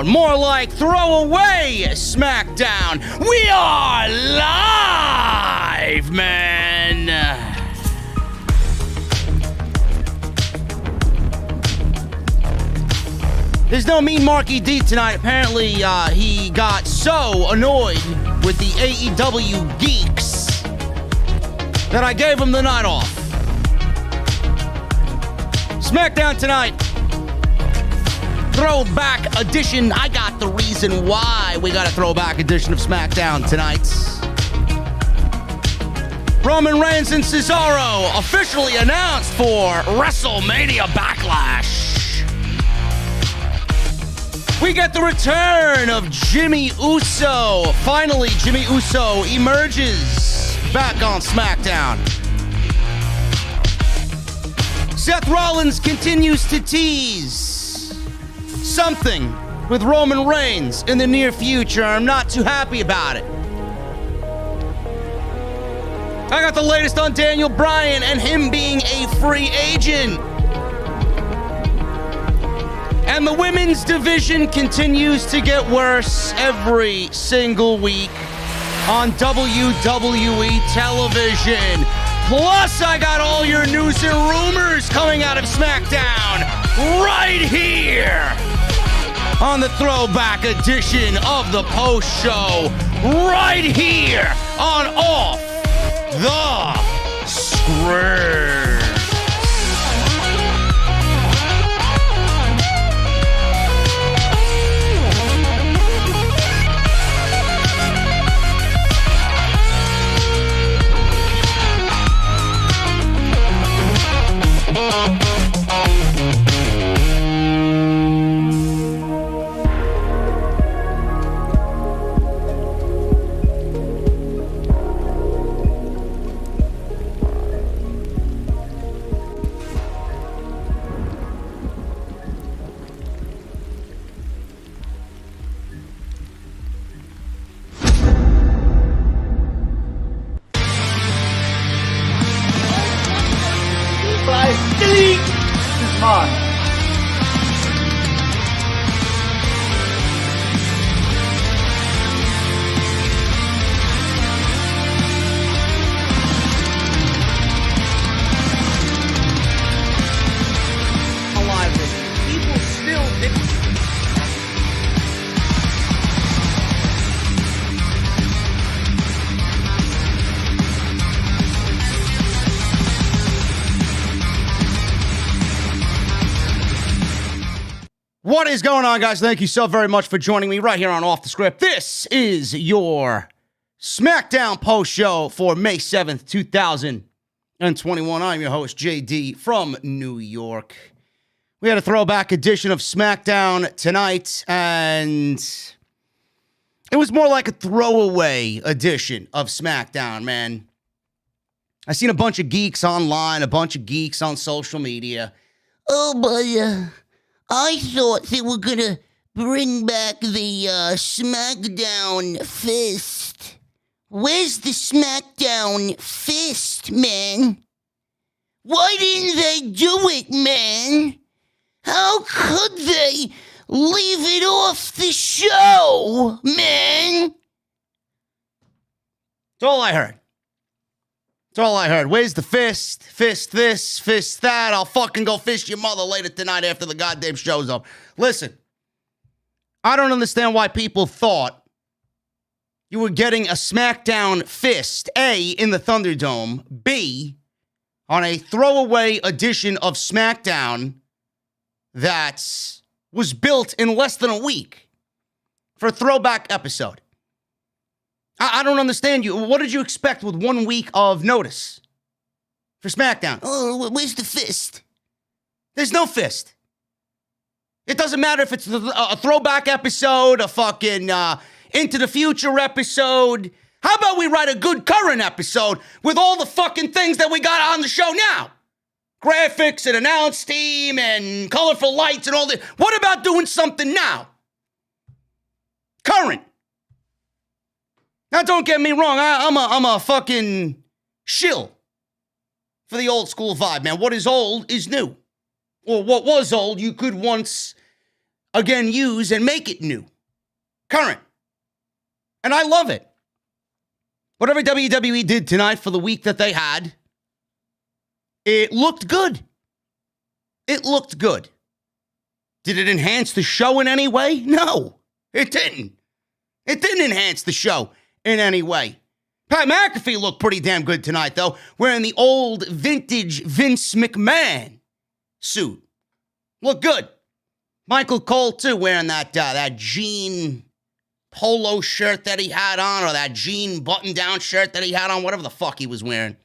SmackDown. More like throwaway SmackDown. We are live, man. There's no Mean Marky D tonight. Apparently, he got so annoyed with the AEW geeks that I gave him the night off. SmackDown tonight. Throwback edition. I got the reason why we got a throwback edition of SmackDown tonight. Roman Reigns and Cesaro officially announced for WrestleMania Backlash. We get the return of Jimmy Uso. Finally, Jimmy Uso emerges back on SmackDown. Seth Rollins continues to tease something with Roman Reigns in the near future. I'm not too happy about it. I got the latest on Daniel Bryan and him being a free agent. And the women's division continues to get worse every single week on WWE television. Plus, I got all your news and rumors coming out of SmackDown right here on the throwback edition of the post show, right here on Off the Script. What is going on, guys? Thank you so very much for joining me right here on Off the Script. This is your SmackDown post show for May 7th, 2021. I'm your host, JD from New York. We had a throwback edition of SmackDown tonight, and it was more like a throwaway edition of SmackDown, man. I seen a bunch of geeks online, a bunch of geeks on social media. Oh, but I thought they were gonna bring back the SmackDown fist. Where's the SmackDown fist, man? Why didn't they do it, man? How could they leave it off the show, man? That's all I heard. That's all I heard. Where's the fist? Fist this, fist that. I'll fucking go fist your mother later tonight after the goddamn show's up. Listen, I don't understand why people thought you were getting a SmackDown fist, A, in the Thunderdome, B, on a throwaway edition of SmackDown that was built in less than a week for a throwback episode. I don't understand you. What did you expect with 1 week of notice for SmackDown? Oh, where's the fist? There's no fist. It doesn't matter if it's a throwback episode, a fucking Into the Future episode. How about we write a good current episode with all the fucking things that we got on the show now? Graphics and announce team and colorful lights and all that. What about doing something now? Current. Now, don't get me wrong. I'm a fucking shill for the old school vibe, man. What is old is new. Or what was old, you could once again use and make it new, current. And I love it. Whatever WWE did tonight for the week that they had, it looked good. It looked good. Did it enhance the show in any way? No, it didn't. It didn't enhance the show in any way. Pat McAfee looked pretty damn good tonight, though, wearing the old vintage Vince McMahon suit. Looked good. Michael Cole, too, wearing that jean polo shirt that he had on, or that jean button-down shirt that he had on, whatever the fuck he was wearing.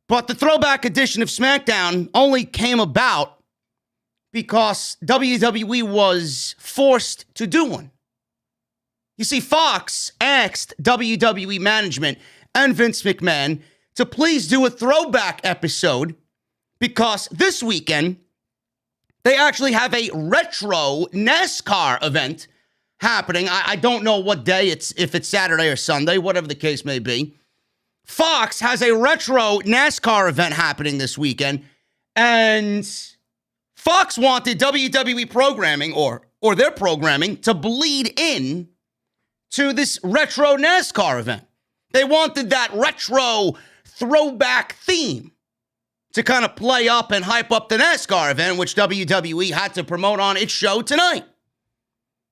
But the throwback edition of SmackDown only came about because WWE was forced to do one. You see, Fox asked WWE management and Vince McMahon to please do a throwback episode because this weekend they actually have a retro NASCAR event happening. I don't know what day, if it's Saturday or Sunday, whatever the case may be. Fox has a retro NASCAR event happening this weekend, and Fox wanted WWE programming or their programming to bleed in to this retro NASCAR event. They wanted that retro throwback theme to kind of play up and hype up the NASCAR event, which WWE had to promote on its show tonight.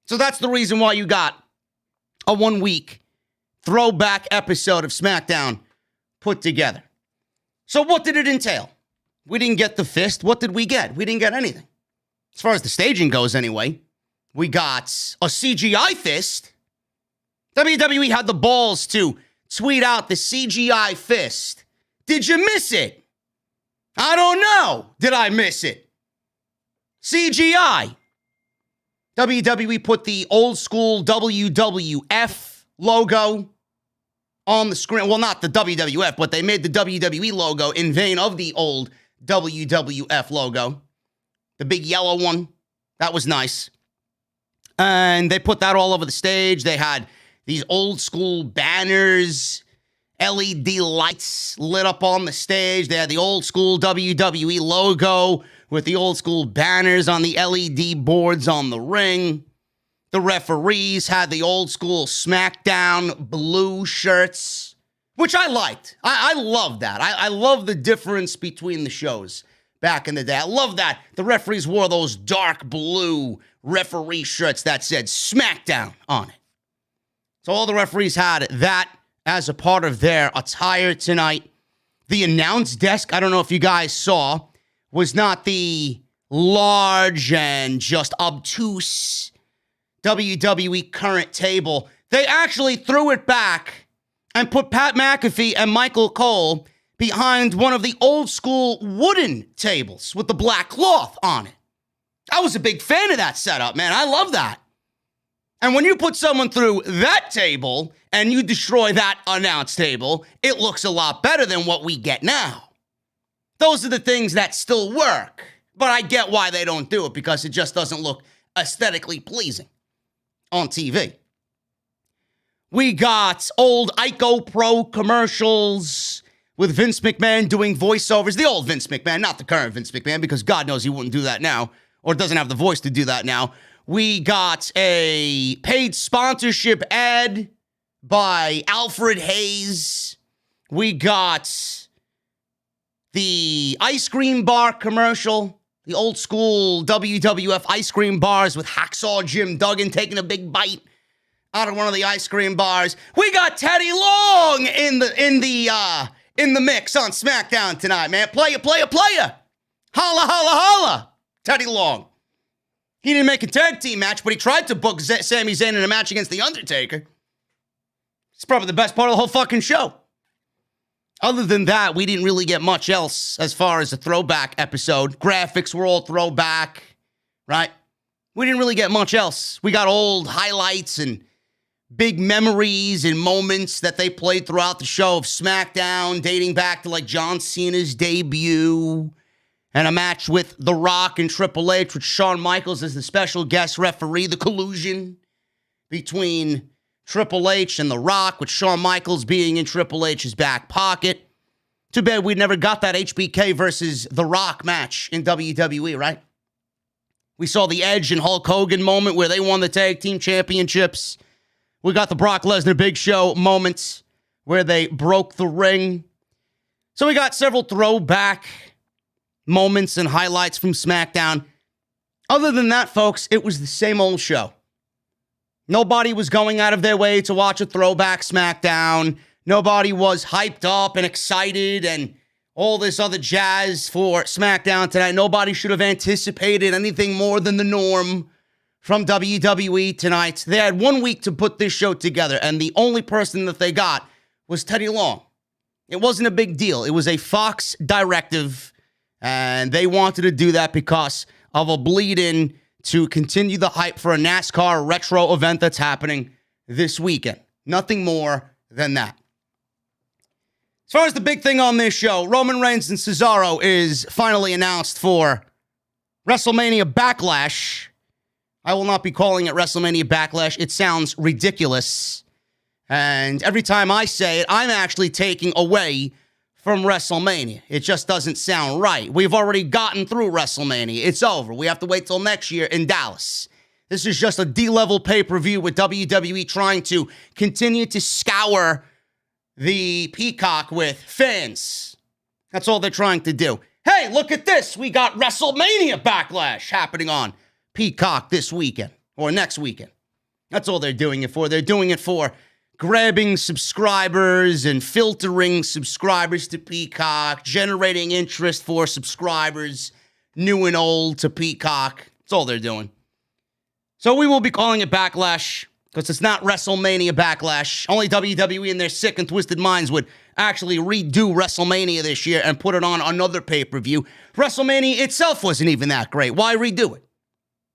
So that's the reason why you got a 1-week throwback episode of SmackDown put together. So what did it entail? We didn't get the fist. What did we get? We didn't get anything. As far as the staging goes anyway, we got a CGI fist. WWE had the balls to tweet out the CGI fist. Did you miss it? I don't know. Did I miss it? CGI. WWE put the old school WWF logo on the screen. Well, not the WWF, but they made the WWE logo in vein of the old WWF logo. The big yellow one. That was nice. And they put that all over the stage. They had these old school banners, LED lights lit up on the stage. They had the old school WWE logo with the old school banners on the LED boards on the ring. The referees had the old school SmackDown blue shirts, which I liked. I love that. I love the difference between the shows back in the day. I love that the referees wore those dark blue referee shirts that said SmackDown on it. So all the referees had that as a part of their attire tonight. The announce desk, I don't know if you guys saw, was not the large and just obtuse WWE current table. They actually threw it back and put Pat McAfee and Michael Cole behind one of the old school wooden tables with the black cloth on it. I was a big fan of that setup, man. I love that. And when you put someone through that table and you destroy that announce table, it looks a lot better than what we get now. Those are the things that still work. But I get why they don't do it, because it just doesn't look aesthetically pleasing on TV. We got old Ico Pro commercials with Vince McMahon doing voiceovers. The old Vince McMahon, not the current Vince McMahon, because God knows he wouldn't do that now, or doesn't have the voice to do that now. We got a paid sponsorship ad by Alfred Hayes. We got the ice cream bar commercial, the old school WWF ice cream bars with Hacksaw Jim Duggan taking a big bite out of one of the ice cream bars. We got Teddy Long in the mix on SmackDown tonight, man. Playa. Holla, holla, holla. Teddy Long. He didn't make a tag team match, but he tried to book Sami Zayn in a match against The Undertaker. It's probably the best part of the whole fucking show. Other than that, we didn't really get much else as far as a throwback episode. Graphics were all throwback, right? We didn't really get much else. We got old highlights and big memories and moments that they played throughout the show of SmackDown, dating back to like John Cena's debut and a match with The Rock and Triple H with Shawn Michaels as the special guest referee. The collusion between Triple H and The Rock, with Shawn Michaels being in Triple H's back pocket. Too bad we never got that HBK versus The Rock match in WWE, right? We saw the Edge and Hulk Hogan moment where they won the tag team championships. We got the Brock Lesnar Big Show moments where they broke the ring. So we got several throwback moments and highlights from SmackDown. Other than that, folks, it was the same old show. Nobody was going out of their way to watch a throwback SmackDown. Nobody was hyped up and excited and all this other jazz for SmackDown tonight. Nobody should have anticipated anything more than the norm from WWE tonight. They had 1 week to put this show together, and the only person that they got was Teddy Long. It wasn't a big deal. It was a Fox directive, and they wanted to do that because of a bleed-in to continue the hype for a NASCAR retro event that's happening this weekend. Nothing more than that. As far as the big thing on this show, Roman Reigns and Cesaro is finally announced for WrestleMania Backlash. I will not be calling it WrestleMania Backlash. It sounds ridiculous. And every time I say it, I'm actually taking away from WrestleMania. It just doesn't sound right. We've already gotten through WrestleMania. It's over. We have to wait till next year in Dallas. This is just a D-level pay-per-view with WWE trying to continue to scour the Peacock with fans. That's all they're trying to do. Hey, look at this. We got WrestleMania Backlash happening on Peacock this weekend or next weekend. That's all they're doing it for. They're doing it for grabbing subscribers and filtering subscribers to Peacock, generating interest for subscribers, new and old, to Peacock. That's all they're doing. So we will be calling it Backlash because it's not WrestleMania Backlash. Only WWE and their sick and twisted minds would actually redo WrestleMania this year and put it on another pay-per-view. WrestleMania itself wasn't even that great. Why redo it?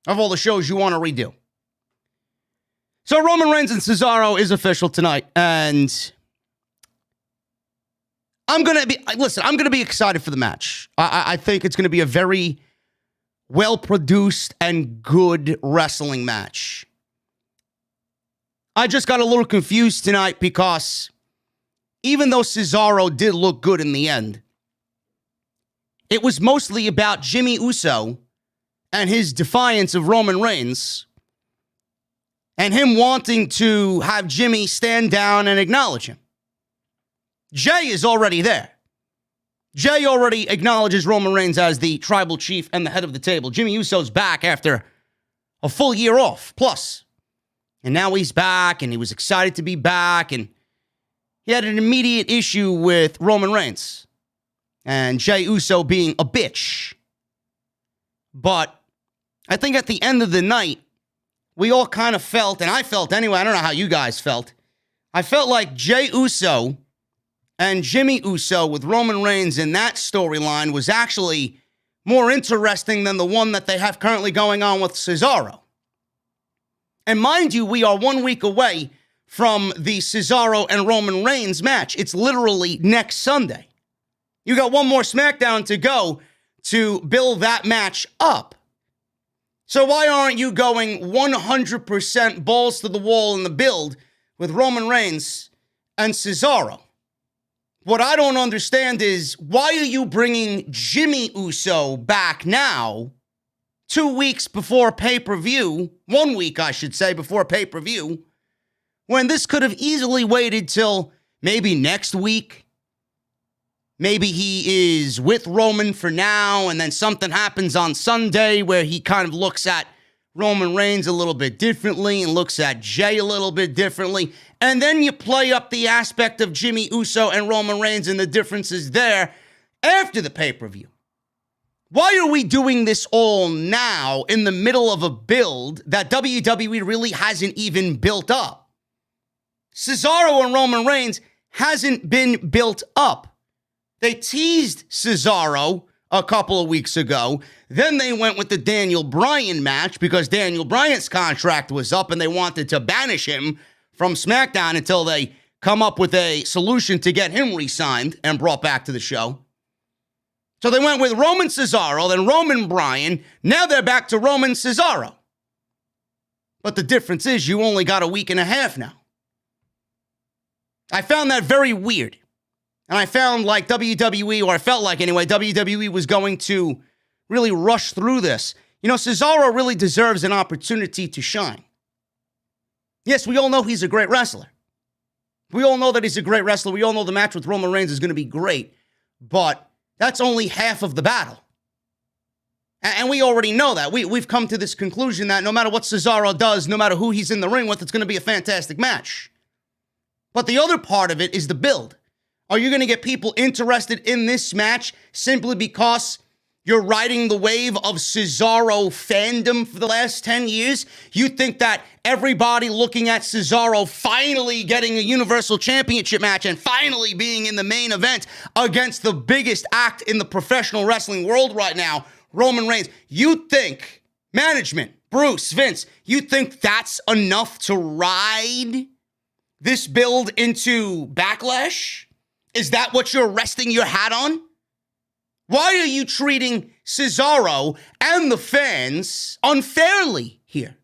Of all the shows you want to redo. So Roman Reigns and Cesaro is official tonight, and I'm going to be excited for the match. I think it's going to be a very well-produced and good wrestling match. I just got a little confused tonight because even though Cesaro did look good in the end, it was mostly about Jimmy Uso and his defiance of Roman Reigns and him wanting to have Jimmy stand down and acknowledge him. Jay is already there. Jay already acknowledges Roman Reigns as the tribal chief and the head of the table. Jimmy Uso's back after a full year off, plus. And now he's back, and he was excited to be back, and he had an immediate issue with Roman Reigns and Jey Uso being a bitch. But I think at the end of the night, we all kind of felt, and I felt anyway, I don't know how you guys felt, I felt like Jey Uso and Jimmy Uso with Roman Reigns in that storyline was actually more interesting than the one that they have currently going on with Cesaro. And mind you, we are 1 week away from the Cesaro and Roman Reigns match. It's literally next Sunday. You got one more SmackDown to go to build that match up. So why aren't you going 100% balls to the wall in the build with Roman Reigns and Cesaro? What I don't understand is, why are you bringing Jimmy Uso back now, 2 weeks before pay-per-view, 1 week, I should say, before pay-per-view, when this could have easily waited till maybe next week? Maybe he is with Roman for now, and then something happens on Sunday where he kind of looks at Roman Reigns a little bit differently and looks at Jey a little bit differently. And then you play up the aspect of Jimmy Uso and Roman Reigns and the differences there after the pay-per-view. Why are we doing this all now in the middle of a build that WWE really hasn't even built up? Cesaro and Roman Reigns hasn't been built up. They teased Cesaro a couple of weeks ago. Then they went with the Daniel Bryan match because Daniel Bryan's contract was up and they wanted to banish him from SmackDown until they come up with a solution to get him re-signed and brought back to the show. So they went with Roman Cesaro, then Roman Bryan. Now they're back to Roman Cesaro. But the difference is you only got a week and a half now. I found that very weird. And I found like WWE, or I felt like anyway, WWE was going to really rush through this. You know, Cesaro really deserves an opportunity to shine. Yes, we all know he's a great wrestler. We all know that he's a great wrestler. We all know the match with Roman Reigns is going to be great. But that's only half of the battle. And we already know that. We've come to this conclusion that no matter what Cesaro does, no matter who he's in the ring with, it's going to be a fantastic match. But the other part of it is the build. Are you going to get people interested in this match simply because you're riding the wave of Cesaro fandom for the last 10 years? You think that everybody looking at Cesaro finally getting a Universal Championship match and finally being in the main event against the biggest act in the professional wrestling world right now, Roman Reigns, you think, management, Bruce, Vince, you think that's enough to ride this build into Backlash? Is that what you're resting your hat on? Why are you treating Cesaro and the fans unfairly here?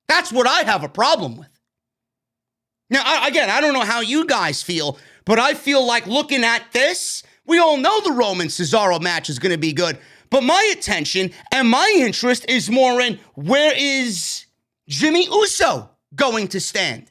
That's what I have a problem with. Now, again, I don't know how you guys feel, but I feel like looking at this, we all know the Roman-Cesaro match is going to be good, but my attention and my interest is more in where is Jimmy Uso going to stand?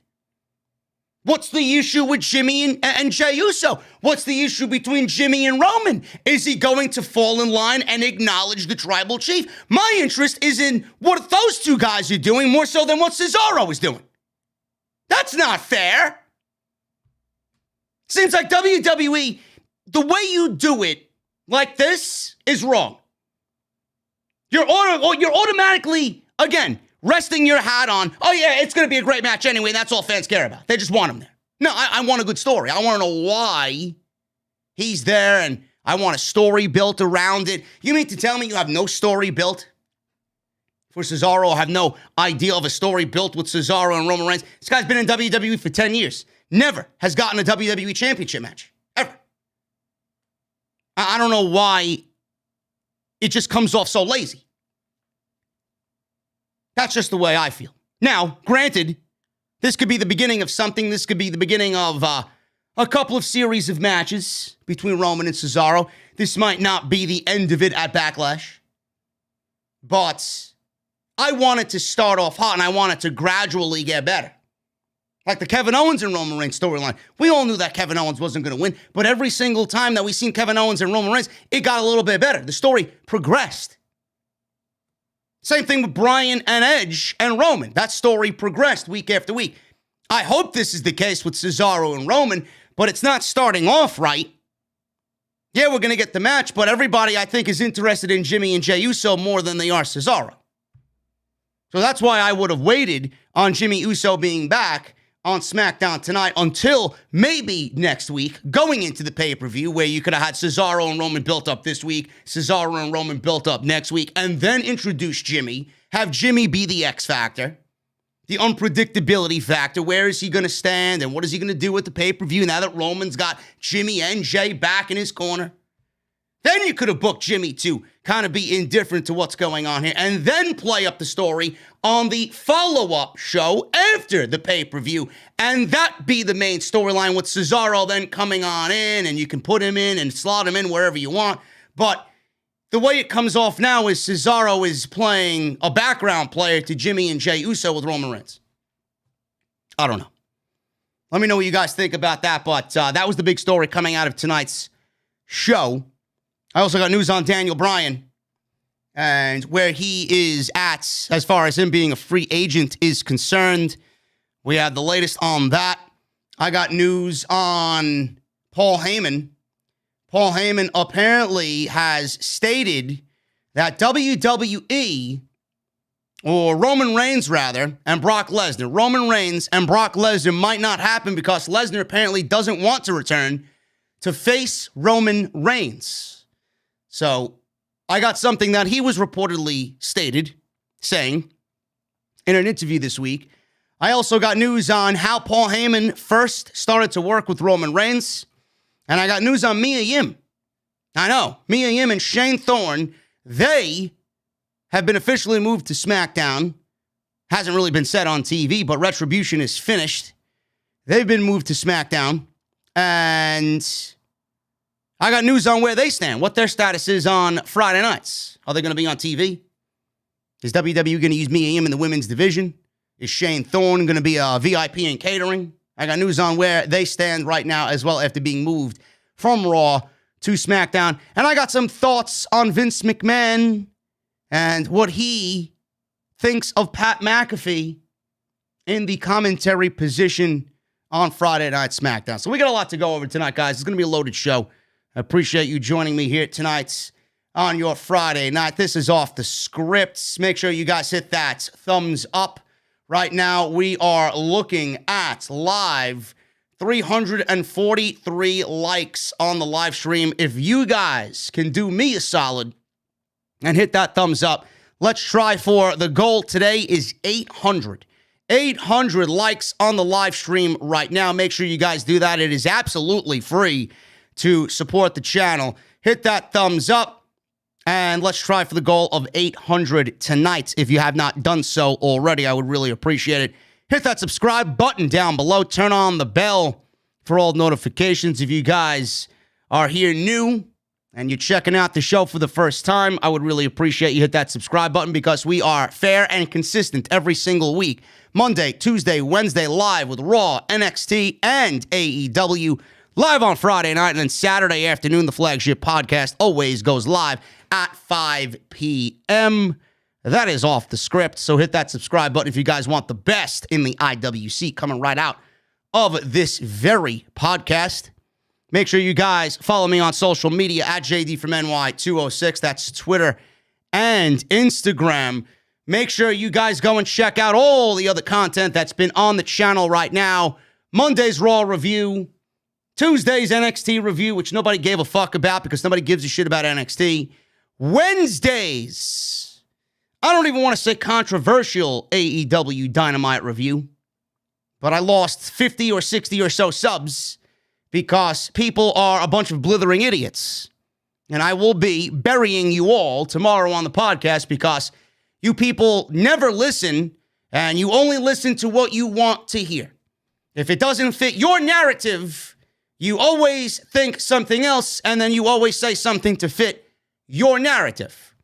What's the issue with Jimmy and Jey Uso? What's the issue between Jimmy and Roman? Is he going to fall in line and acknowledge the tribal chief? My interest is in what those two guys are doing more so than what Cesaro is doing. That's not fair. Seems like WWE, the way you do it like this is wrong. You're automatically, again, resting your hat on, oh yeah, it's going to be a great match anyway, that's all fans care about. They just want him there. No, I want a good story. I want to know why he's there, and I want a story built around it. You mean to tell me you have no story built for Cesaro, or have no idea of a story built with Cesaro and Roman Reigns? This guy's been in WWE for 10 years. Never has gotten a WWE Championship match. Ever. I don't know why it just comes off so lazy. That's just the way I feel. Now, granted, this could be the beginning of something. This could be the beginning of a couple of series of matches between Roman and Cesaro. This might not be the end of it at Backlash. But I want it to start off hot, and I want it to gradually get better. Like the Kevin Owens and Roman Reigns storyline. We all knew that Kevin Owens wasn't going to win, but every single time that we seen Kevin Owens and Roman Reigns, it got a little bit better. The story progressed. Same thing with Bryan and Edge and Roman. That story progressed week after week. I hope this is the case with Cesaro and Roman, but it's not starting off right. Yeah, we're going to get the match, but everybody, I think, is interested in Jimmy and Jey Uso more than they are Cesaro. So that's why I would have waited on Jimmy Uso being back on SmackDown tonight until maybe next week, going into the pay-per-view, where you could have had Cesaro and Roman built up this week, Cesaro and Roman built up next week, and then introduce Jimmy, have Jimmy be the X factor, the unpredictability factor. Where is he going to stand, and what is he going to do with the pay-per-view now that Roman's got Jimmy and Jey back in his corner? Then you could have booked Jimmy to kind of be indifferent to what's going on here, and then play up the story on the follow-up show after the pay-per-view, and that be the main storyline with Cesaro then coming on in, and you can put him in and slot him in wherever you want. But the way it comes off now is Cesaro is playing a background player to Jimmy and Jey Uso with Roman Reigns. I don't know. Let me know what you guys think about that, but that was the big story coming out of tonight's show. I also got news on Daniel Bryan and where he is at as far as him being a free agent is concerned. We had the latest on that. I got news on Paul Heyman. Paul Heyman apparently has stated that WWE, or Roman Reigns rather, and Brock Lesnar, Roman Reigns and Brock Lesnar might not happen because Lesnar apparently doesn't want to return to face Roman Reigns. So I got something that he was reportedly saying in an interview this week. I also got news on how Paul Heyman first started to work with Roman Reigns. And I got news on Mia Yim. I know, Mia Yim and Shane Thorne, they have been officially moved to SmackDown. Hasn't really been said on TV, but Retribution is finished. They've been moved to SmackDown. And I got news on where they stand, what their status is on Friday nights. Are they going to be on TV? Is WWE going to use Mia Yim in the women's division? Is Shane Thorne going to be a VIP in catering? I got news on where they stand right now as well after being moved from Raw to SmackDown. And I got some thoughts on Vince McMahon and what he thinks of Pat McAfee in the commentary position on Friday Night SmackDown. So we got a lot to go over tonight, guys. It's going to be a loaded show. I appreciate you joining me here tonight on your Friday night. This is Off the Script. Make sure you guys hit that thumbs up. Right now, we are looking at live 343 likes on the live stream. If you guys can do me a solid and hit that thumbs up, let's try for the goal today is 800. 800 likes on the live stream right now. Make sure you guys do that. It is absolutely free to support the channel. Hit that thumbs up. And let's try for the goal of 800 tonight. If you have not done so already, I would really appreciate it. Hit that subscribe button down below. Turn on the bell for all notifications. If you guys are here new and you're checking out the show for the first time, I would really appreciate you hit that subscribe button because we are fair and consistent every single week. Monday, Tuesday, Wednesday, live with Raw, NXT, and AEW. Live on Friday night, and then Saturday afternoon, the flagship podcast always goes live at 5 p.m. That is Off the Script, so hit that subscribe button if you guys want the best in the IWC coming right out of this very podcast. Make sure you guys follow me on social media at JDfromNY206. That's Twitter and Instagram. Make sure you guys go and check out all the other content that's been on the channel right now. Monday's Raw review, Tuesday's NXT review, which nobody gave a fuck about because nobody gives a shit about NXT. Wednesdays, I don't even want to say controversial AEW Dynamite review, but I lost 50 or 60 or so subs because people are a bunch of blithering idiots. And I will be burying you all tomorrow on the podcast because you people never listen and you only listen to what you want to hear. If it doesn't fit your narrative, you always think something else, and then you always say something to fit your narrative.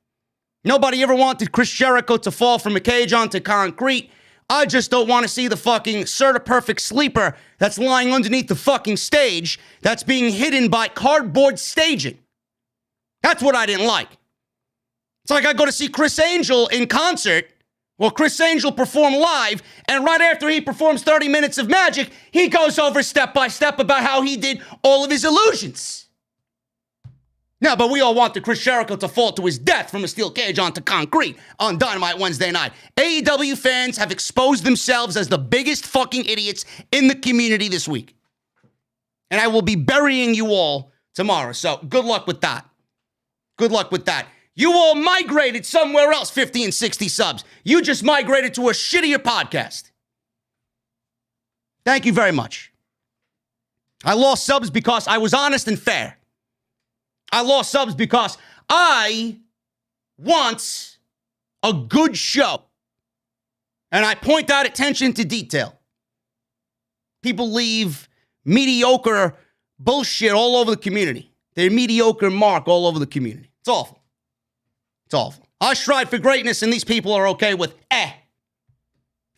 Nobody ever wanted Chris Jericho to fall from a cage onto concrete. I just don't want to see the fucking Certa-Perfect sleeper that's lying underneath the fucking stage that's being hidden by cardboard staging. That's what I didn't like. It's like I go to see Chris Angel in concert, or Chris Angel perform live, and right after he performs 30 minutes of magic, he goes over step by step about how he did all of his illusions. No, but we all want the Chris Jericho to fall to his death from a steel cage onto concrete on Dynamite Wednesday night. AEW fans have exposed themselves as the biggest fucking idiots in the community this week. And I will be burying you all tomorrow, so good luck with that. Good luck with that. You all migrated somewhere else, 50 and 60 subs. You just migrated to a shittier podcast. Thank you very much. I lost subs because I was honest and fair. I lost subs because I want a good show. And I point out attention to detail. People leave mediocre bullshit all over the community. Their mediocre mark all over the community. It's awful. It's awful. I strive for greatness, and these people are okay with, If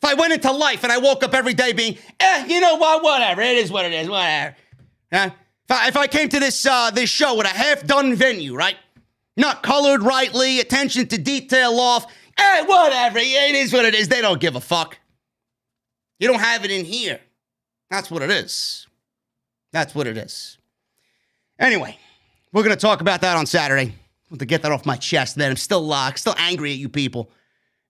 I went into life and I woke up every day being, you know what, whatever. It is what it is, whatever. If I came to this show with a half-done venue, right? Not colored rightly, attention to detail off. Whatever. It is what it is. They don't give a fuck. You don't have it in here. That's what it is. That's what it is. Anyway, we're going to talk about that on Saturday. I want to get that off my chest, man. I'm still angry at you people.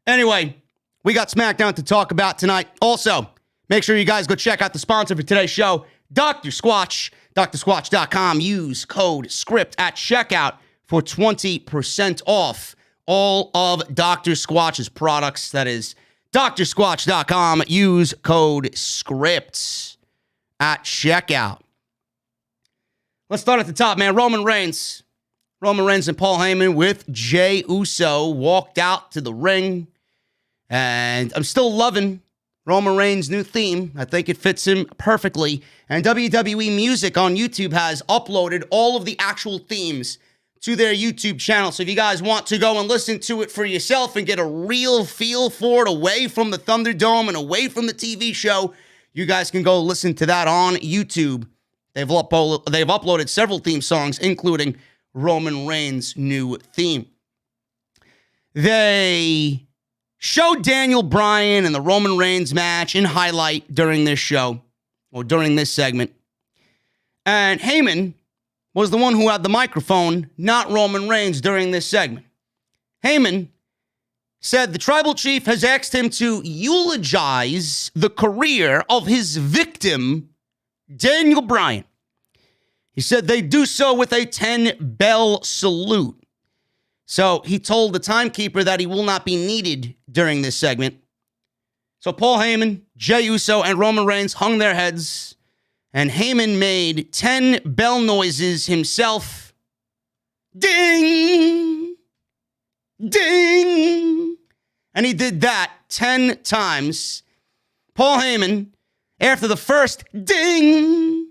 Anyway, we got SmackDown to talk about tonight. Also, make sure you guys go check out the sponsor for today's show, Dr. Squatch. DrSquatch.com. Use code SCRIPT at checkout for 20% off all of Dr. Squatch's products. That is DrSquatch.com. Use code SCRIPT at checkout. Let's start at the top, man. Roman Reigns and Paul Heyman with Jey Uso walked out to the ring. And I'm still loving Roman Reigns' new theme. I think it fits him perfectly. And WWE Music on YouTube has uploaded all of the actual themes to their YouTube channel. So if you guys want to go and listen to it for yourself and get a real feel for it away from the Thunderdome and away from the TV show, you guys can go listen to that on YouTube. They've uploaded several theme songs, including Roman Reigns' new theme. They showed Daniel Bryan and the Roman Reigns match in highlight during this show, or during this segment. And Heyman was the one who had the microphone, not Roman Reigns, during this segment. Heyman said the tribal chief has asked him to eulogize the career of his victim, Daniel Bryan. He said they do so with a 10-bell salute. So he told the timekeeper that he will not be needed during this segment. So Paul Heyman, Jey Uso, and Roman Reigns hung their heads, and Heyman made 10 bell noises himself. Ding! Ding! And he did that 10 times. Paul Heyman, after the first ding,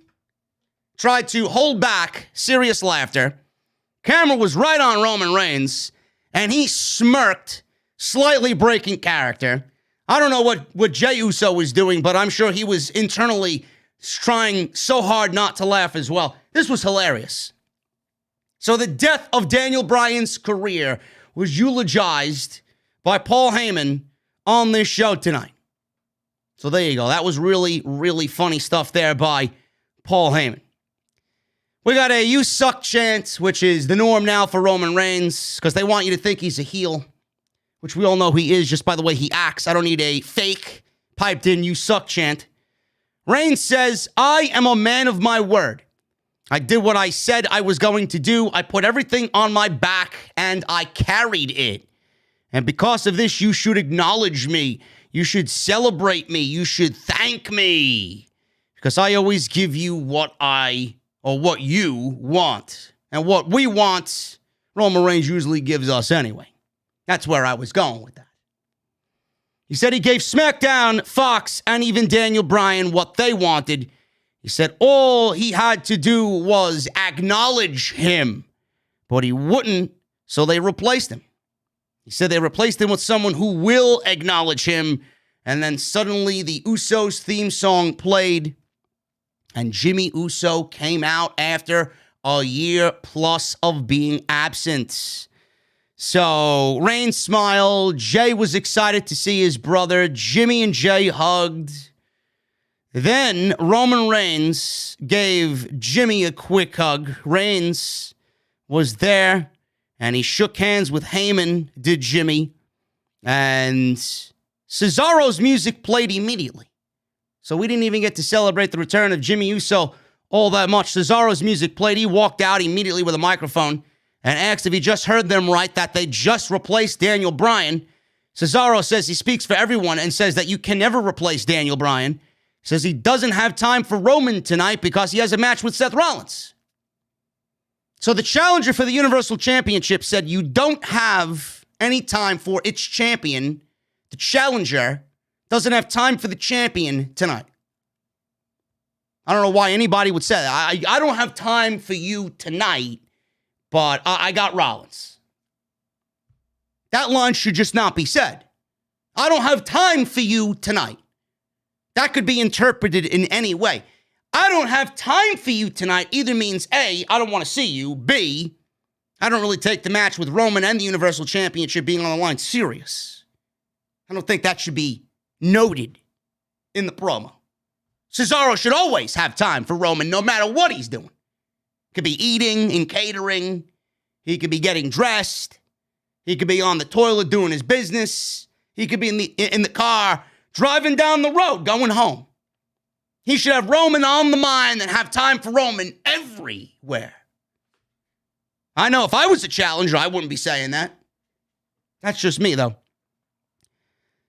tried to hold back serious laughter. Camera was right on Roman Reigns, and he smirked, slightly breaking character. I don't know what Jey Uso was doing, but I'm sure he was internally trying so hard not to laugh as well. This was hilarious. So the death of Daniel Bryan's career was eulogized by Paul Heyman on this show tonight. So there you go. That was really, really funny stuff there by Paul Heyman. We got a "You Suck" chant, which is the norm now for Roman Reigns, because they want you to think he's a heel, which we all know he is just by the way he acts. I don't need a fake, piped-in "You Suck" chant. Reigns says, I am a man of my word. I did what I said I was going to do. I put everything on my back, and I carried it. And because of this, you should acknowledge me. You should celebrate me. You should thank me. Because I always give you what you want. And what we want, Roman Reigns usually gives us anyway. That's where I was going with that. He said he gave SmackDown, Fox, and even Daniel Bryan what they wanted. He said all he had to do was acknowledge him. But he wouldn't, so they replaced him. He said they replaced him with someone who will acknowledge him. And then suddenly the Usos theme song played. And Jimmy Uso came out after a year plus of being absent. So Reigns smiled. Jey was excited to see his brother. Jimmy and Jey hugged. Then Roman Reigns gave Jimmy a quick hug. Reigns was there, and he shook hands with Heyman, did Jimmy. And Cesaro's music played immediately. So we didn't even get to celebrate the return of Jimmy Uso all that much. Cesaro's music played. He walked out immediately with a microphone and asked if he just heard them right, that they just replaced Daniel Bryan. Cesaro says he speaks for everyone and says that you can never replace Daniel Bryan. Says he doesn't have time for Roman tonight because he has a match with Seth Rollins. So the challenger for the Universal Championship said you don't have any time for its champion. The challenger doesn't have time for the champion tonight. I don't know why anybody would say that. I don't have time for you tonight, but I got Rollins. That line should just not be said. I don't have time for you tonight. That could be interpreted in any way. I don't have time for you tonight either means A, I don't want to see you. B, I don't really take the match with Roman and the Universal Championship being on the line serious. I don't think that should be noted in the promo. Cesaro should always have time for Roman no matter what he's doing. Could be eating and catering. He could be getting dressed. He could be on the toilet doing his business. He could be in the car driving down the road going home. He should have Roman on the mind and have time for Roman everywhere. I know if I was a challenger, I wouldn't be saying that. That's just me, though.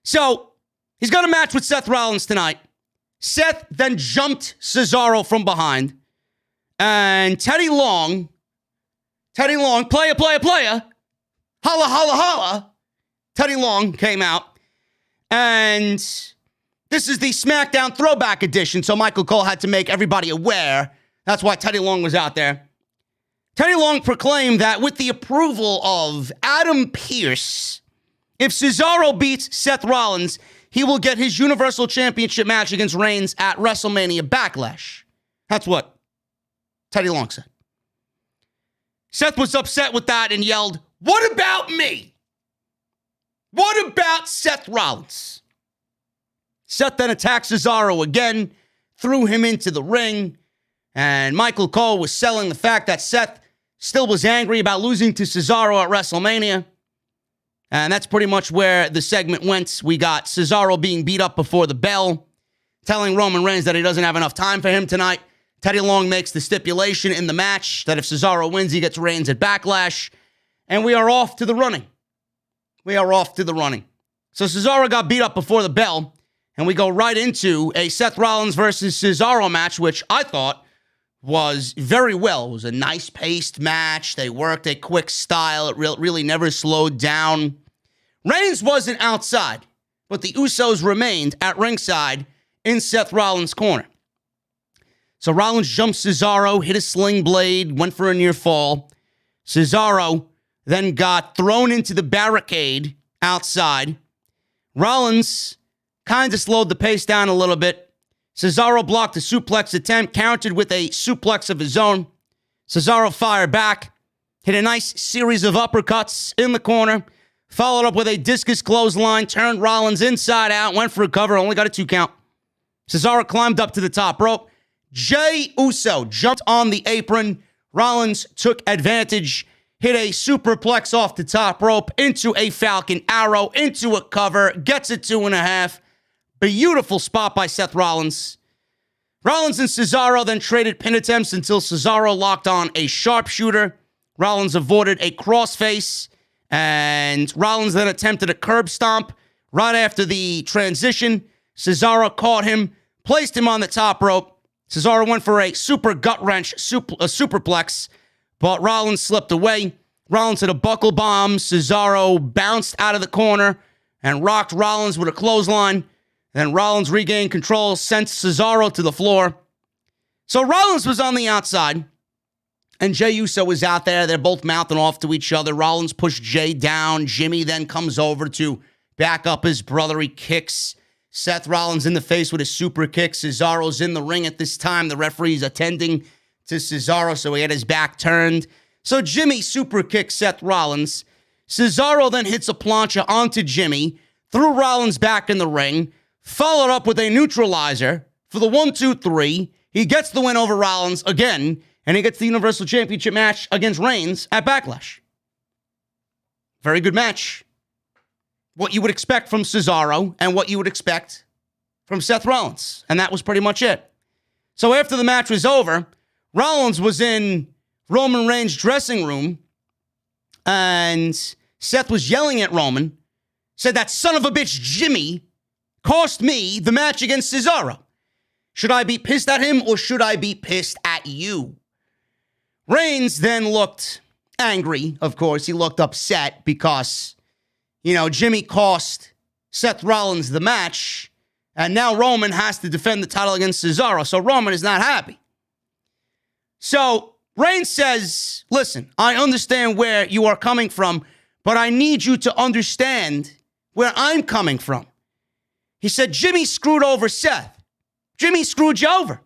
So, he's got a match with Seth Rollins tonight. Seth then jumped Cesaro from behind. And Teddy Long, player, holla, holla, holla. Teddy Long came out. And this is the SmackDown Throwback Edition, so Michael Cole had to make everybody aware. That's why Teddy Long was out there. Teddy Long proclaimed that with the approval of Adam Pearce, if Cesaro beats Seth Rollins, he will get his Universal Championship match against Reigns at WrestleMania Backlash. That's what Teddy Long said. Seth was upset with that and yelled, "What about me? What about Seth Rollins?" Seth then attacked Cesaro again, threw him into the ring, and Michael Cole was selling the fact that Seth still was angry about losing to Cesaro at WrestleMania. And that's pretty much where the segment went. We got Cesaro being beat up before the bell, telling Roman Reigns that he doesn't have enough time for him tonight. Teddy Long makes the stipulation in the match that if Cesaro wins, he gets Reigns at Backlash. And we are off to the running. So Cesaro got beat up before the bell, and we go right into a Seth Rollins versus Cesaro match, which I thought was very well. It was a nice-paced match. They worked a quick style. It really never slowed down. Reigns wasn't outside, but the Usos remained at ringside in Seth Rollins' corner. So Rollins jumped Cesaro, hit a sling blade, went for a near fall. Cesaro then got thrown into the barricade outside. Rollins kind of slowed the pace down a little bit. Cesaro blocked a suplex attempt, countered with a suplex of his own. Cesaro fired back, hit a nice series of uppercuts in the corner, followed up with a discus clothesline, turned Rollins inside out, went for a cover, only got a 2 count. Cesaro climbed up to the top rope. Jey Uso jumped on the apron. Rollins took advantage, hit a superplex off the top rope into a Falcon Arrow, into a cover, gets a 2.5. Beautiful spot by Seth Rollins. Rollins and Cesaro then traded pin attempts until Cesaro locked on a sharpshooter. Rollins avoided a crossface, and Rollins then attempted a curb stomp right after the transition. Cesaro caught him, placed him on the top rope. Cesaro went for a super gut wrench, a superplex, but Rollins slipped away. Rollins hit a buckle bomb. Cesaro bounced out of the corner and rocked Rollins with a clothesline. Then Rollins regained control, sent Cesaro to the floor. So Rollins was on the outside, and Jey Uso was out there. They're both mouthing off to each other. Rollins pushed Jey down. Jimmy then comes over to back up his brother. He kicks Seth Rollins in the face with a super kick. Cesaro's in the ring at this time. The referee's attending to Cesaro, so he had his back turned. So Jimmy super kicks Seth Rollins. Cesaro then hits a plancha onto Jimmy, threw Rollins back in the ring, followed up with a neutralizer for the 1-2-3. He gets the win over Rollins again, and he gets the Universal Championship match against Reigns at Backlash. Very good match. What you would expect from Cesaro and what you would expect from Seth Rollins. And that was pretty much it. So after the match was over, Rollins was in Roman Reigns' dressing room, and Seth was yelling at Roman, said that son of a bitch Jimmy cost me the match against Cesaro. Should I be pissed at him or should I be pissed at you? Reigns then looked angry, of course. He looked upset because, Jimmy cost Seth Rollins the match, and now Roman has to defend the title against Cesaro. So Roman is not happy. So Reigns says, listen, I understand where you are coming from, but I need you to understand where I'm coming from. He said, Jimmy screwed over Seth. Jimmy screwed you over.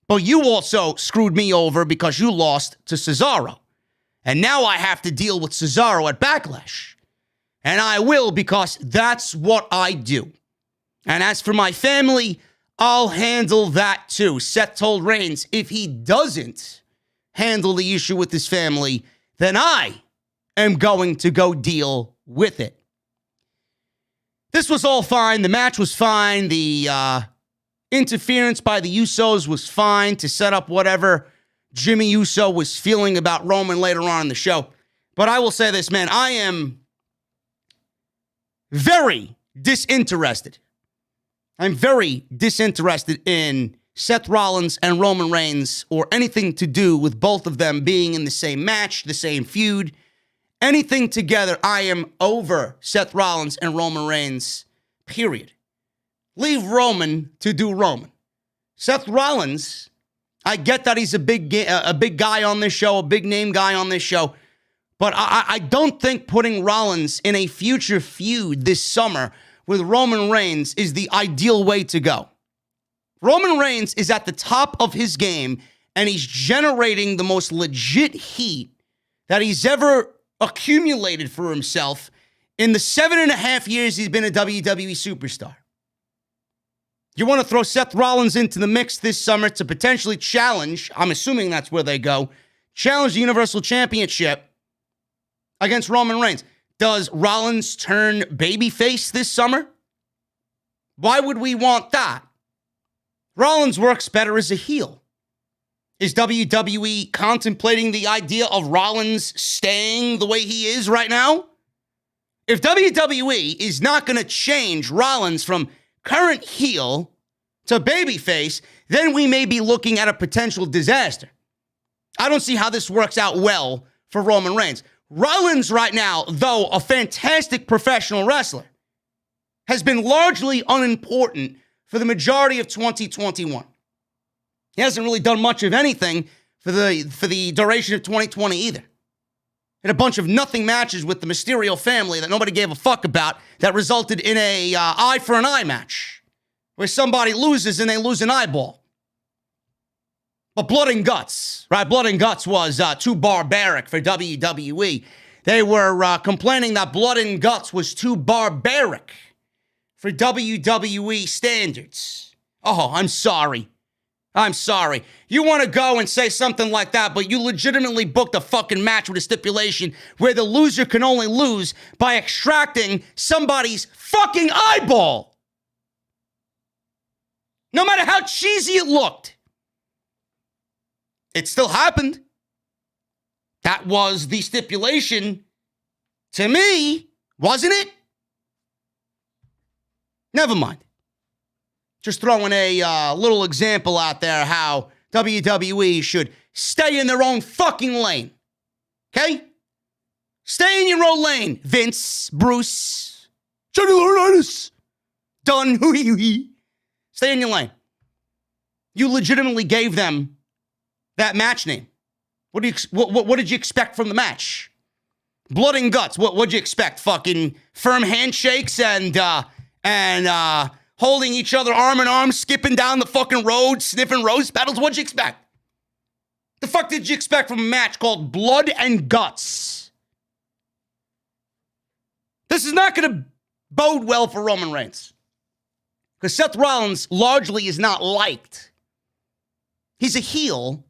But you also screwed me over because you lost to Cesaro. And now I have to deal with Cesaro at Backlash. And I will because that's what I do. And as for my family, I'll handle that too. Seth told Reigns if he doesn't handle the issue with his family, then I am going to go deal with it. This was all fine. The match was fine. The interference by the Usos was fine to set up whatever Jimmy Uso was feeling about Roman later on in the show. But I will say this, man. I am very disinterested. I'm very disinterested in Seth Rollins and Roman Reigns or anything to do with both of them being in the same match, the same feud. Anything together, I am over Seth Rollins and Roman Reigns, period. Leave Roman to do Roman. Seth Rollins I get that he's a big guy on this show, a big name guy on this show. But I don't think putting Rollins in a future feud this summer with Roman Reigns is the ideal way to go. Roman Reigns is at the top of his game, and he's generating the most legit heat that he's ever accumulated for himself in the 7.5 years he's been a WWE superstar. You want to throw Seth Rollins into the mix this summer to potentially challenge, I'm assuming that's where they go, challenge the Universal Championship against Roman Reigns. Does Rollins turn babyface this summer? Why would we want that? Rollins works better as a heel. Is WWE contemplating the idea of Rollins staying the way he is right now? If WWE is not going to change Rollins from current heel to babyface, then we may be looking at a potential disaster. I don't see how this works out well for Roman Reigns. Rollins right now, though a fantastic professional wrestler, has been largely unimportant for the majority of 2021. He hasn't really done much of anything for the duration of 2020 either. Had a bunch of nothing matches with the Mysterio family that nobody gave a fuck about that resulted in a eye for an eye match where somebody loses and they lose an eyeball. But Blood and Guts, right? Blood and Guts was too barbaric for WWE. They were complaining that Blood and Guts was too barbaric for WWE standards. Oh, I'm sorry. I'm sorry. You want to go and say something like that, but you legitimately booked a fucking match with a stipulation where the loser can only lose by extracting somebody's fucking eyeball. No matter how cheesy it looked. It still happened. That was the stipulation to me, wasn't it? Never mind. Just throwing a little example out there how WWE should stay in their own fucking lane. Okay? Stay in your own lane, Vince, Bruce, Johnny Laurinaitis, Dunn, stay in your lane. You legitimately gave them that match name. What did you expect from the match? Blood and Guts. What'd you expect? Fucking firm handshakes and holding each other arm in arm, skipping down the fucking road, sniffing rose petals. What'd you expect? The fuck did you expect from a match called Blood and Guts? This is not going to bode well for Roman Reigns. Because Seth Rollins largely is not liked. He's a heel,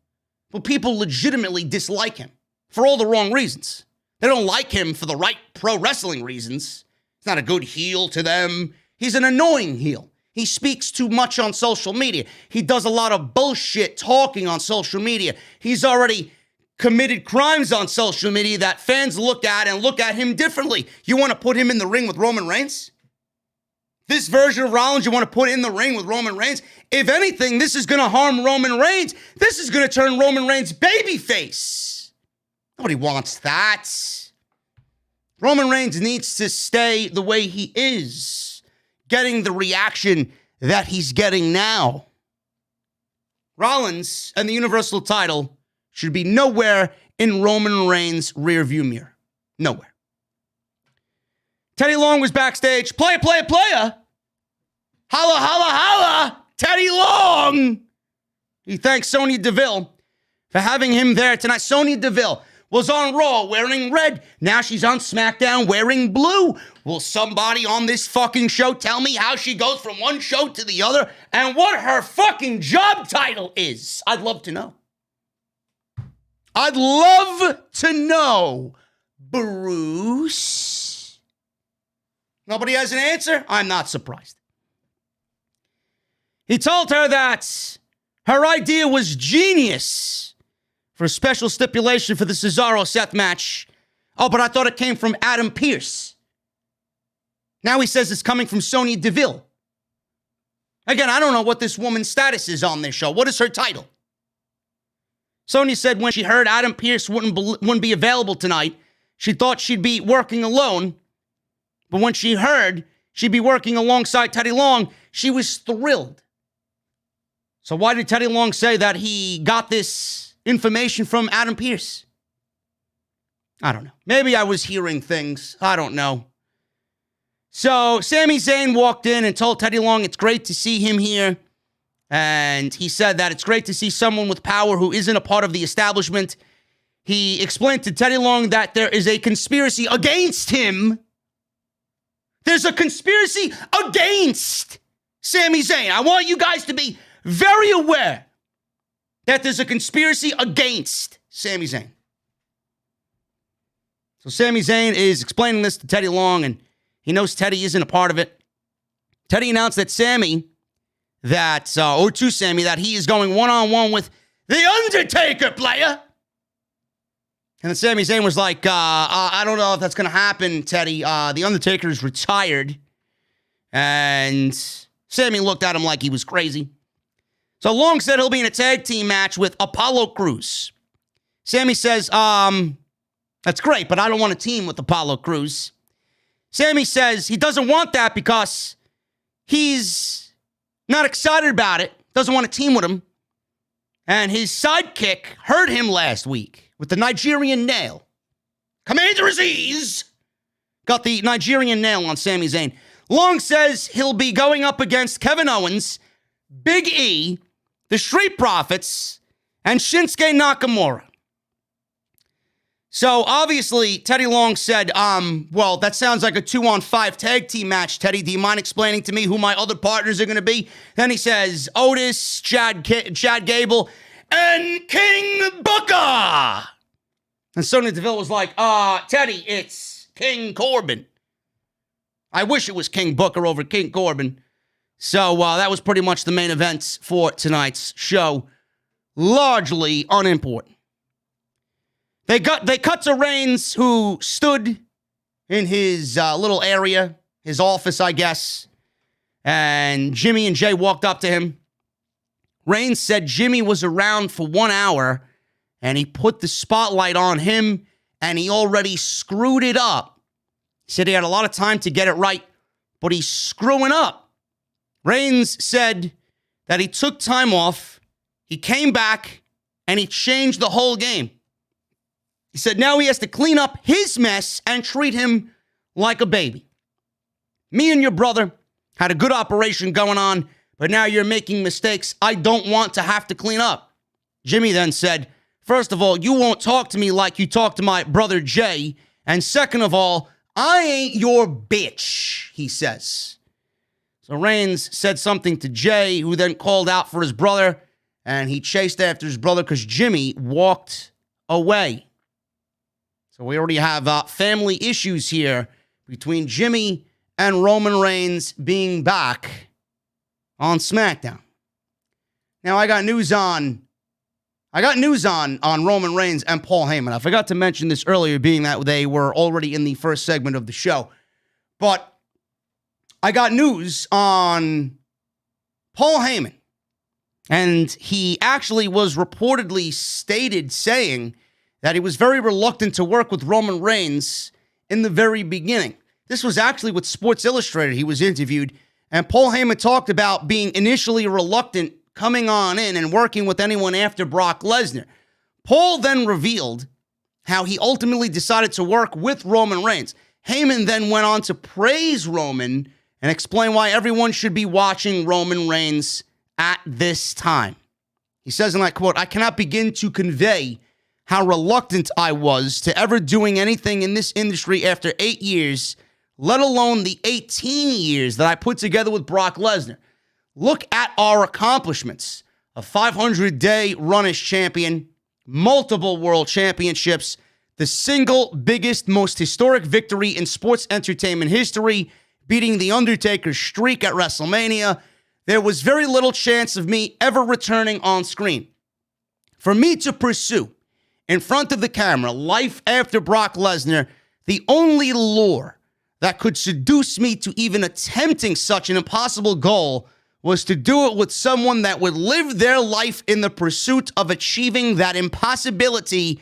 but people legitimately dislike him for all the wrong reasons. They don't like him for the right pro wrestling reasons. He's not a good heel to them. He's an annoying heel. He speaks too much on social media. He does a lot of bullshit talking on social media. He's already committed crimes on social media that fans look at and look at him differently. You want to put him in the ring with Roman Reigns? This version of Rollins you want to put in the ring with Roman Reigns? If anything, this is going to harm Roman Reigns. This is going to turn Roman Reigns babyface. Nobody wants that. Roman Reigns needs to stay the way he is, getting the reaction that he's getting now. Rollins and the Universal title should be nowhere in Roman Reigns' rearview mirror. Nowhere. Teddy Long was backstage. Playa. Holla, holla, holla. Teddy Long. He thanks Sonya Deville for having him there tonight. Sonya Deville was on Raw wearing red. Now she's on SmackDown wearing blue. Will somebody on this fucking show tell me how she goes from one show to the other and what her fucking job title is? I'd love to know. I'd love to know, Bruce. Nobody has an answer? I'm not surprised. He told her that her idea was genius for a special stipulation for the Cesaro-Seth match. Oh, but I thought it came from Adam Pearce. Now he says it's coming from Sonya Deville. Again, I don't know what this woman's status is on this show. What is her title? Sonya said when she heard Adam Pearce wouldn't be available tonight, she thought she'd be working alone. But when she heard she'd be working alongside Teddy Long, she was thrilled. So why did Teddy Long say that he got this information from Adam Pearce? I don't know. Maybe I was hearing things. I don't know. So Sami Zayn walked in and told Teddy Long it's great to see him here. And he said that it's great to see someone with power who isn't a part of the establishment. He explained to Teddy Long that there is a conspiracy against him. There's a conspiracy against Sami Zayn. I want you guys to be very aware that there's a conspiracy against Sami Zayn. So Sami Zayn is explaining this to Teddy Long, and he knows Teddy isn't a part of it. Teddy announced that Sami, to Sami, that he is going one-on-one with The Undertaker, player. And then Sami Zayn was like, I don't know if that's going to happen, Teddy. The Undertaker is retired. And Sami looked at him like he was crazy. So Long said he'll be in a tag team match with Apollo Crews. Sami says, that's great, but I don't want to team with Apollo Crews. Sami says he doesn't want that because he's not excited about it, doesn't want to team with him. And his sidekick hurt him last week with the Nigerian nail. Commander Aziz got the Nigerian nail on Sami Zayn. Long says he'll be going up against Kevin Owens, Big E, the Street Profits, and Shinsuke Nakamura. So, obviously, Teddy Long said, well, that sounds like a 2-on-5 tag team match, Teddy. Do you mind explaining to me who my other partners are going to be? Then he says, Otis, Chad Gable, and King Booker. And Sonya Deville was like, Teddy, it's King Corbin. I wish it was King Booker over King Corbin. So, that was pretty much the main event for tonight's show. Largely unimportant. They cut to Reigns, who stood in his little area, his office, I guess, and Jimmy and Jay walked up to him. Reigns said Jimmy was around for 1 hour, and he put the spotlight on him, and he already screwed it up. He said he had a lot of time to get it right, but he's screwing up. Reigns said that he took time off, he came back, and he changed the whole game. He said now he has to clean up his mess and treat him like a baby. Me and your brother had a good operation going on, but now you're making mistakes I don't want to have to clean up. Jimmy then said, first of all, you won't talk to me like you talk to my brother Jay. And second of all, I ain't your bitch, he says. So Reigns said something to Jay, who then called out for his brother, and he chased after his brother because Jimmy walked away. So we already have family issues here between Jimmy and Roman Reigns being back on SmackDown. Now I got news on Roman Reigns and Paul Heyman. I forgot to mention this earlier, being that they were already in the first segment of the show. But I got news on Paul Heyman. And he actually was reportedly stated saying that he was very reluctant to work with Roman Reigns in the very beginning. This was actually with Sports Illustrated. He was interviewed, and Paul Heyman talked about being initially reluctant coming on in and working with anyone after Brock Lesnar. Paul then revealed how he ultimately decided to work with Roman Reigns. Heyman then went on to praise Roman and explain why everyone should be watching Roman Reigns at this time. He says in that quote, I cannot begin to convey how reluctant I was to ever doing anything in this industry after 8 years, let alone the 18 years that I put together with Brock Lesnar. Look at our accomplishments. A 500-day run as champion, multiple world championships, the single biggest, most historic victory in sports entertainment history, beating The Undertaker's streak at WrestleMania. There was very little chance of me ever returning on screen. For me to pursue in front of the camera, life after Brock Lesnar, the only lure that could seduce me to even attempting such an impossible goal was to do it with someone that would live their life in the pursuit of achieving that impossibility,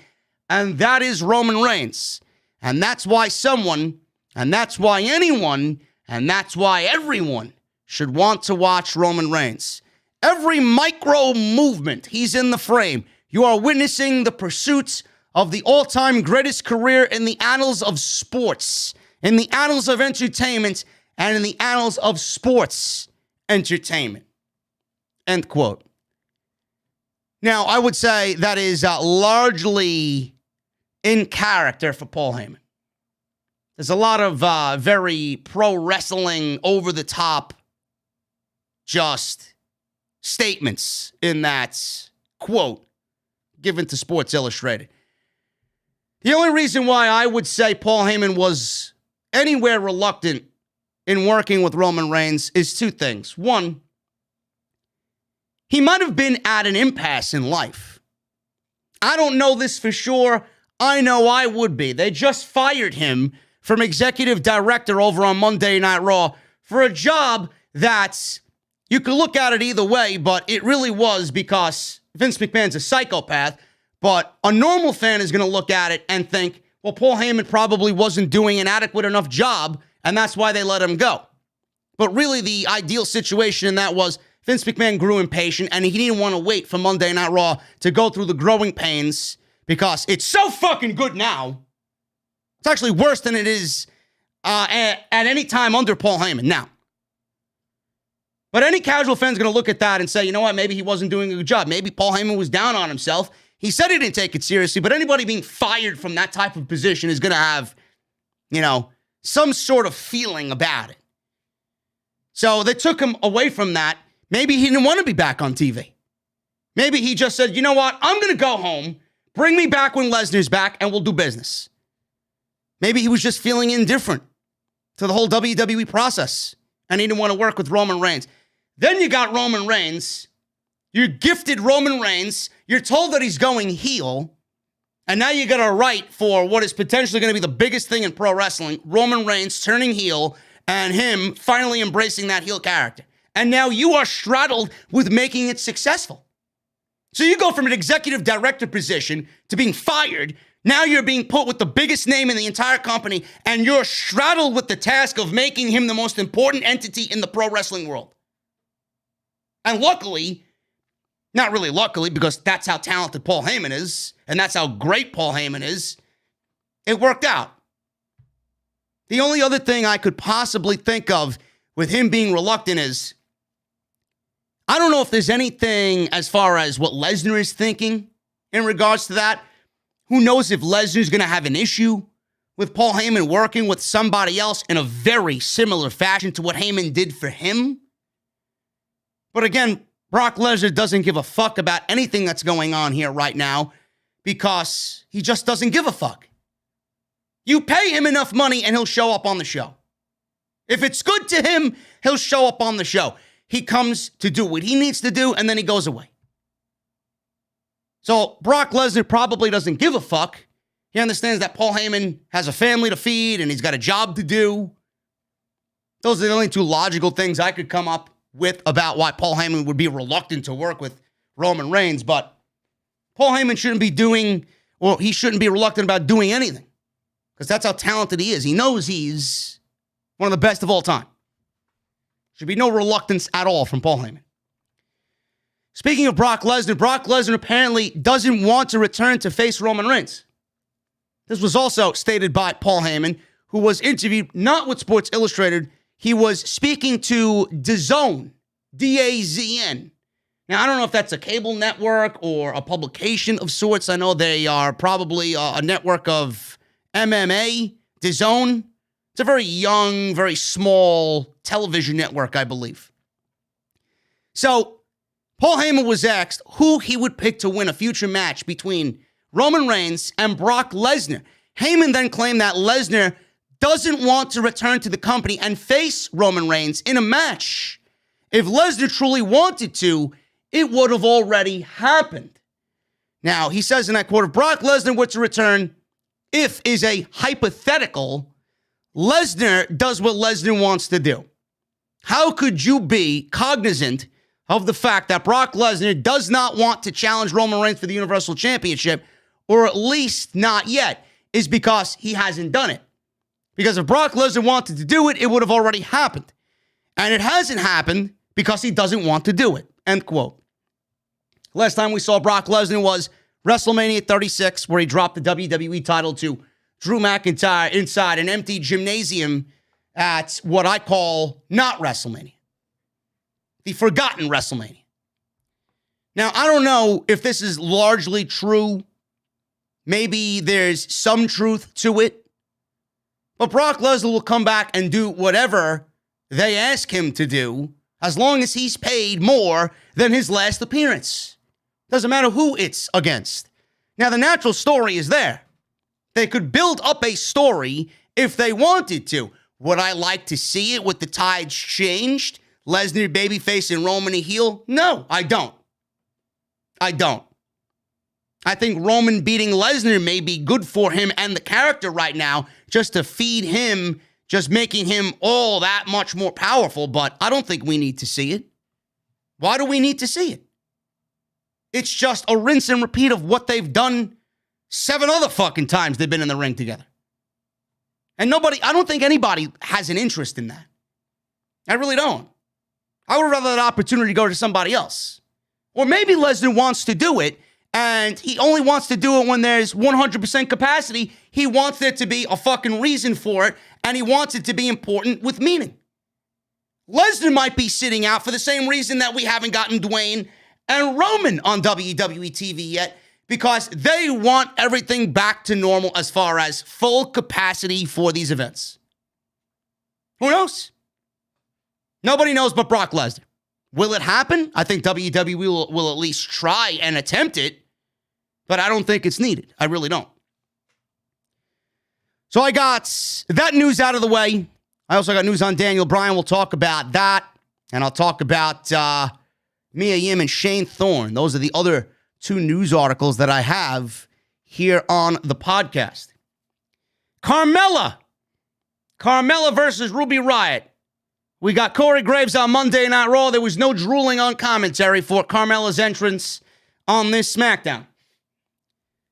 and that is Roman Reigns. And that's why someone, and that's why anyone, and that's why everyone should want to watch Roman Reigns. Every micro movement, he's in the frame. You are witnessing the pursuits of the all-time greatest career in the annals of sports, in the annals of entertainment, and in the annals of sports entertainment. End quote. Now, I would say that is largely in character for Paul Heyman. There's a lot of very pro-wrestling, over-the-top, just statements in that quote given to Sports Illustrated. The only reason why I would say Paul Heyman was anywhere reluctant in working with Roman Reigns is two things. One, he might have been at an impasse in life. I don't know this for sure. I know I would be. They just fired him from executive director over on Monday Night Raw for a job that you could look at it either way, but it really was because Vince McMahon's a psychopath. But a normal fan is going to look at it and think, well, Paul Heyman probably wasn't doing an adequate enough job, and that's why they let him go. But really, the ideal situation in that was Vince McMahon grew impatient, and he didn't want to wait for Monday Night Raw to go through the growing pains because it's so fucking good now. It's actually worse than it is at any time under Paul Heyman now. But any casual fan's going to look at that and say, you know what, maybe he wasn't doing a good job. Maybe Paul Heyman was down on himself. He said he didn't take it seriously, but anybody being fired from that type of position is going to have, some sort of feeling about it. So they took him away from that. Maybe he didn't want to be back on TV. Maybe he just said, you know what, I'm going to go home, bring me back when Lesnar's back, and we'll do business. Maybe he was just feeling indifferent to the whole WWE process, and he didn't want to work with Roman Reigns. Then you got Roman Reigns. You're gifted Roman Reigns. You're told that he's going heel. And now you got a right for what is potentially going to be the biggest thing in pro wrestling, Roman Reigns turning heel and him finally embracing that heel character. And now you are straddled with making it successful. So you go from an executive director position to being fired. Now you're being put with the biggest name in the entire company, and you're straddled with the task of making him the most important entity in the pro wrestling world. And luckily, not really luckily, because that's how talented Paul Heyman is, and that's how great Paul Heyman is, it worked out. The only other thing I could possibly think of with him being reluctant is, I don't know if there's anything as far as what Lesnar is thinking in regards to that. Who knows if Lesnar's going to have an issue with Paul Heyman working with somebody else in a very similar fashion to what Heyman did for him. But again, Brock Lesnar doesn't give a fuck about anything that's going on here right now because he just doesn't give a fuck. You pay him enough money and he'll show up on the show. If it's good to him, he'll show up on the show. He comes to do what he needs to do and then he goes away. So Brock Lesnar probably doesn't give a fuck. He understands that Paul Heyman has a family to feed and he's got a job to do. Those are the only two logical things I could come up with about why Paul Heyman would be reluctant to work with Roman Reigns. But Paul Heyman shouldn't be he shouldn't be reluctant about doing anything because that's how talented he is. He knows he's one of the best of all time. Should be no reluctance at all from Paul Heyman. Speaking of Brock Lesnar apparently doesn't want to return to face Roman Reigns. This was also stated by Paul Heyman, who was interviewed not with Sports Illustrated. He was speaking to DAZN, D-A-Z-N. Now, I don't know if that's a cable network or a publication of sorts. I know they are probably a network of MMA, DAZN. It's a very young, very small television network, I believe. So, Paul Heyman was asked who he would pick to win a future match between Roman Reigns and Brock Lesnar. Heyman then claimed that Lesnar doesn't want to return to the company and face Roman Reigns in a match. If Lesnar truly wanted to, it would have already happened. Now, he says in that quote, if Brock Lesnar were to return, if is a hypothetical, Lesnar does what Lesnar wants to do. How could you be cognizant of the fact that Brock Lesnar does not want to challenge Roman Reigns for the Universal Championship, or at least not yet, is because he hasn't done it. Because if Brock Lesnar wanted to do it, it would have already happened. And it hasn't happened because he doesn't want to do it. end quote. Last time we saw Brock Lesnar was WrestleMania 36, where he dropped the WWE title to Drew McIntyre inside an empty gymnasium at what I call not WrestleMania. The forgotten WrestleMania. Now, I don't know if this is largely true. Maybe there's some truth to it. But Brock Lesnar will come back and do whatever they ask him to do, as long as he's paid more than his last appearance. Doesn't matter who it's against. Now, the natural story is there. They could build up a story if they wanted to. Would I like to see it with the tides changed? Lesnar babyface and Roman a heel? No, I don't. I think Roman beating Lesnar may be good for him and the character right now, just to feed him, just making him all that much more powerful, but I don't think we need to see it. Why do we need to see it? It's just a rinse and repeat of what they've done 7 other fucking times they've been in the ring together. And I don't think anybody has an interest in that. I really don't. I would rather that opportunity go to somebody else. Or maybe Lesnar wants to do it, and he only wants to do it when there's 100% capacity. He wants there to be a fucking reason for it, and he wants it to be important with meaning. Lesnar might be sitting out for the same reason that we haven't gotten Dwayne and Roman on WWE TV yet, because they want everything back to normal as far as full capacity for these events. Who knows? Nobody knows but Brock Lesnar. Will it happen? I think WWE will at least try and attempt it, but I don't think it's needed. I really don't. So I got that news out of the way. I also got news on Daniel Bryan. We'll talk about that, and I'll talk about Mia Yim and Shane Thorne. Those are the other 2 news articles that I have here on the podcast. Carmella versus Ruby Riott. We got Corey Graves on Monday Night Raw. There was no drooling on commentary for Carmella's entrance on this SmackDown.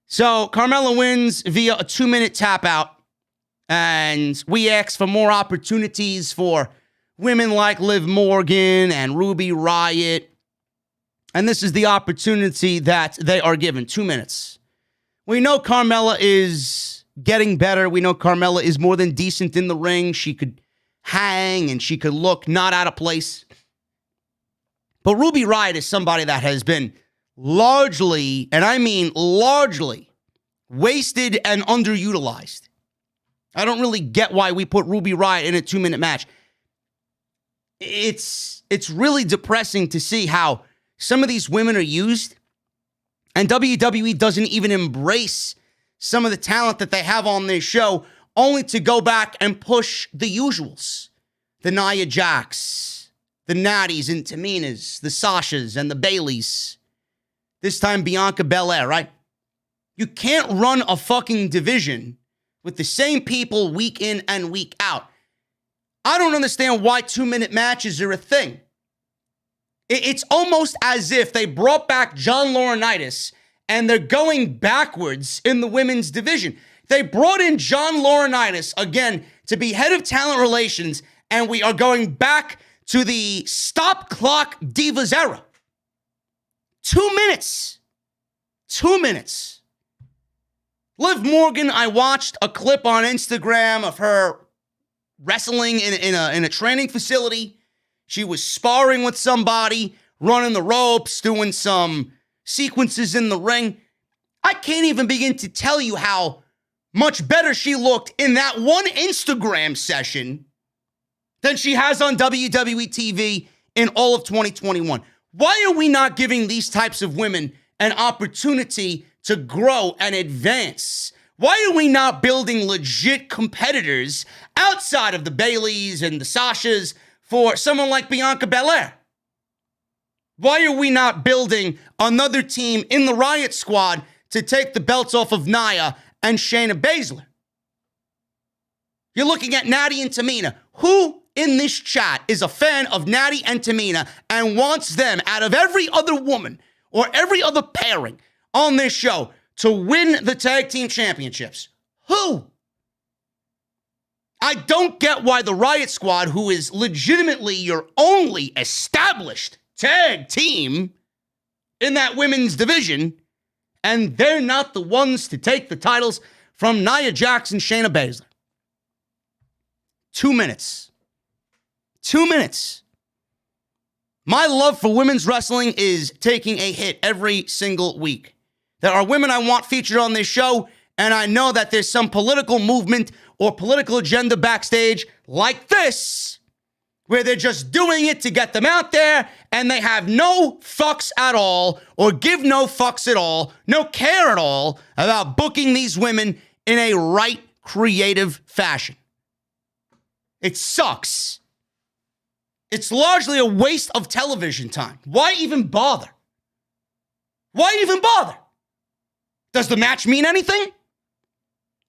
So Carmella wins via a 2-minute tap out. And we asked for more opportunities for women like Liv Morgan and Ruby Riott. And this is the opportunity that they are given. 2 minutes. We know Carmella is getting better. We know Carmella is more than decent in the ring. She could hang and she could look not out of place. But Ruby Riott is somebody that has been largely, and I mean largely, wasted and underutilized. I don't really get why we put Ruby Riott in a 2-minute match. It's really depressing to see how some of these women are used, and WWE doesn't even embrace some of the talent that they have on this show, only to go back and push the usuals. The Nia Jax, the Natties and Taminas, the Sashas and the Baileys. This time Bianca Belair, right? You can't run a fucking division with the same people week in and week out. I don't understand why 2-minute matches are a thing. It's almost as if they brought back John Laurinaitis and they're going backwards in the women's division. They brought in John Laurinaitis, again, to be head of talent relations, and we are going back to the stop clock divas era. 2 minutes. 2 minutes. Liv Morgan, I watched a clip on Instagram of her wrestling in a training facility. She was sparring with somebody, running the ropes, doing some sequences in the ring. I can't even begin to tell you how much better she looked in that one Instagram session than she has on WWE TV in all of 2021. Why are we not giving these types of women an opportunity to grow and advance? Why are we not building legit competitors outside of the Baileys and the Sashas for someone like Bianca Belair? Why are we not building another team in the Riott Squad to take the belts off of Nia and Shayna Baszler? You're looking at Natty and Tamina. Who in this chat is a fan of Natty and Tamina and wants them, out of every other woman or every other pairing on this show, to win the tag team championships? Who? I don't get why the Riott Squad, who is legitimately your only established tag team in that women's division, and they're not the ones to take the titles from Nia Jax and Shayna Baszler. 2 minutes. 2 minutes. My love for women's wrestling is taking a hit every single week. There are women I want featured on this show, and I know that there's some political movement or political agenda backstage like this, where they're just doing it to get them out there, and they have no fucks at all, or give no fucks at all, no care at all about booking these women in a right creative fashion. It sucks. It's largely a waste of television time. Why even bother? Why even bother? Does the match mean anything?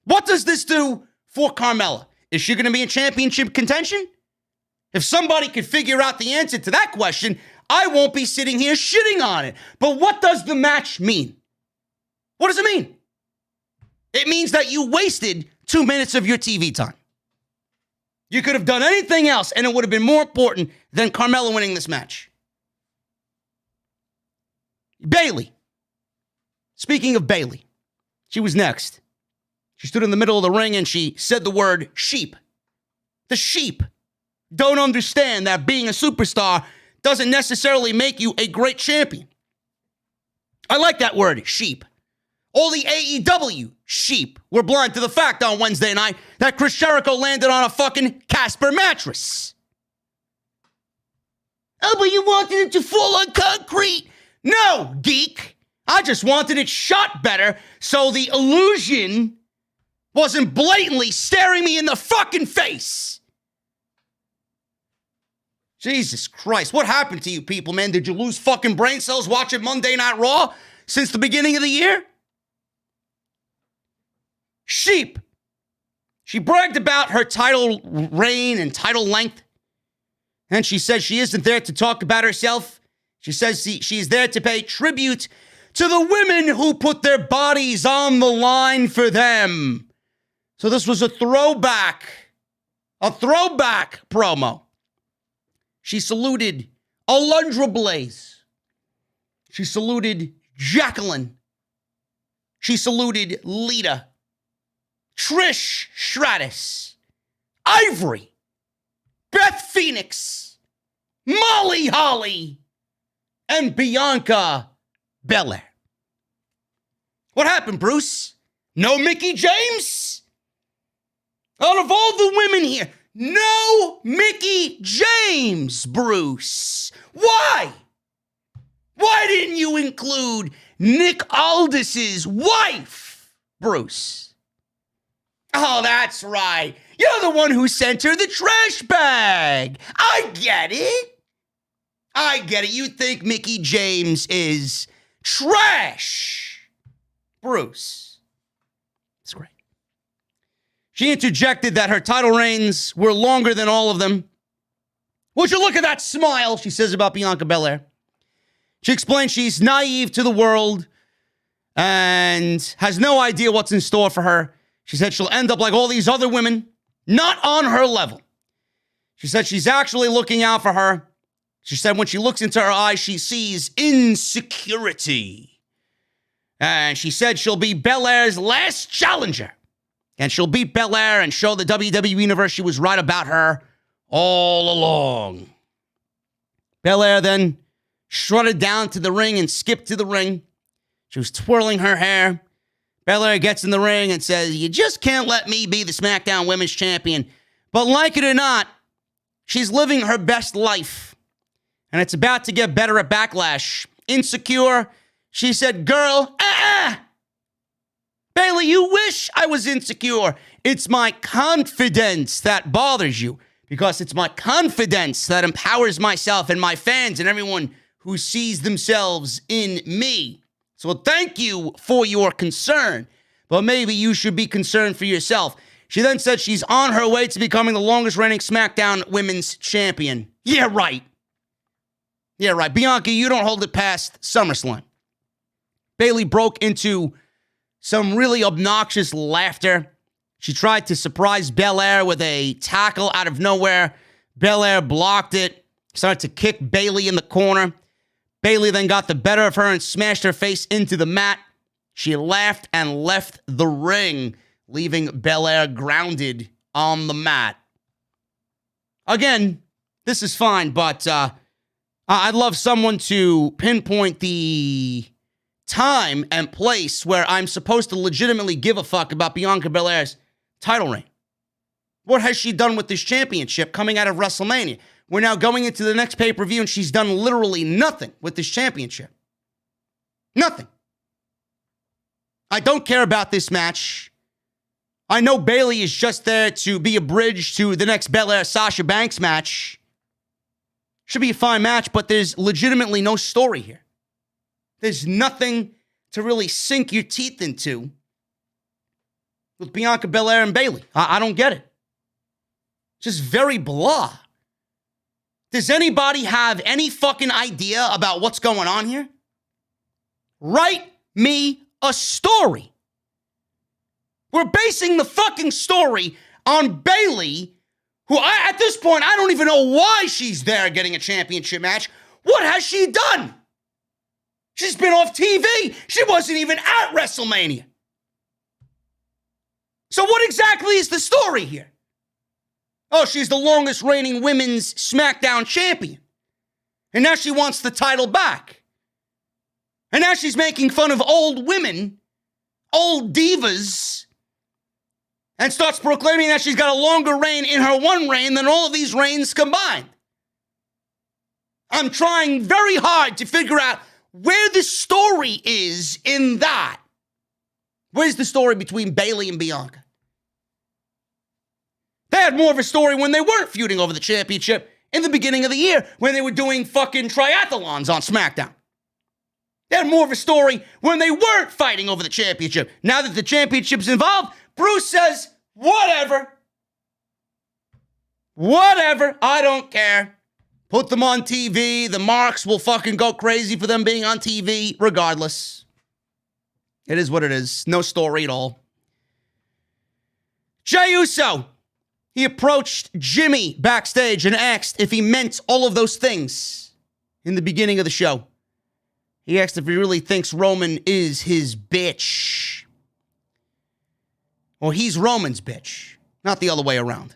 What does this do for Carmella? Is she going to be in championship contention? If somebody could figure out the answer to that question, I won't be sitting here shitting on it. But what does the match mean? What does it mean? It means that you wasted 2 minutes of your TV time. You could have done anything else, and it would have been more important than Carmella winning this match. Bayley. Speaking of Bayley, she was next. She stood in the middle of the ring and she said the word sheep. The sheep don't understand that being a superstar doesn't necessarily make you a great champion. I like that word, sheep. All the AEW sheep were blind to the fact on Wednesday night that Chris Jericho landed on a fucking Casper mattress. Oh, but you wanted it to fall on concrete. No, geek. I just wanted it shot better so the illusion wasn't blatantly staring me in the fucking face. Jesus Christ, what happened to you people, man? Did you lose fucking brain cells watching Monday Night Raw since the beginning of the year? Sheep. She bragged about her title reign and title length. And she says she isn't there to talk about herself. She says she's there to pay tribute to the women who put their bodies on the line for them. So this was a throwback promo. She saluted Alundra Blaze. She saluted Jacqueline. She saluted Lita. Trish Stratus, Ivory, Beth Phoenix, Molly Holly, and Bianca Belair. What happened, Bruce? No Mickie James? Out of all the women here, no Mickie James, Bruce. Why? Why didn't you include Nick Aldis's wife, Bruce? Oh, that's right. You're the one who sent her the trash bag. I get it. You think Mickie James is trash, Bruce. It's great. She interjected that her title reigns were longer than all of them. Would you look at that smile, she says about Bianca Belair. She explained she's naive to the world and has no idea what's in store for her. She said she'll end up like all these other women, not on her level. She said she's actually looking out for her. She said when she looks into her eyes, she sees insecurity. And she said she'll be Belair's last challenger. And she'll beat Belair and show the WWE Universe she was right about her all along. Belair then strutted down to the ring and skipped to the ring. She was twirling her hair. Belair gets in the ring and says, you just can't let me be the SmackDown Women's Champion. But like it or not, she's living her best life. And it's about to get better at Backlash. Insecure, she said, girl, Bayley, you wish I was insecure. It's my confidence that bothers you. Because it's my confidence that empowers myself and my fans and everyone who sees themselves in me. So thank you for your concern, but maybe you should be concerned for yourself. She then said she's on her way to becoming the longest reigning SmackDown Women's Champion. Yeah, right. Bianca, you don't hold it past SummerSlam. Bayley broke into some really obnoxious laughter. She tried to surprise Belair with a tackle out of nowhere. Belair blocked it. Started to kick Bayley in the corner. Bayley then got the better of her and smashed her face into the mat. She laughed and left the ring, leaving Belair grounded on the mat. Again, this is fine, but I'd love someone to pinpoint the time and place where I'm supposed to legitimately give a fuck about Bianca Belair's title reign. What has she done with this championship coming out of WrestleMania? We're now going into the next pay-per-view, and she's done literally nothing with this championship. Nothing. I don't care about this match. I know Bayley is just there to be a bridge to the next Belair-Sasha Banks match. Should be a fine match, but there's legitimately no story here. There's nothing to really sink your teeth into with Bianca Belair and Bayley. I don't get it. Just very blah. Does anybody have any fucking idea about what's going on here? Write me a story. We're basing the fucking story on Bayley, who at this point, I don't even know why she's there getting a championship match. What has she done? She's been off TV. She wasn't even at WrestleMania. So what exactly is the story here? Oh, she's the longest reigning women's SmackDown champion. And now she wants the title back. And now she's making fun of old women, old divas, and starts proclaiming that she's got a longer reign in her one reign than all of these reigns combined. I'm trying very hard to figure out where the story is in that. Where's the story between Bayley and Bianca? They had more of a story when they weren't feuding over the championship in the beginning of the year when they were doing fucking triathlons on SmackDown. They had more of a story when they weren't fighting over the championship. Now that the championship's involved, Bruce says, whatever. Whatever. I don't care. Put them on TV. The marks will fucking go crazy for them being on TV regardless. It is what it is. No story at all. Jey Uso. He approached Jimmy backstage and asked if he meant all of those things in the beginning of the show. He asked if he really thinks Roman is his bitch. Or he's Roman's bitch, not the other way around.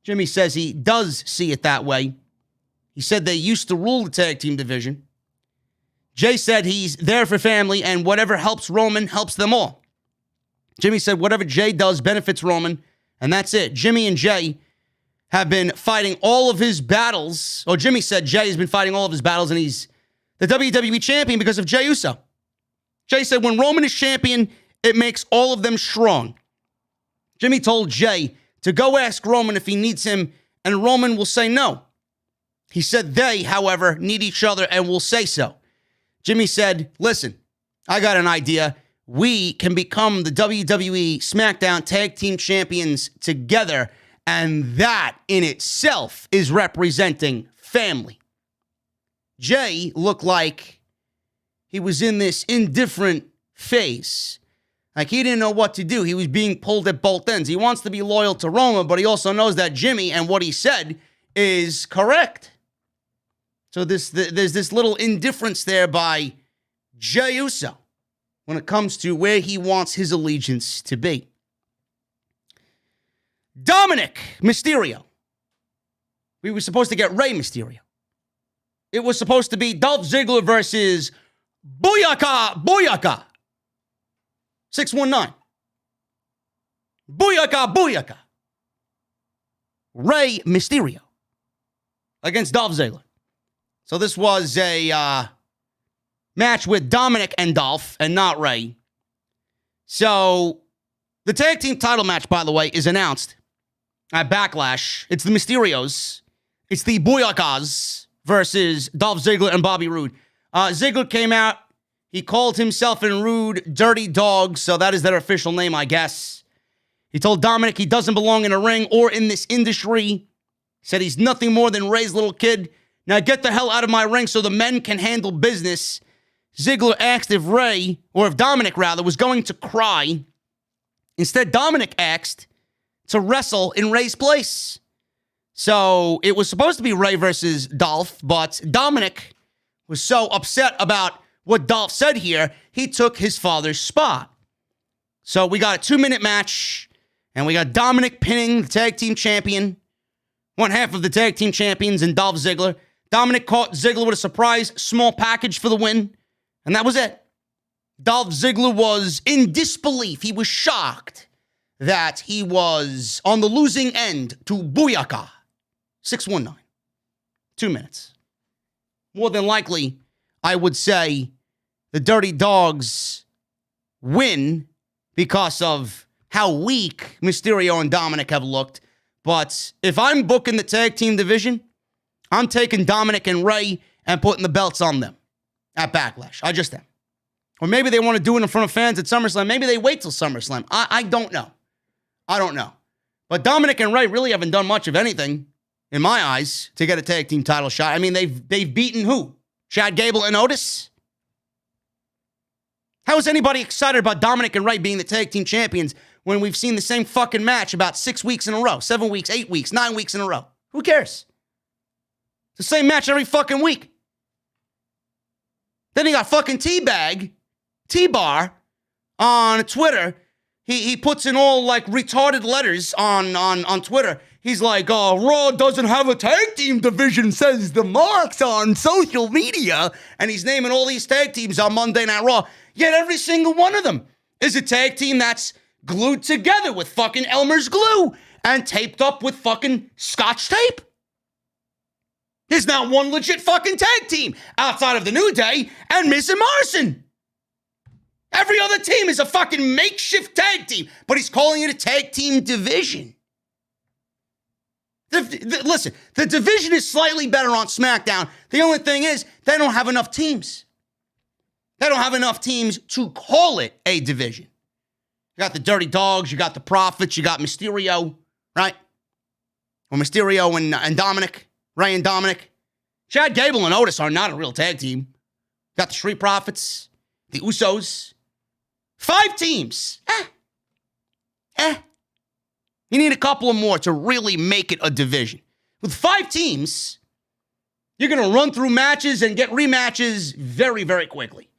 Jimmy says he does see it that way. He said they used to rule the tag team division. Jey said he's there for family and whatever helps Roman helps them all. Jimmy said whatever Jey does benefits Roman. And that's it. Jimmy and Jey have been fighting all of his battles. Or Jimmy said Jey has been fighting all of his battles and he's the WWE champion because of Jey Uso. Jey said when Roman is champion, it makes all of them strong. Jimmy told Jey to go ask Roman if he needs him, and Roman will say no. He said they, however, need each other and will say so. Jimmy said, listen, I got an idea. We can become the WWE SmackDown Tag Team Champions together, and that in itself is representing family. Jey looked like he was in this indifferent phase. Like he didn't know what to do. He was being pulled at both ends. He wants to be loyal to Roman, but he also knows that Jimmy and what he said is correct. So there's this little indifference there by Jey Uso when it comes to where he wants his allegiance to be. Dominik Mysterio. We were supposed to get Rey Mysterio. It was supposed to be Dolph Ziggler versus Booyaka. 619. Booyaka. Rey Mysterio against Dolph Ziggler. So this was a match with Dominik and Dolph and not Rey. So the tag team title match, by the way, is announced at Backlash. It's the Mysterios. It's the Booyakas versus Dolph Ziggler and Bobby Roode. Ziggler came out. He called himself and Roode dirty dogs, so that is their official name, I guess. He told Dominik he doesn't belong in a ring or in this industry. He said he's nothing more than Rey's little kid. Now get the hell out of my ring so the men can handle business. Ziggler asked if Rey, or if Dominik rather, was going to cry. Instead, Dominik asked to wrestle in Rey's place. So it was supposed to be Ray versus Dolph, but Dominik was so upset about what Dolph said here, he took his father's spot. So we got a 2-minute match, and we got Dominik pinning the tag team champion, one half of the tag team champions, and Dolph Ziggler. Dominik caught Ziggler with a surprise small package for the win, and that was it. Dolph Ziggler was in disbelief. He was shocked that he was on the losing end to Booyaka. 619. 2 minutes. More than likely, I would say the Dirty Dogs win because of how weak Mysterio and Dominik have looked. But if I'm booking the tag team division, I'm taking Dominik and Ray and putting the belts on them at Backlash. I just am. Or maybe they want to do it in front of fans at SummerSlam. Maybe they wait till SummerSlam. I don't know. I don't know. But Dominik and Ray really haven't done much of anything, in my eyes, to get a tag team title shot. I mean, they've beaten who? Chad Gable and Otis? How is anybody excited about Dominik and Ray being the tag team champions when we've seen the same fucking match about 6 weeks in a row, 7 weeks, 8 weeks, 9 weeks in a row? Who cares? It's the same match every fucking week. Then you got fucking T-Bar on Twitter. He puts in all like retarded letters on Twitter. He's like, Raw doesn't have a tag team division, says the marks on social media. And he's naming all these tag teams on Monday Night Raw. Yet every single one of them is a tag team that's glued together with fucking Elmer's glue and taped up with fucking Scotch tape. There's not one legit fucking tag team outside of the New Day and Miz and Morrison. Every other team is a fucking makeshift tag team, but he's calling it a tag team division. Listen, the division is slightly better on SmackDown. The only thing is, they don't have enough teams. They don't have enough teams to call it a division. You got the Dirty Dogs, you got the Profits, you got Mysterio, right? Or Mysterio and Dominik, Ray and Dominik. Chad Gable and Otis are not a real tag team. You got the Street Profits, the Usos. 5 teams. You need a couple of more to really make it a division. With 5 teams, you're going to run through matches and get rematches very, very quickly.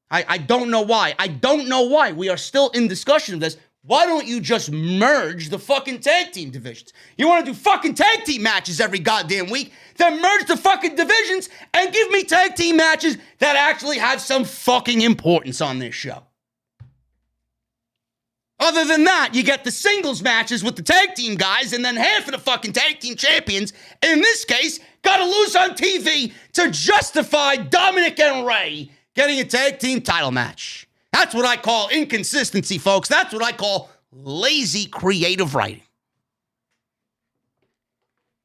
I don't know why. I don't know why. We are still in discussion of this. Why don't you just merge the fucking tag team divisions? You want to do fucking tag team matches every goddamn week? Then merge the fucking divisions and give me tag team matches that actually have some fucking importance on this show. Other than that, you get the singles matches with the tag team guys, and then half of the fucking tag team champions, in this case, gotta lose on TV to justify Dominik and Ray getting a tag team title match. That's what I call inconsistency, folks. That's what I call lazy creative writing.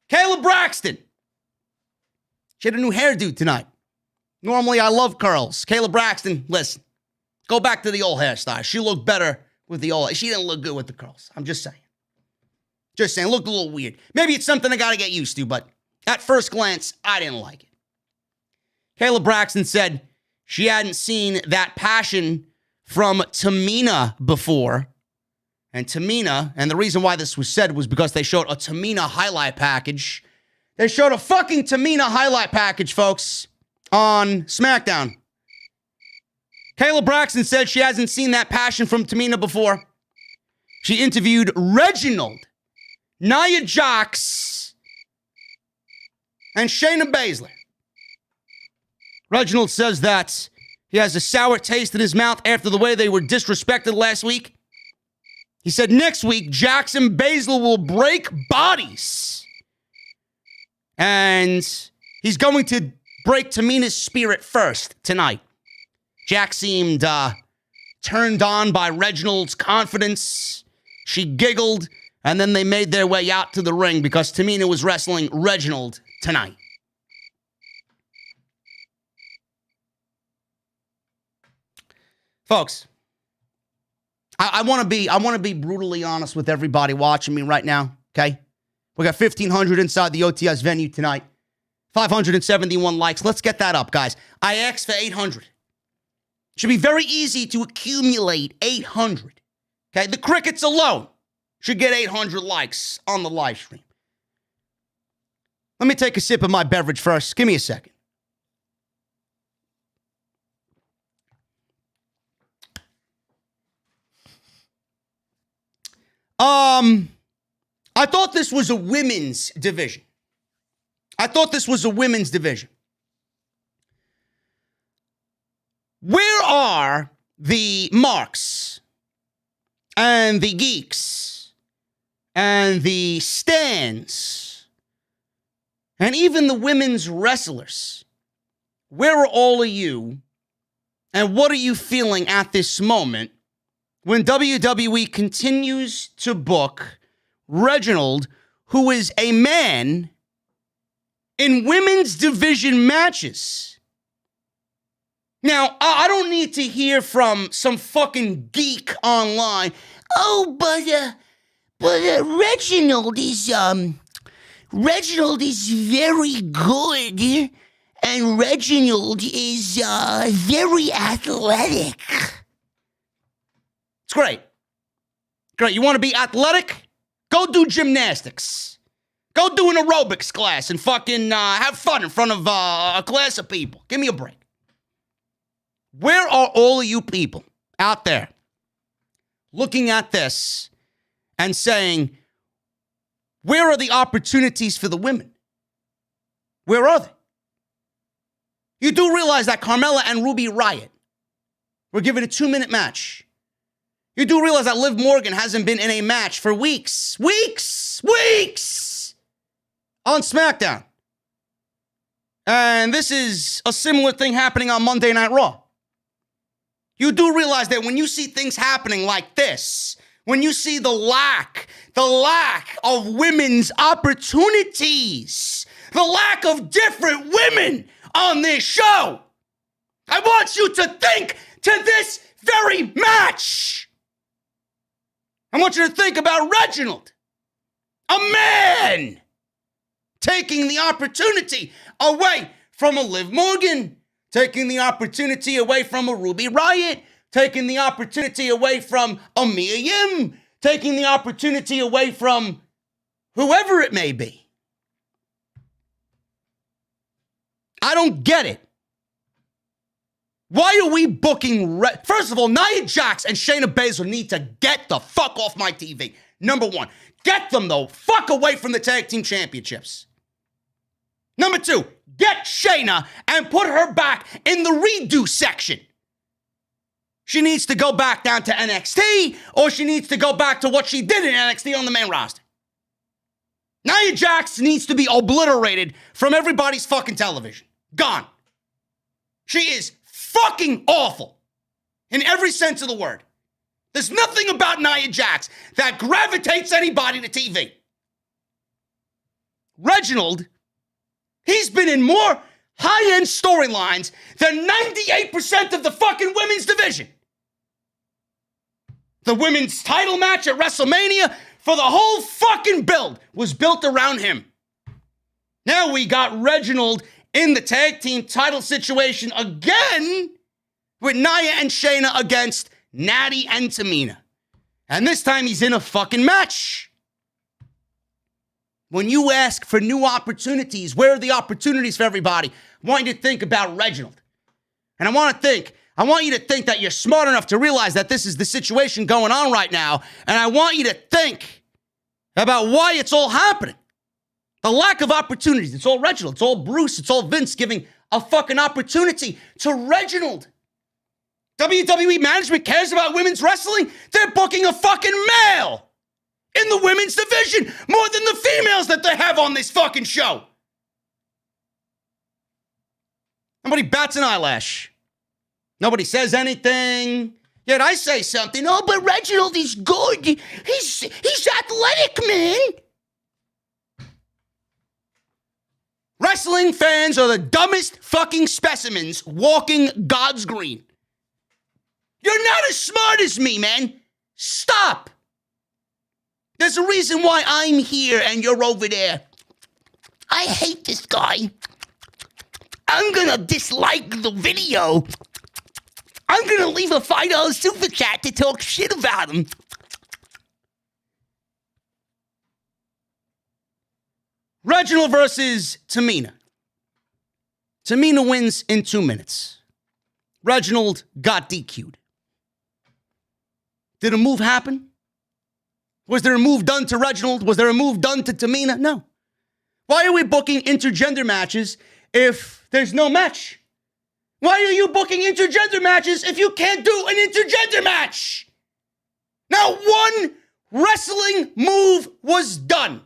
Kayla Braxton. She had a new hairdo tonight. Normally, I love curls. Kayla Braxton, listen, go back to the old hairstyle. She looked better with the old. She didn't look good with the curls. I'm just saying. Just saying, looked a little weird. Maybe it's something I got to get used to, but at first glance, I didn't like it. Kayla Braxton said she hadn't seen that passion from Tamina before. And Tamina, and the reason why this was said was because they showed a Tamina highlight package. They showed a fucking Tamina highlight package, folks, on SmackDown. Kayla Braxton said she hasn't seen that passion from Tamina before. She interviewed Reginald, Nia Jax, and Shayna Baszler. Reginald says that he has a sour taste in his mouth after the way they were disrespected last week. He said next week, Jax and Baszler will break bodies. And he's going to break Tamina's spirit first tonight. Jax seemed turned on by Reginald's confidence. She giggled, and then they made their way out to the ring because Tamina was wrestling Reginald tonight. Folks, I want to be brutally honest with everybody watching me right now, okay? We got 1,500 inside the OTS venue tonight. 571 likes. Let's get that up, guys. I asked for 800. Should be very easy to accumulate 800. Okay, the Crickets alone should get 800 likes on the live stream. Let me take a sip of my beverage first. Give me a second. I thought this was a women's division. Where are the marks and the geeks and the stans and even the women's wrestlers? Where are all of you? And what are you feeling at this moment when WWE continues to book Reginald, who is a man, in women's division matches? Now, I don't need to hear from some fucking geek online. Oh, but Reginald is very good, and Reginald is very athletic. It's great. Great. You want to be athletic? Go do gymnastics. Go do an aerobics class and fucking have fun in front of a class of people. Give me a break. Where are all of you people out there looking at this and saying, where are the opportunities for the women? Where are they? You do realize that Carmella and Ruby Riott were given a 2-minute match. You do realize that Liv Morgan hasn't been in a match for weeks on SmackDown. And this is a similar thing happening on Monday Night Raw. You do realize that when you see things happening like this, when you see the lack of women's opportunities, the lack of different women on this show, I want you to think to this very match. I want you to think about Reginald, a man, taking the opportunity away from a Liv Morgan, taking the opportunity away from a Ruby Riott, taking the opportunity away from a Mia Yim, taking the opportunity away from whoever it may be. I don't get it. Why are we booking... First of all, Nia Jax and Shayna Baszler need to get the fuck off my TV. Number one. Get them, though, fuck away from the tag team championships. Number two, get Shayna and put her back in the redo section. She needs to go back down to NXT, or she needs to go back to what she did in NXT on the main roster. Nia Jax needs to be obliterated from everybody's fucking television. Gone. She is fucking awful in every sense of the word. There's nothing about Nia Jax that gravitates anybody to TV. Reginald, he's been in more high-end storylines than 98% of the fucking women's division. The women's title match at WrestleMania for the whole fucking build was built around him. Now we got Reginald in the tag team title situation again with Nia and Shayna against Natty and Tamina. And this time he's in a fucking match. When you ask for new opportunities, where are the opportunities for everybody? I want you to think about Reginald. And I want you to think that you're smart enough to realize that this is the situation going on right now. And I want you to think about why it's all happening. The lack of opportunities. It's all Reginald. It's all Bruce. It's all Vince giving a fucking opportunity to Reginald. WWE management cares about women's wrestling. They're booking a fucking male in the women's division more than the females that they have on this fucking show. Nobody bats an eyelash. Nobody says anything. Yet I say something. Oh, but Reginald is good. He's athletic, man. Wrestling fans are the dumbest fucking specimens walking God's green. You're not as smart as me, man. Stop. There's a reason why I'm here and you're over there. I hate this guy. I'm gonna dislike the video. I'm gonna leave a $5 super chat to talk shit about him. Reginald versus Tamina. Tamina wins in 2 minutes. Reginald got DQ'd. Did a move happen? Was there a move done to Reginald? Was there a move done to Tamina? No. Why are we booking intergender matches if there's no match? Why are you booking intergender matches if you can't do an intergender match? Not one wrestling move was done.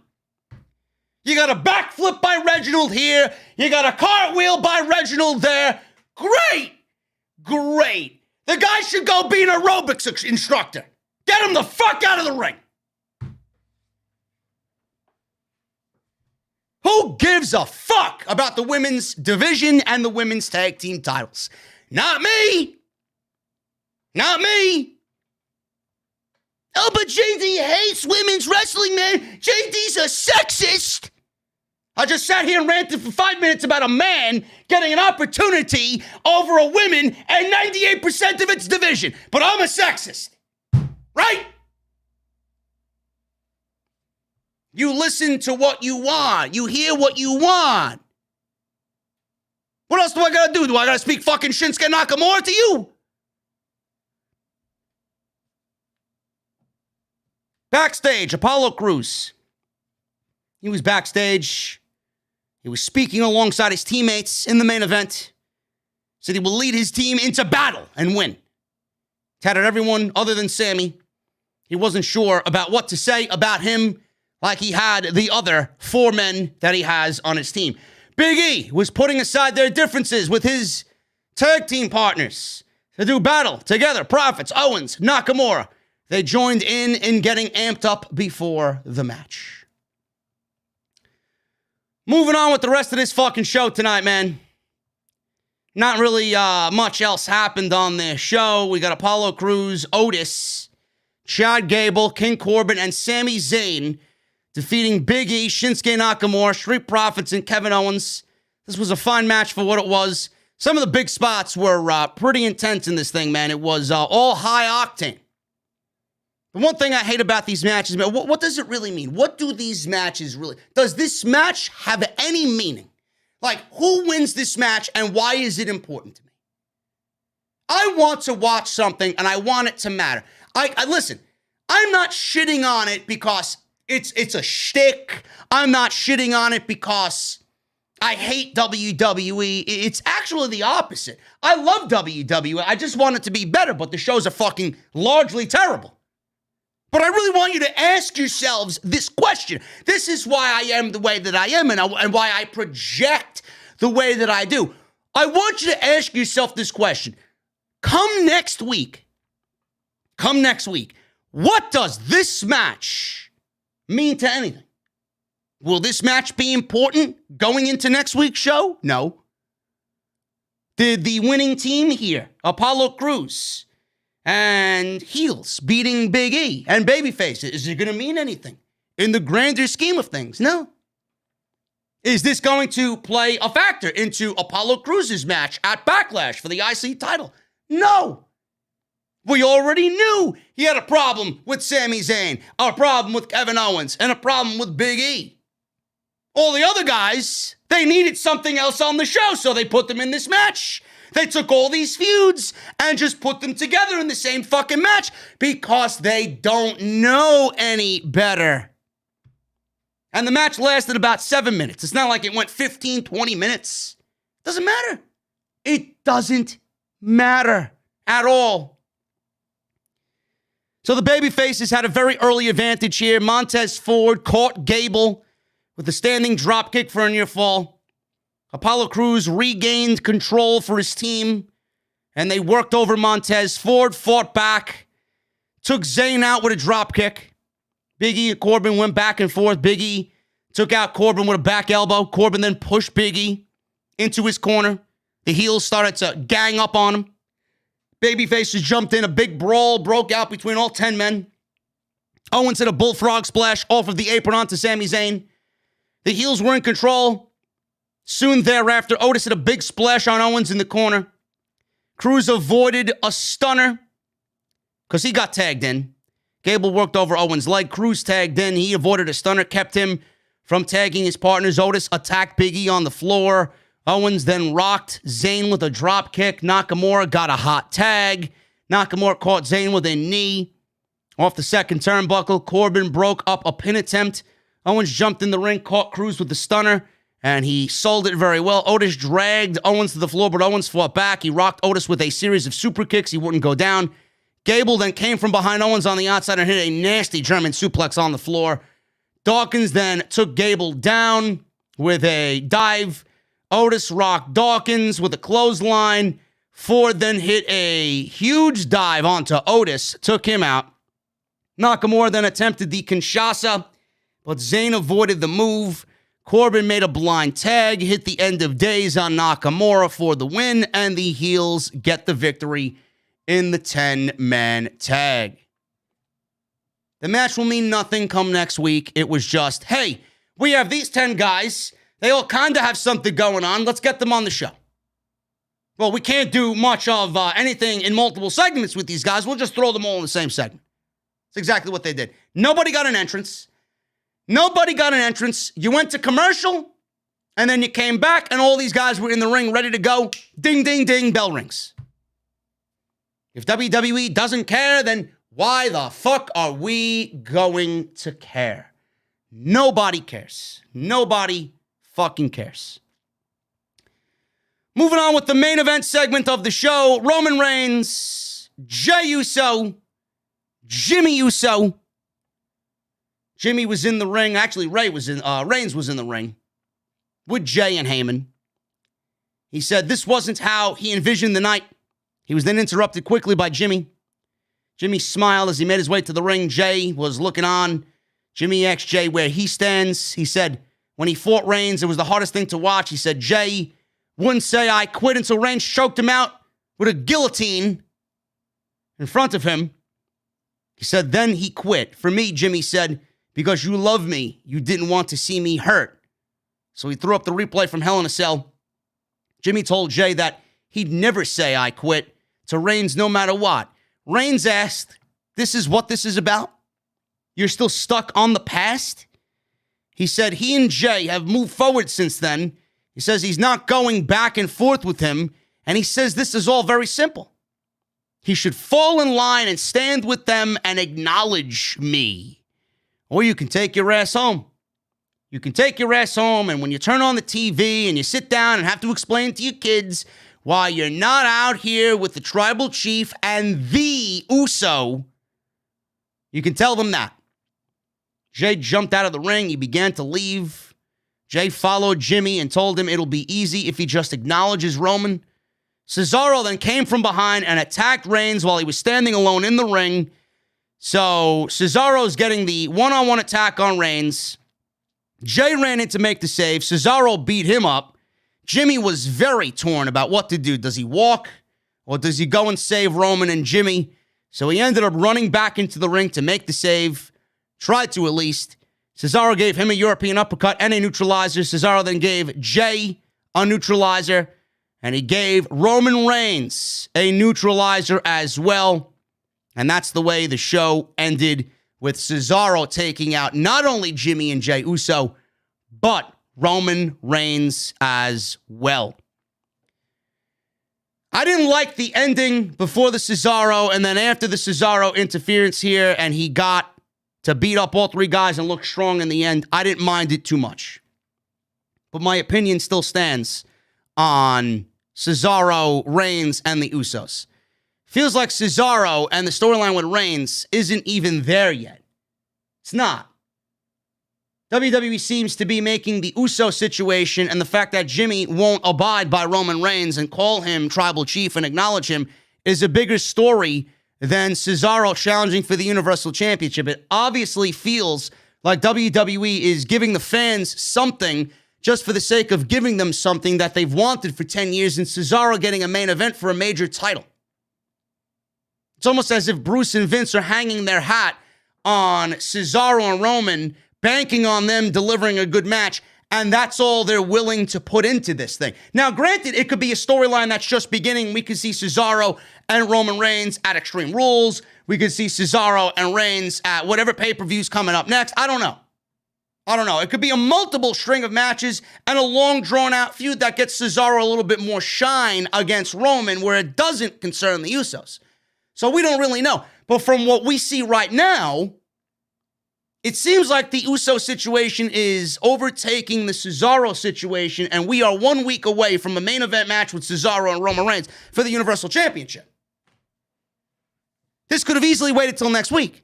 You got a backflip by Reginald here. You got a cartwheel by Reginald there. Great. Great. The guy should go be an aerobics instructor. Get him the fuck out of the ring. Who gives a fuck about the women's division and the women's tag team titles? Not me. Not me. Oh, but JD hates women's wrestling, man. JD's a sexist. I just sat here and ranted for 5 minutes about a man getting an opportunity over a woman and 98% of its division. But I'm a sexist. Right? You listen to what you want. You hear what you want. What else do I gotta do? Do I gotta speak fucking Shinsuke Nakamura to you? Backstage, Apollo Crews. He was backstage. He was speaking alongside his teammates in the main event. Said he will lead his team into battle and win. Tatted everyone other than Sami. He wasn't sure about what to say about him, like he had the other 4 men that he has on his team. Big E was putting aside their differences with his tag team partners to do battle together. Profits, Owens, Nakamura. They joined in getting amped up before the match. Moving on with the rest of this fucking show tonight, man. Not really much else happened on this show. We got Apollo Crews, Otis, Chad Gable, King Corbin, and Sami Zayn defeating Big E, Shinsuke Nakamura, Street Profits, and Kevin Owens. This was a fine match for what it was. Some of the big spots were pretty intense in this thing, man. It was all high octane. The one thing I hate about these matches, man, what does it really mean? What do these matches really... Does this match have any meaning? Like, who wins this match and why is it important to me? I want to watch something and I want it to matter. I listen, I'm not shitting on it because it's a shtick. I'm not shitting on it because I hate WWE. It's actually the opposite. I love WWE. I just want it to be better, but the shows are fucking largely terrible. But I really want you to ask yourselves this question. This is why I am the way that I am and why I project the way that I do. I want you to ask yourself this question. Come next week, what does this match mean to anything? Will this match be important going into next week's show? No. Did the winning team here, Apollo Crews and heels beating Big E and babyface, is it going to mean anything in the grander scheme of things? No. Is this going to play a factor into Apollo Crews' match at Backlash for the IC title? No. We already knew he had a problem with Sami Zayn, a problem with Kevin Owens, and a problem with Big E. All the other guys, they needed something else on the show, so they put them in this match. They took all these feuds and just put them together in the same fucking match because they don't know any better. And the match lasted about 7 minutes. It's not like it went 15, 20 minutes. Doesn't matter. It doesn't matter at all. So the babyfaces had a very early advantage here. Montez Ford caught Gable with a standing dropkick for a near fall. Apollo Crews regained control for his team, and they worked over Montez. Ford fought back, took Zayn out with a dropkick. Big E and Corbin went back and forth. Big E took out Corbin with a back elbow. Corbin then pushed Big E into his corner. The heels started to gang up on him. Babyfaces jumped in. A big brawl broke out between all 10 men. Owens hit a bullfrog splash off of the apron onto Sami Zayn. The heels were in control. Soon thereafter, Otis hit a big splash on Owens in the corner. Crews avoided a stunner because he got tagged in. Gable worked over Owens' leg. Crews tagged in. He avoided a stunner, kept him from tagging his partners. Otis attacked Big E on the floor. Owens then rocked Zayn with a drop kick. Nakamura got a hot tag. Nakamura caught Zayn with a knee off the second turnbuckle. Corbin broke up a pin attempt. Owens jumped in the ring, caught Cruz with the stunner, and he sold it very well. Otis dragged Owens to the floor, but Owens fought back. He rocked Otis with a series of super kicks. He wouldn't go down. Gable then came from behind Owens on the outside and hit a nasty German suplex on the floor. Dawkins then took Gable down with a dive. Otis rocked Dawkins with a clothesline. Ford then hit a huge dive onto Otis, took him out. Nakamura then attempted the Kinshasa, but Zayn avoided the move. Corbin made a blind tag, hit the end of days on Nakamura for the win, and the heels get the victory in the 10-man tag. The match will mean nothing come next week. It was just, hey, we have these 10 guys. They all kind of have something going on. Let's get them on the show. Well, we can't do much of anything in multiple segments with these guys. We'll just throw them all in the same segment. That's exactly what they did. Nobody got an entrance. You went to commercial, and then you came back, and all these guys were in the ring ready to go. Ding, ding, ding, bell rings. If WWE doesn't care, then why the fuck are we going to care? Nobody cares. Nobody fucking cares. Moving on with the main event segment of the show, Roman Reigns, Jey Uso, Jimmy Uso. Jimmy was in the ring. Actually, Reigns was in the ring with Jey and Heyman. He said this wasn't how he envisioned the night. He was then interrupted quickly by Jimmy. Jimmy smiled as he made his way to the ring. Jey was looking on. Jimmy asked Jey where he stands. He said when he fought Reigns, it was the hardest thing to watch. He said Jey wouldn't say I quit until Reigns choked him out with a guillotine in front of him. He said then he quit. For me, Jimmy said, because you love me, you didn't want to see me hurt. So he threw up the replay from Hell in a Cell. Jimmy told Jey that he'd never say I quit to Reigns no matter what. Reigns asked, this is what this is about? You're still stuck on the past? He said he and Jey have moved forward since then. He says he's not going back and forth with him. And he says this is all very simple. He should fall in line and stand with them and acknowledge me. Or you can take your ass home. You can take your ass home, and when you turn on the TV and you sit down and have to explain to your kids why you're not out here with the tribal chief and the Uso, you can tell them that. Jey jumped out of the ring. He began to leave. Jey followed Jimmy and told him it'll be easy if he just acknowledges Roman. Cesaro then came from behind and attacked Reigns while he was standing alone in the ring. So Cesaro's getting the one-on-one attack on Reigns. Jey ran in to make the save. Cesaro beat him up. Jimmy was very torn about what to do. Does he walk or does he go and save Roman and Jimmy? So he ended up running back into the ring to make the save. Tried to at least. Cesaro gave him a European uppercut and a neutralizer. Cesaro then gave Jey a neutralizer. And he gave Roman Reigns a neutralizer as well. And that's the way the show ended, with Cesaro taking out not only Jimmy and Jey Uso, but Roman Reigns as well. I didn't like the ending before the Cesaro, and then after the Cesaro interference here, and he got to beat up all three guys and look strong in the end. I didn't mind it too much. But my opinion still stands on Cesaro, Reigns, and the Usos. Feels like Cesaro and the storyline with Reigns isn't even there yet. It's not. WWE seems to be making the Uso situation and the fact that Jimmy won't abide by Roman Reigns and call him tribal chief and acknowledge him is a bigger story than Cesaro challenging for the Universal Championship. It obviously feels like WWE is giving the fans something just for the sake of giving them something that they've wanted for 10 years, and Cesaro getting a main event for a major title. It's almost as if Bruce and Vince are hanging their hat on Cesaro and Roman, banking on them delivering a good match, and that's all they're willing to put into this thing. Now, granted, it could be a storyline that's just beginning. We could see Cesaro and Roman Reigns at Extreme Rules. We could see Cesaro and Reigns at whatever pay-per-view's coming up next. I don't know. I don't know. It could be a multiple string of matches and a long, drawn-out feud that gets Cesaro a little bit more shine against Roman where it doesn't concern the Usos. So we don't really know. But from what we see right now, it seems like the Uso situation is overtaking the Cesaro situation, and we are 1 week away from a main event match with Cesaro and Roman Reigns for the Universal Championship. This could have easily waited till next week.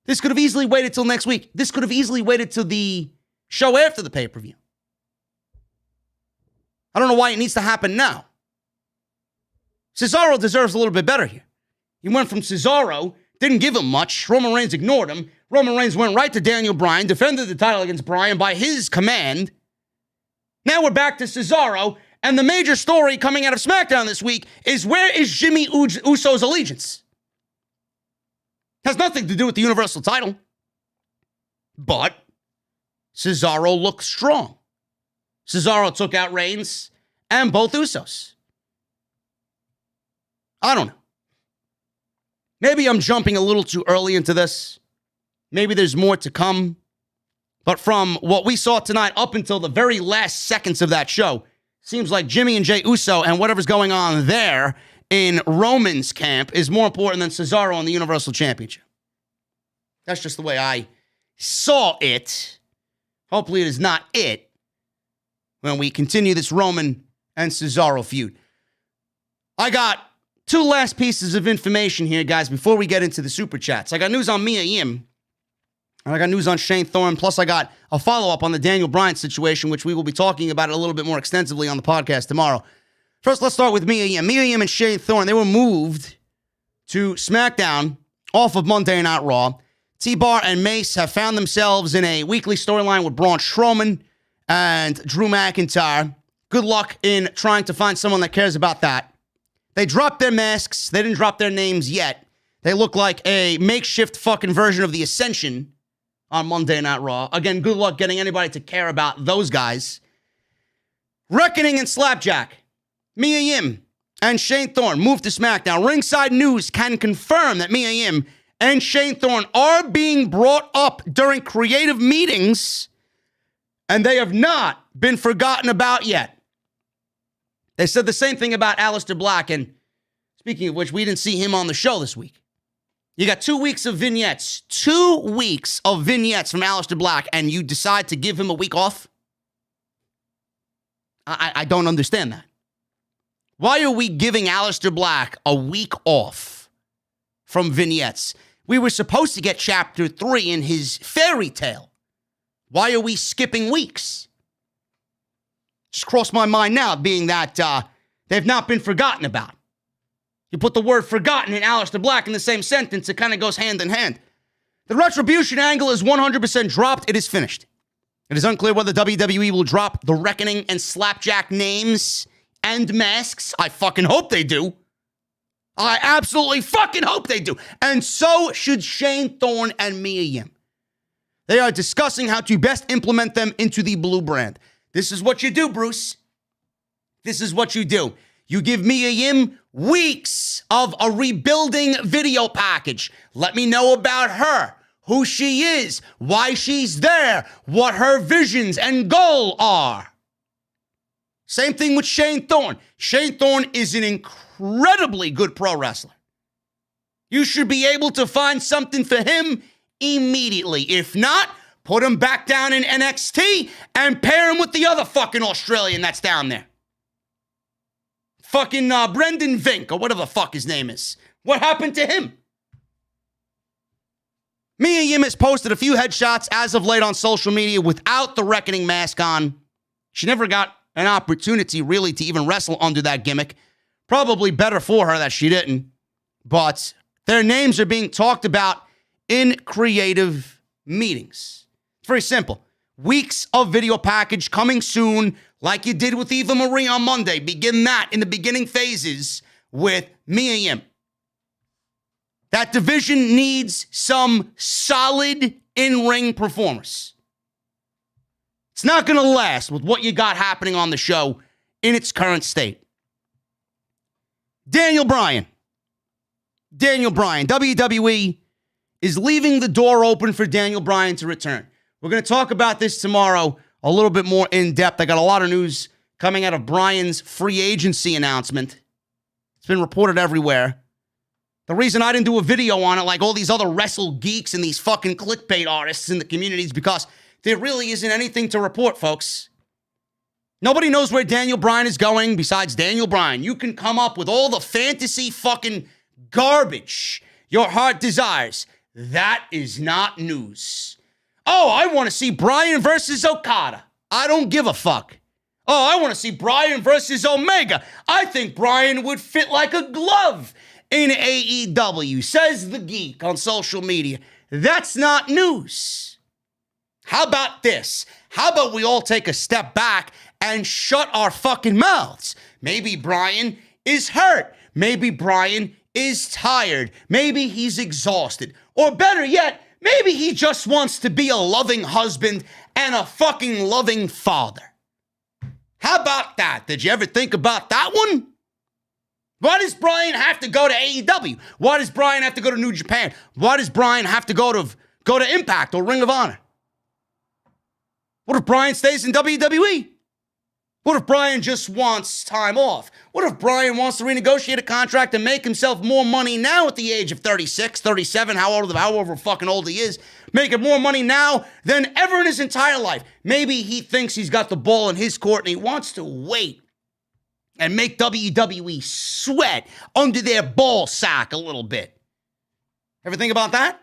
This could have easily waited till next week. This could have easily waited till the show after the pay-per-view. I don't know why it needs to happen now. Cesaro deserves a little bit better here. He went from Cesaro, didn't give him much. Roman Reigns ignored him. Roman Reigns went right to Daniel Bryan, defended the title against Bryan by his command. Now we're back to Cesaro, and the major story coming out of SmackDown this week is where is Jimmy Uso's allegiance? Has nothing to do with the Universal title. But Cesaro looked strong. Cesaro took out Reigns and both Usos. I don't know. Maybe I'm jumping a little too early into this. Maybe there's more to come. But from what we saw tonight up until the very last seconds of that show, seems like Jimmy and Jey Uso and whatever's going on there in Roman's camp is more important than Cesaro and the Universal Championship. That's just the way I saw it. Hopefully it is not it when we continue this Roman and Cesaro feud. I got two last pieces of information here, guys, before we get into the Super Chats. I got news on Mia Yim, and I got news on Shane Thorne, plus I got a follow-up on the Daniel Bryan situation, which we will be talking about a little bit more extensively on the podcast tomorrow. First, let's start with Mia Yim. Mia Yim and Shane Thorne, they were moved to SmackDown off of Monday Night Raw. T-Bar and Mace have found themselves in a weekly storyline with Braun Strowman and Drew McIntyre. Good luck in trying to find someone that cares about that. They dropped their masks. They didn't drop their names yet. They look like a makeshift fucking version of the Ascension on Monday Night Raw. Again, good luck getting anybody to care about those guys. Reckoning and Slapjack. Mia Yim and Shane Thorne moved to SmackDown. Ringside News can confirm that Mia Yim and Shane Thorne are being brought up during creative meetings, and they have not been forgotten about yet. They said the same thing about Aleister Black, and speaking of which, we didn't see him on the show this week. You got 2 weeks of vignettes. 2 weeks of vignettes from Aleister Black, and you decide to give him a week off? I don't understand that. Why are we giving Aleister Black a week off from vignettes? We were supposed to get Chapter 3 in his fairy tale. Why are we skipping weeks? Just crossed my mind now, being that they've not been forgotten about. You put the word forgotten and Aleister Black in the same sentence, it kind of goes hand in hand. The Retribution angle is 100% dropped. It is finished. It is unclear whether WWE will drop the Reckoning and Slapjack names and masks. I fucking hope they do. I absolutely fucking hope they do. And so should Shane Thorne and Mia Yim. They are discussing how to best implement them into the blue brand. This is what you do, Bruce. This is what you do. You give Mia Yim weeks of a rebuilding video package. Let me know about her, who she is, why she's there, what her visions and goal are. Same thing with Shane Thorne. Shane Thorne is an incredibly good pro wrestler. You should be able to find something for him immediately. If not, put him back down in NXT and pair him with the other fucking Australian that's down there. Fucking Brendan Vink, or whatever the fuck his name is. What happened to him? Mia Yim has posted a few headshots as of late on social media without the Reckoning mask on. She never got an opportunity, really, to even wrestle under that gimmick. Probably better for her that she didn't. But their names are being talked about in creative meetings. It's very simple. Weeks of video package coming soon, like you did with Eva Marie on Monday. Begin that in the beginning phases with Mia Yim. That division needs some solid in-ring performers. It's not going to last with what you got happening on the show in its current state. Daniel Bryan. WWE is leaving the door open for Daniel Bryan to return. We're going to talk about this tomorrow a little bit more in depth. I got a lot of news coming out of Bryan's free agency announcement. It's been reported everywhere. The reason I didn't do a video on it like all these other wrestle geeks and these fucking clickbait artists in the community is because there really isn't anything to report, folks. Nobody knows where Daniel Bryan is going besides Daniel Bryan. You can come up with all the fantasy fucking garbage your heart desires. That is not news. Oh, I want to see Bryan versus Okada. I don't give a fuck. Oh, I want to see Bryan versus Omega. I think Bryan would fit like a glove in AEW, says the geek on social media. That's not news. How about this? How about we all take a step back and shut our fucking mouths? Maybe Bryan is hurt. Maybe Bryan is tired. Maybe he's exhausted. Or better yet, maybe he just wants to be a loving husband and a fucking loving father. How about that? Did you ever think about that one? Why does Bryan have to go to AEW? Why does Bryan have to go to New Japan? Why does Bryan have to go to Impact or Ring of Honor? What if Bryan stays in WWE? What if Bryan just wants time off? What if Bryan wants to renegotiate a contract and make himself more money now at the age of 36, 37, however fucking old he is, making more money now than ever in his entire life? Maybe he thinks he's got the ball in his court and he wants to wait and make WWE sweat under their ball sack a little bit. Ever think about that?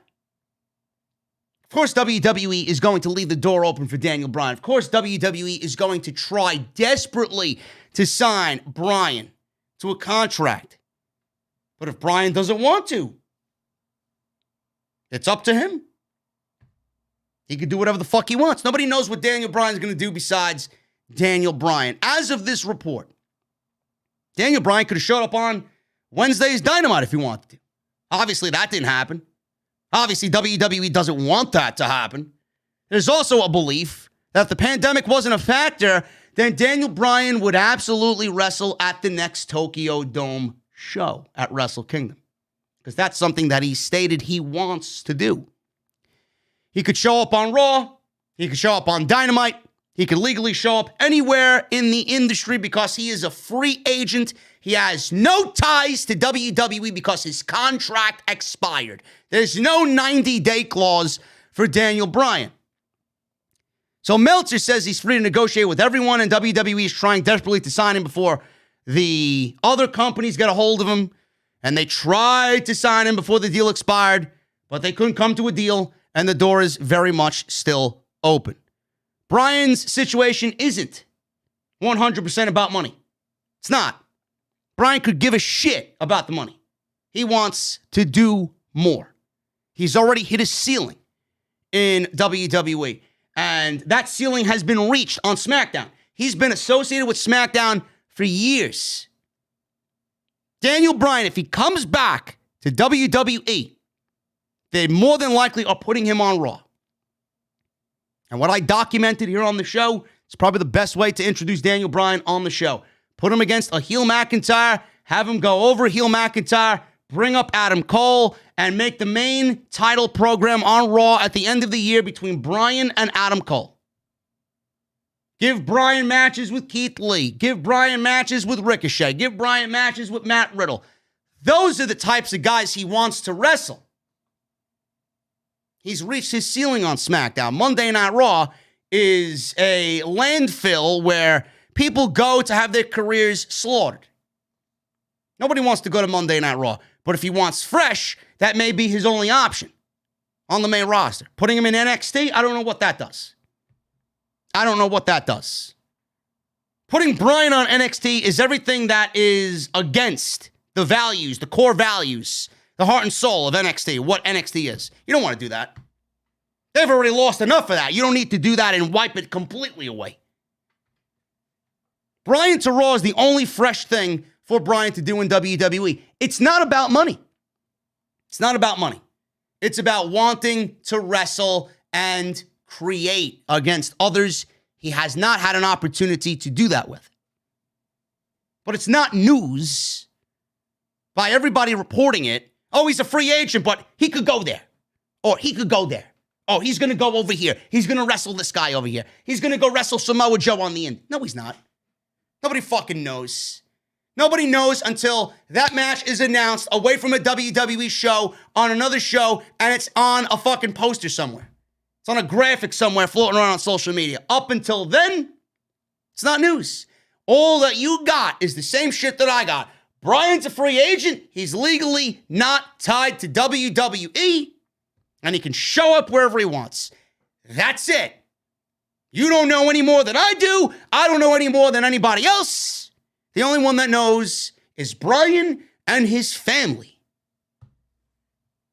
Of course, WWE is going to leave the door open for Daniel Bryan. Of course, WWE is going to try desperately to sign Bryan to a contract. But if Bryan doesn't want to, it's up to him. He can do whatever the fuck he wants. Nobody knows what Daniel Bryan's going to do besides Daniel Bryan. As of this report, Daniel Bryan could have showed up on Wednesday's Dynamite if he wanted to. Obviously, that didn't happen. Obviously, WWE doesn't want that to happen. There's also a belief that if the pandemic wasn't a factor, then Daniel Bryan would absolutely wrestle at the next Tokyo Dome show at Wrestle Kingdom. Because that's something that he stated he wants to do. He could show up on Raw. He could show up on Dynamite. He could legally show up anywhere in the industry because he is a free agent. He has no ties to WWE because his contract expired. There's no 90-day clause for Daniel Bryan. So Meltzer says he's free to negotiate with everyone, and WWE is trying desperately to sign him before the other companies get a hold of him. And they tried to sign him before the deal expired, but they couldn't come to a deal, and the door is very much still open. Bryan's situation isn't 100% about money. It's not. Bryan could give a shit about the money. He wants to do more. He's already hit a ceiling in WWE, and that ceiling has been reached on SmackDown. He's been associated with SmackDown for years. Daniel Bryan, if he comes back to WWE, they more than likely are putting him on Raw. And what I documented here on the show is probably the best way to introduce Daniel Bryan on the show. Put him against a heel McIntyre, have him go over heel McIntyre, bring up Adam Cole, and make the main title program on Raw at the end of the year between Bryan and Adam Cole. Give Bryan matches with Keith Lee. Give Bryan matches with Ricochet. Give Bryan matches with Matt Riddle. Those are the types of guys he wants to wrestle. He's reached his ceiling on SmackDown. Monday Night Raw is a landfill where people go to have their careers slaughtered. Nobody wants to go to Monday Night Raw. But if he wants fresh, that may be his only option on the main roster. Putting him in NXT, I don't know what that does. I don't know what that does. Putting Bryan on NXT is everything that is against the values, the core values, the heart and soul of NXT, what NXT is. You don't want to do that. They've already lost enough of that. You don't need to do that and wipe it completely away. Bryan to Raw is the only fresh thing for Bryan to do in WWE. It's not about money. It's not about money. It's about wanting to wrestle and create against others he has not had an opportunity to do that with. But it's not news by everybody reporting it. Oh, he's a free agent, but he could go there. Or he could go there. Oh, he's going to go over here. He's going to wrestle this guy over here. He's going to go wrestle Samoa Joe on the end. No, he's not. Nobody fucking knows. Nobody knows until that match is announced away from a WWE show on another show and it's on a fucking poster somewhere. It's on a graphic somewhere floating around on social media. Up until then, it's not news. All that you got is the same shit that I got. Bryan's a free agent. He's legally not tied to WWE. And he can show up wherever he wants. That's it. You don't know any more than I do. I don't know any more than anybody else. The only one that knows is Bryan and his family.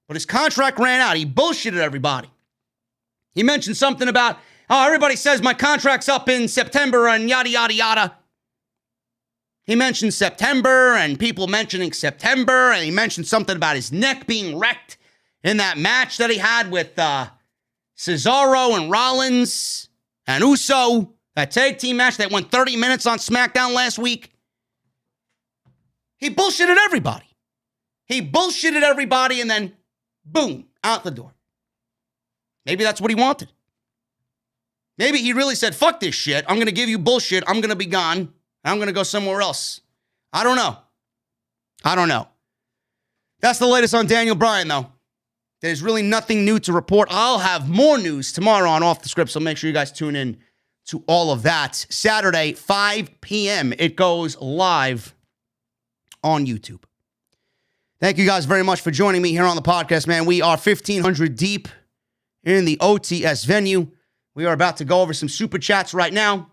But his contract ran out. He bullshitted everybody. He mentioned something about, oh, everybody says my contract's up in September and yada, yada, yada. He mentioned September and people mentioning September. And he mentioned something about his neck being wrecked in that match that he had with Cesaro and Rollins and Uso, that tag team match that went 30 minutes on SmackDown last week. He bullshitted everybody. He bullshitted everybody and then, boom, out the door. Maybe that's what he wanted. Maybe he really said, fuck this shit. I'm going to give you bullshit. I'm going to be gone. I'm going to go somewhere else. I don't know. That's the latest on Daniel Bryan, though. There's really nothing new to report. I'll have more news tomorrow on Off the Script, so make sure you guys tune in to all of that. Saturday, 5 p.m., it goes live on YouTube. Thank you guys very much for joining me here on the podcast, man. We are 1,500 deep in the OTS venue. We are about to go over some super chats right now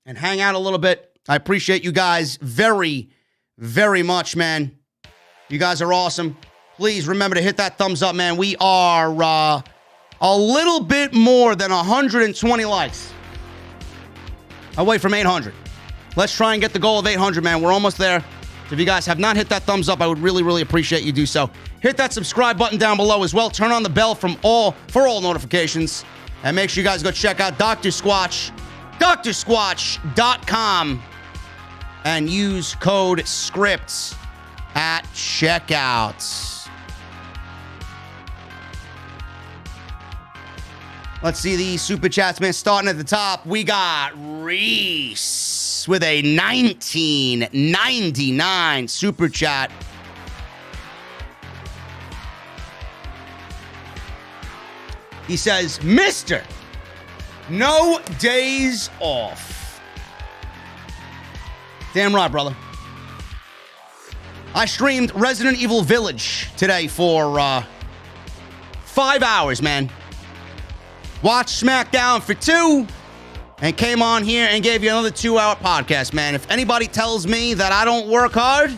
and hang out a little bit. I appreciate you guys very, very much, man. You guys are awesome. Please remember to hit that thumbs up, man. We are a little bit more than 120 likes away from 800. Let's try and get the goal of 800, man. We're almost there. If you guys have not hit that thumbs up, I would really, really appreciate you do so. Hit that subscribe button down below as well. Turn on the bell for all notifications. And make sure you guys go check out Dr. Squatch, drsquatch.com, and use code SCRIPTS at checkout. Let's see the super chats, man. Starting at the top, we got Reese with a 1999 super chat. He says, Mr. No days off. Damn right, brother. I streamed Resident Evil Village today for 5 hours, man. Watched SmackDown for 2 and came on here and gave you another 2-hour podcast, man. If anybody tells me that I don't work hard,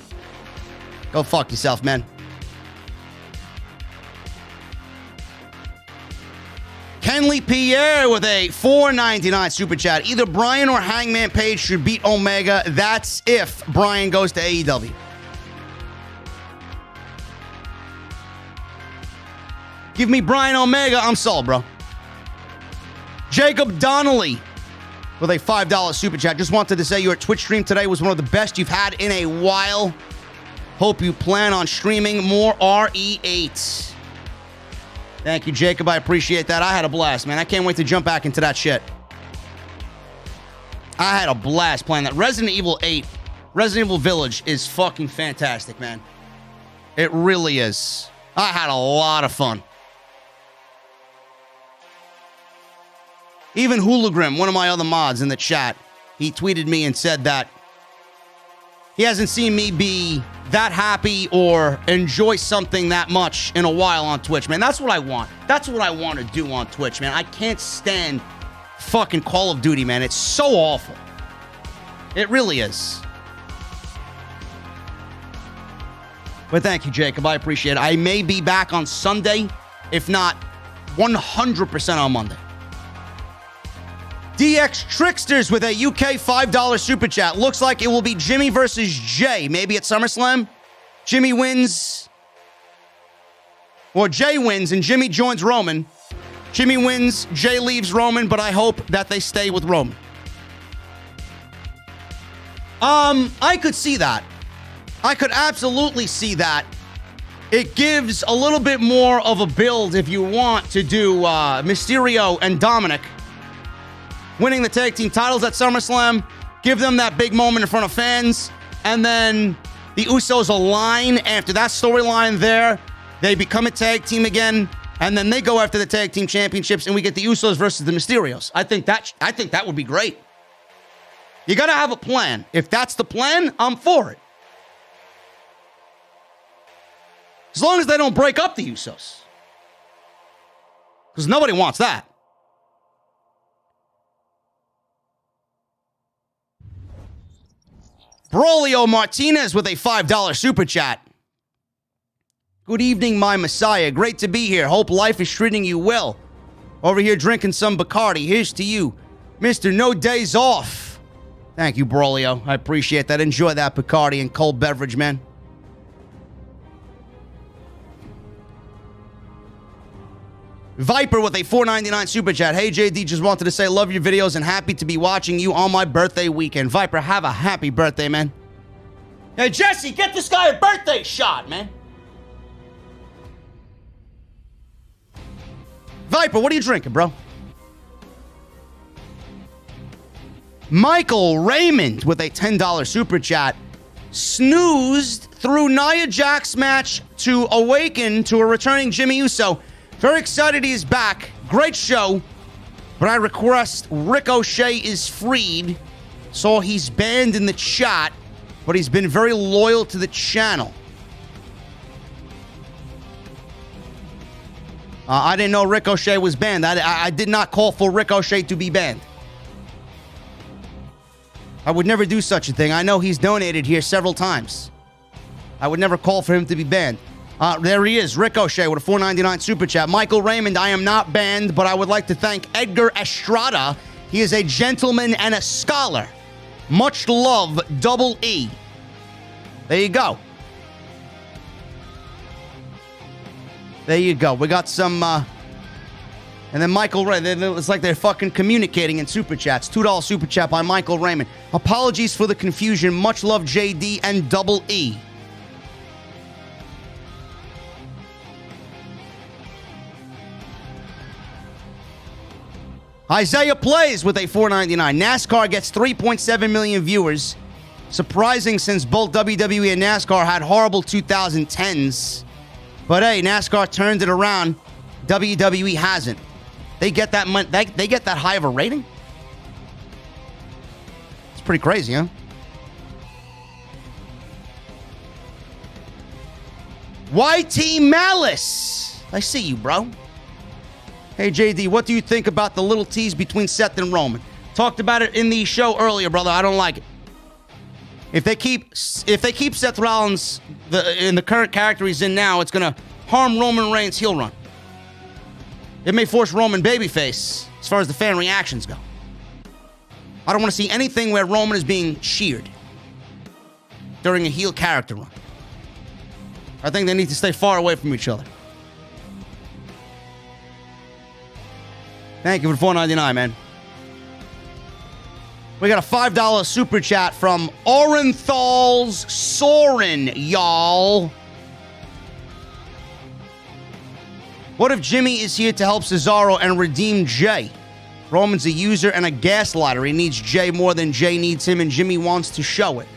go fuck yourself, man. Kenley Pierre with a $4.99 super chat. Either Bryan or Hangman Page should beat Omega. That's if Bryan goes to AEW. Give me Bryan Omega. I'm sold, bro. Jacob Donnelly with a $5 super chat. Just wanted to say your Twitch stream today was one of the best you've had in a while. Hope you plan on streaming more RE8. Thank you, Jacob. I appreciate that. I had a blast, man. I can't wait to jump back into that shit. I had a blast playing that. Resident Evil 8, Resident Evil Village is fucking fantastic, man. It really is. I had a lot of fun. Even Hoolagrim, one of my other mods in the chat, he tweeted me and said that he hasn't seen me be that happy or enjoy something that much in a while on Twitch, man. That's what I want. That's what I want to do on Twitch, man. I can't stand fucking Call of Duty, man. It's so awful. It really is. But thank you, Jacob. I appreciate it. I may be back on Sunday, if not 100% on Monday. DX Tricksters with a UK $5 super chat. Looks like it will be Jimmy versus Jay. Maybe at SummerSlam. Jimmy wins. Or Jay wins and Jimmy joins Roman. Jimmy wins, Jay leaves Roman, but I hope that they stay with Roman. I could see that. I could absolutely see that it gives a little bit more of a build if you want to do Mysterio and Dominik winning the tag team titles at SummerSlam. Give them that big moment in front of fans. And then the Usos align after that storyline there. They become a tag team again. And then they go after the tag team championships. And we get the Usos versus the Mysterios. I think that would be great. You got to have a plan. If that's the plan, I'm for it. As long as they don't break up the Usos. Because nobody wants that. Brolio Martinez with a $5 super chat. Good evening, my Messiah. Great to be here. Hope life is treating you well. Over here drinking some Bacardi. Here's to you, Mr. No Days Off. Thank you, Brolio. I appreciate that. Enjoy that Bacardi and cold beverage, man. Viper with a $4.99 super chat. Hey, JD, just wanted to say love your videos and happy to be watching you on my birthday weekend. Viper, have a happy birthday, man. Hey, Jesse, get this guy a birthday shot, man. Viper, what are you drinking, bro? Michael Raymond with a $10 super chat. Snoozed through Nia Jax match to awaken to a returning Jimmy Uso. Very excited he is back. Great show. But I request Ricochet is freed. Saw he's banned in the chat, but he's been very loyal to the channel. I didn't know Ricochet was banned. I did not call for Ricochet to be banned. I would never do such a thing. I know he's donated here several times. I would never call for him to be banned. There he is, Ricochet with a $4.99 super chat. Michael Raymond, I am not banned, but I would like to thank Edgar Estrada. He is a gentleman and a scholar. Much love, Double E. There you go. There you go. We got some, and then Michael Raymond. It's like they're fucking communicating in super chats. $2 super chat by Michael Raymond. Apologies for the confusion. Much love, JD and Double E. Isaiah Plays with a $4.99. NASCAR gets 3.7 million viewers. Surprising since both WWE and NASCAR had horrible 2010s. But hey, NASCAR turned it around. WWE hasn't. They get that they get that high of a rating? It's pretty crazy, huh? YT Malice. I see you, bro. Hey, JD, what do you think about the little tease between Seth and Roman? Talked about it in the show earlier, brother. I don't like it. If they keep Seth Rollins in the current character he's in now, it's going to harm Roman Reigns' heel run. It may force Roman babyface as far as the fan reactions go. I don't want to see anything where Roman is being cheered during a heel character run. I think they need to stay far away from each other. Thank you for the $4.99, man. We got a $5 super chat from Orenthal's Soren, y'all. What if Jimmy is here to help Cesaro and redeem Jay? Roman's a user and a gaslighter. He needs Jay more than Jay needs him, and Jimmy wants to show it.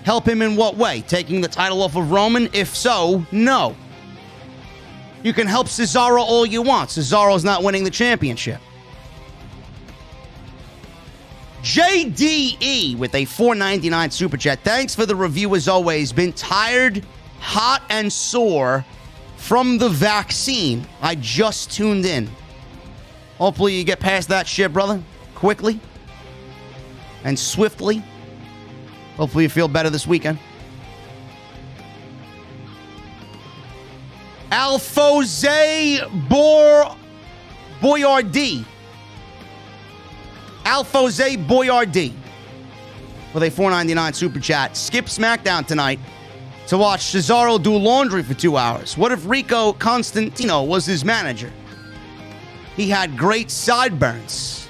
Help him in what way? Taking the title off of Roman? If so, no. You can help Cesaro all you want. Cesaro's not winning the championship. JDE with a $4.99 super chat. Thanks for the review as always. Been tired, hot, and sore from the vaccine. I just tuned in. Hopefully you get past that shit, brother, quickly and swiftly. Hopefully you feel better this weekend. Alphonse Boyardee. Alphonse Boyardee with a $4.99 super chat. Skip SmackDown tonight to watch Cesaro do laundry for 2 hours. What if Rico Constantino was his manager? He had great sideburns.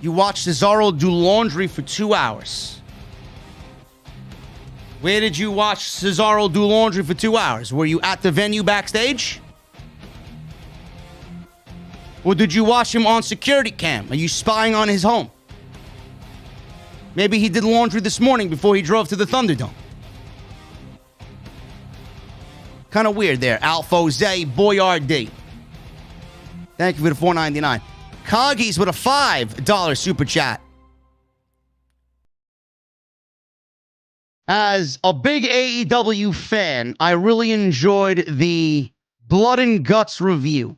You watch Cesaro do laundry for 2 hours. Where did you watch Cesaro do laundry for 2 hours? Were you at the venue backstage? Or did you watch him on security cam? Are you spying on his home? Maybe he did laundry this morning before he drove to the Thunderdome. Kind of weird there. Alfose Boyardee. Thank you for the $4.99. Coggies with a $5 super chat. As a big AEW fan, I really enjoyed the Blood and Guts review.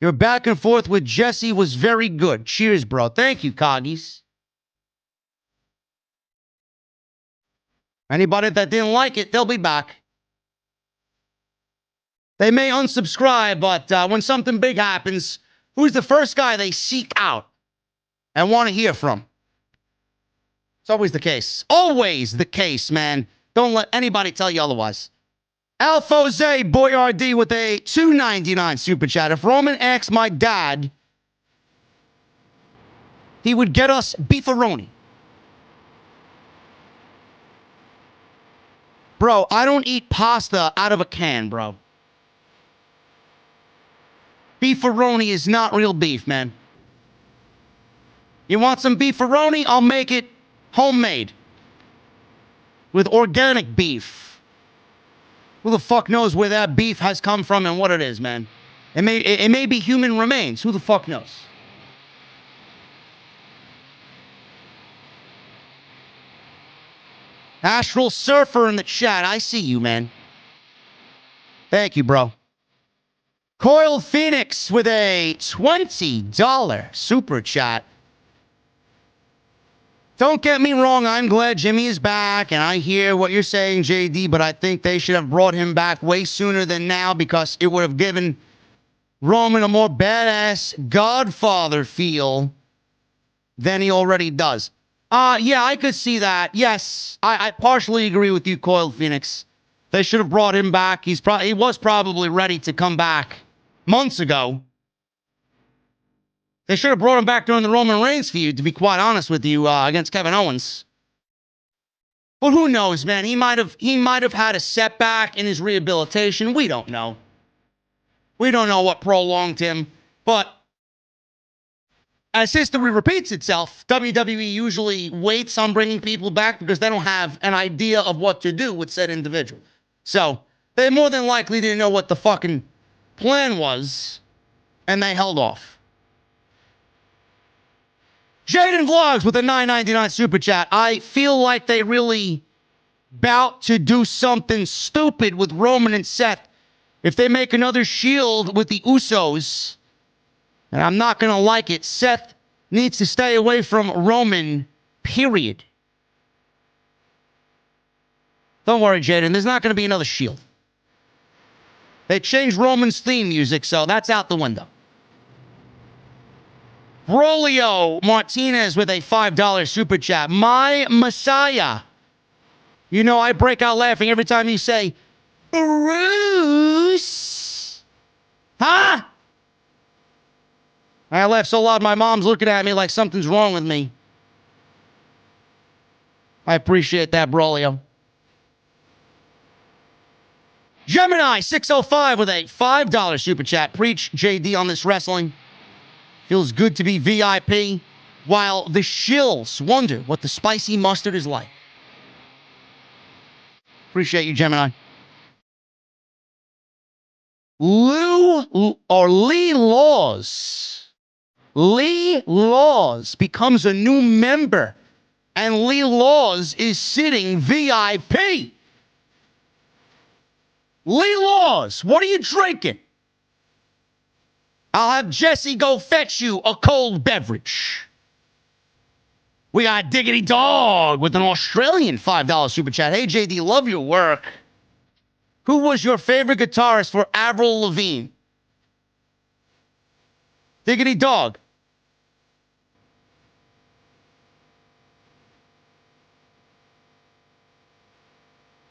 Your back and forth with Jesse was very good. Cheers, bro. Thank you, Coggies. Anybody that didn't like it, they'll be back. They may unsubscribe, but when something big happens, who's the first guy they seek out and want to hear from? It's always the case. Always the case, man. Don't let anybody tell you otherwise. Alfose Boyardee with a $2.99 super chat. If Roman asked my dad, he would get us beefaroni. Bro, I don't eat pasta out of a can, bro. Beefaroni is not real beef, man. You want some beefaroni? I'll make it homemade. With organic beef. Who the fuck knows where that beef has come from and what it is, man? It may be human remains. Who the fuck knows? Astral Surfer in the chat. I see you, man. Thank you, bro. Coil Phoenix with a $20 super chat. Don't get me wrong, I'm glad Jimmy is back, and I hear what you're saying, JD, but I think they should have brought him back way sooner than now because it would have given Roman a more badass Godfather feel than he already does. Yeah, I could see that. Yes, I partially agree with you, Coil Phoenix. They should have brought him back. He was probably ready to come back months ago. They should have brought him back during the Roman Reigns feud, to be quite honest with you, against Kevin Owens. But who knows, man? He might have had a setback in his rehabilitation. We don't know. We don't know what prolonged him. But as history repeats itself, WWE usually waits on bringing people back because they don't have an idea of what to do with said individual. So they more than likely didn't know what the fucking plan was, and they held off. Jaden Vlogs with a $9.99 super chat. I feel like they really bout to do something stupid with Roman and Seth if they make another Shield with the Usos. And I'm not going to like it. Seth needs to stay away from Roman, period. Don't worry, Jaden. There's not going to be another Shield. They changed Roman's theme music, so that's out the window. Rolio Martinez with a $5 super chat. My Messiah. You know, I break out laughing every time you say, Bruce. Huh? I laugh so loud my mom's looking at me like something's wrong with me. I appreciate that, Brolio. Gemini 605 with a $5 super chat. Preach, JD, on this wrestling. Feels good to be VIP, while the shills wonder what the spicy mustard is like. Appreciate you, Gemini. Lee Laws. Lee Laws becomes a new member, and Lee Laws is sitting VIP. Lee Laws, what are you drinking? I'll have Jesse go fetch you a cold beverage. We got Diggity Dog with an Australian $5 super chat. Hey, JD, love your work. Who was your favorite guitarist for Avril Lavigne? Diggity Dog.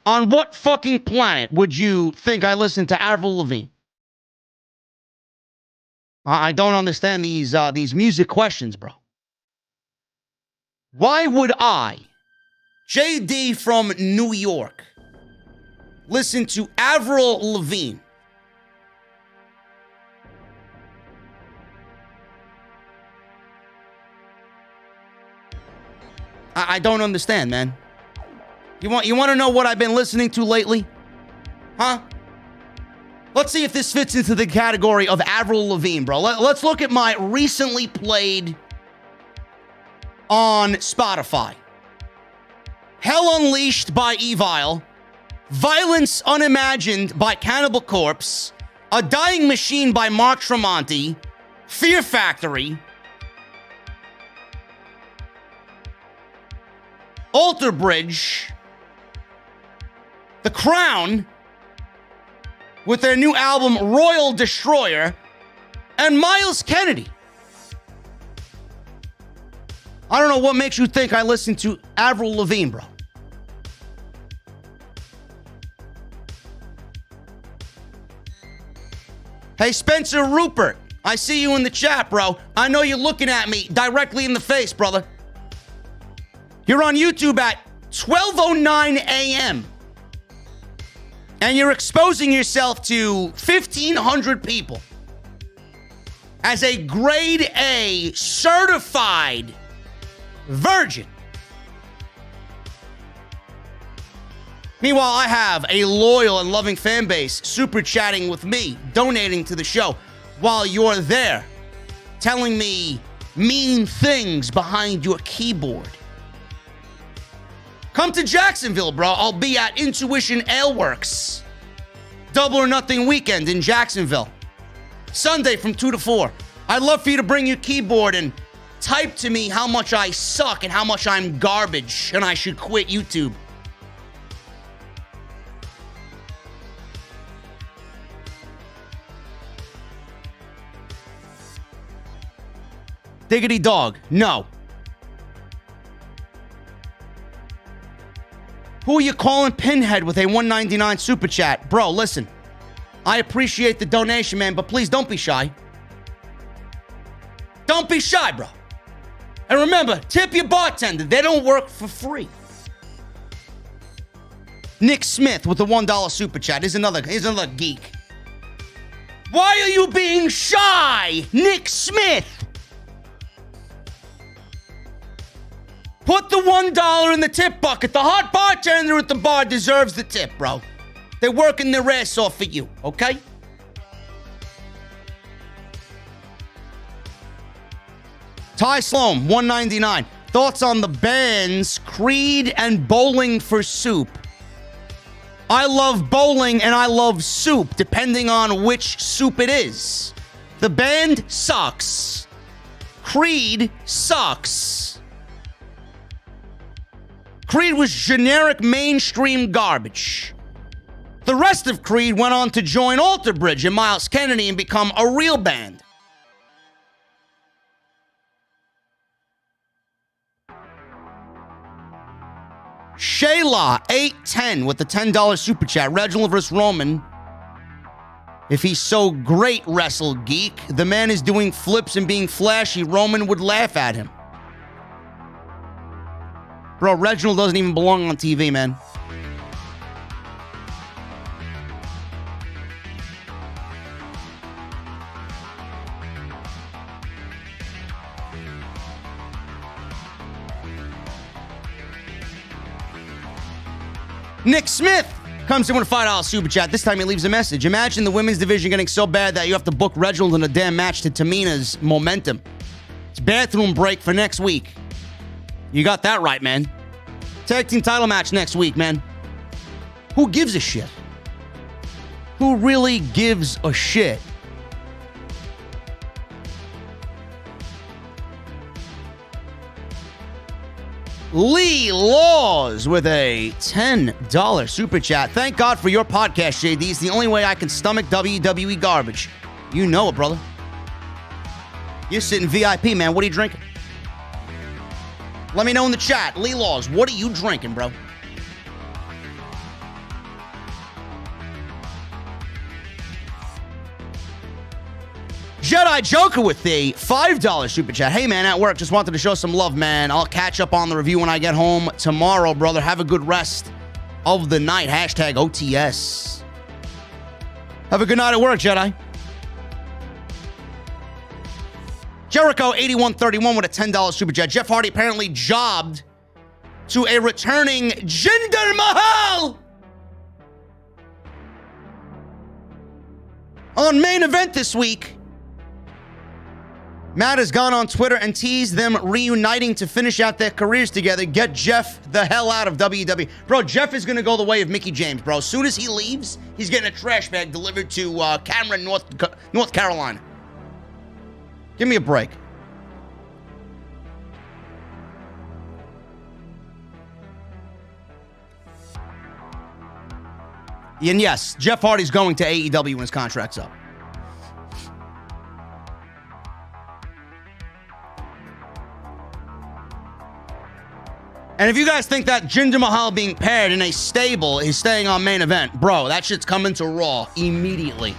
On what fucking planet would you think I listened to Avril Lavigne? I don't understand these music questions, bro. Why would I JD from New York. Listen to Avril Lavigne. I don't understand, man. You want to know what I've been listening to lately? Huh? Let's see if this fits into the category of Avril Lavigne, bro. Let's look at my recently played on Spotify. Hell Unleashed by Evil, Violence Unimagined by Cannibal Corpse, A Dying Machine by Mark Tremonti, Fear Factory, Alter Bridge, The Crown, with their new album Royal Destroyer, and Miles Kennedy. I don't know what makes you think I listen to Avril Lavigne, bro. Hey, Spencer Rupert, I see you in the chat, bro. I know you're looking at me directly in the face, brother. You're on YouTube at 12:09 a.m. and you're exposing yourself to 1,500 people as a grade A certified virgin. Meanwhile, I have a loyal and loving fan base super chatting with me, donating to the show, while you're there telling me mean things behind your keyboard. Come to Jacksonville, bro. I'll be at Intuition Ale Works. Double or Nothing weekend in Jacksonville. Sunday from 2 to 4. I'd love for you to bring your keyboard and type to me how much I suck and how much I'm garbage and I should quit YouTube. Diggity dog, no. Who are you calling Pinhead with a $1.99 super chat? Bro, listen. I appreciate the donation, man, but please don't be shy. Don't be shy, bro. And remember, tip your bartender. They don't work for free. Nick Smith with the $1 super chat. Here's another geek. Why are you being shy, Nick Smith? Put the $1 in the tip bucket. The hot bartender at the bar deserves the tip, bro. They're working their ass off for you, okay? Ty Sloan, $1.99. Thoughts on the bands Creed and Bowling for Soup? I love bowling and I love soup, depending on which soup it is. The band sucks. Creed sucks. Creed was generic mainstream garbage. The rest of Creed went on to join Alter Bridge and Miles Kennedy and become a real band. Shayla, 810 with the $10 super chat. Reginald vs. Roman. If he's so great, Wrestle Geek, the man is doing flips and being flashy. Roman would laugh at him. Bro, Reginald doesn't even belong on TV, man. Nick Smith comes in with a $5 super chat. This time he leaves a message. Imagine the women's division getting so bad that you have to book Reginald in a damn match to Tamina's momentum. It's bathroom break for next week. You got that right, man. Tag team title match next week, man. Who gives a shit? Who really gives a shit? Lee Laws with a $10 super chat. Thank God for your podcast, JD. It's the only way I can stomach WWE garbage. You know it, brother. You're sitting VIP, man. What are you drinking? Let me know in the chat. Lee Laws, what are you drinking, bro? Jedi Joker with the $5 super chat. Hey, man, at work, just wanted to show some love, man. I'll catch up on the review when I get home tomorrow, brother. Have a good rest of the night. Hashtag OTS. Have a good night at work, Jedi. Jericho8131 with a $10 super chat. Jeff Hardy apparently jobbed to a returning Jinder Mahal on Main Event this week. Matt has gone on Twitter and teased them reuniting to finish out their careers together. Get Jeff the hell out of WWE. Bro, Jeff is going to go the way of Mickie James, bro. As soon as he leaves, he's getting a trash bag delivered to Cameron, North Carolina. Give me a break. And yes, Jeff Hardy's going to AEW when his contract's up. And if you guys think that Jinder Mahal being paired in a stable is staying on Main Event, bro, that shit's coming to Raw immediately.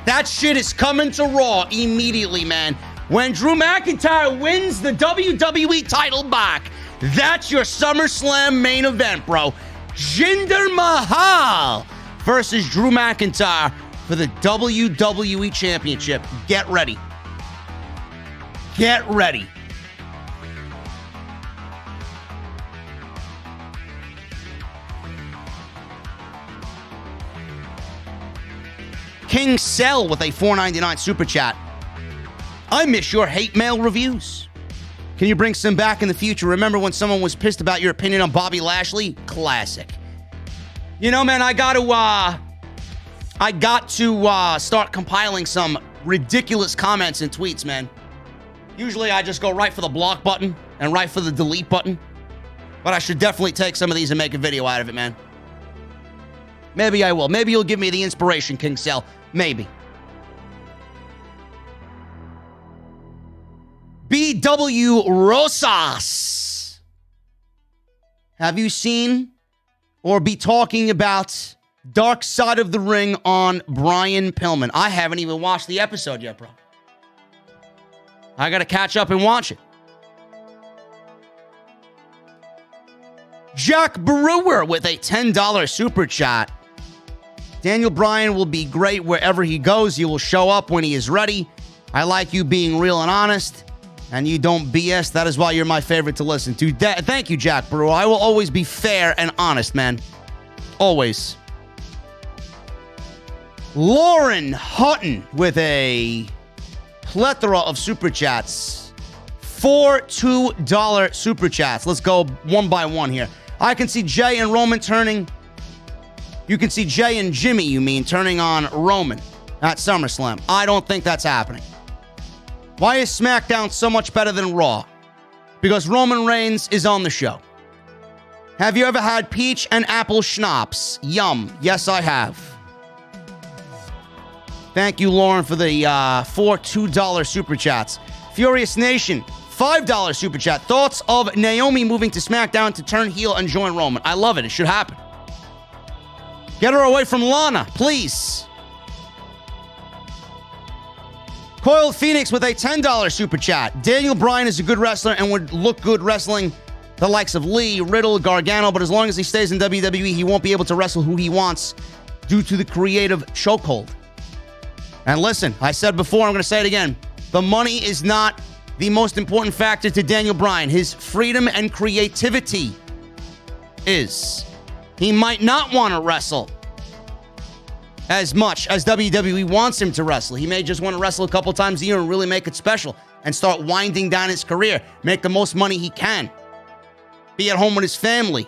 That shit is coming to Raw immediately, man. When Drew McIntyre wins the WWE title back, that's your SummerSlam Main Event, bro. Jinder Mahal versus Drew McIntyre for the WWE Championship. Get ready. Get ready. King Cell with a $4.99 super chat. I miss your hate mail reviews. Can you bring some back in the future? Remember when someone was pissed about your opinion on Bobby Lashley? Classic. You know, man, I got to start compiling some ridiculous comments and tweets, man. Usually I just go right for the block button and right for the delete button. But I should definitely take some of these and make a video out of it, man. Maybe I will. Maybe you'll give me the inspiration, King Cell. Maybe. BW Rosas. Have you seen or be talking about Dark Side of the Ring on Brian Pillman? I haven't even watched the episode yet, bro. I got to catch up and watch it. Jack Brewer with a $10 super chat. Daniel Bryan will be great wherever he goes. He will show up when he is ready. I like you being real and honest, and you don't BS. That is why you're my favorite to listen to. Thank you, Jack Brewer. I will always be fair and honest, man. Always. Lauren Hutton with a plethora of super chats. 4 $2 super chats. Let's go one by one here. I can see Jay and Roman turning. You can see Jay and Jimmy, you mean, turning on Roman at SummerSlam. I don't think that's happening. Why is SmackDown so much better than Raw? Because Roman Reigns is on the show. Have you ever had peach and apple schnapps? Yum. Yes, I have. Thank you, Lauren, for the 4 $2 super chats. Furious Nation, $5 super chat. Thoughts of Naomi moving to SmackDown to turn heel and join Roman? I love it. It should happen. Get her away from Lana, please. Coiled Phoenix with a $10 super chat. Daniel Bryan is a good wrestler and would look good wrestling the likes of Lee, Riddle, Gargano, but as long as he stays in WWE, he won't be able to wrestle who he wants due to the creative chokehold. And listen, I said before, I'm going to say it again. The money is not the most important factor to Daniel Bryan. His freedom and creativity is. He might not want to wrestle as much as WWE wants him to wrestle. He may just want to wrestle a couple times a year and really make it special and start winding down his career, make the most money he can, be at home with his family,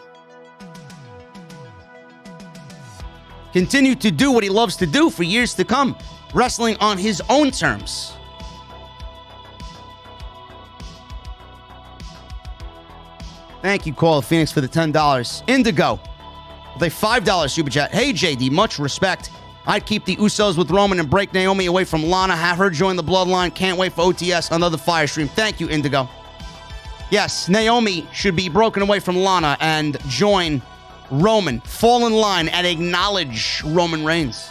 continue to do what he loves to do for years to come, wrestling on his own terms. Thank you, Coil Phoenix, for the $10. Indigo with a $5 super chat. Hey, JD, much respect. I'd keep the Usos with Roman and break Naomi away from Lana. Have her join the Bloodline. Can't wait for OTS, another fire stream. Thank you, Indigo. Yes, Naomi should be broken away from Lana and join Roman. Fall in line and acknowledge Roman Reigns.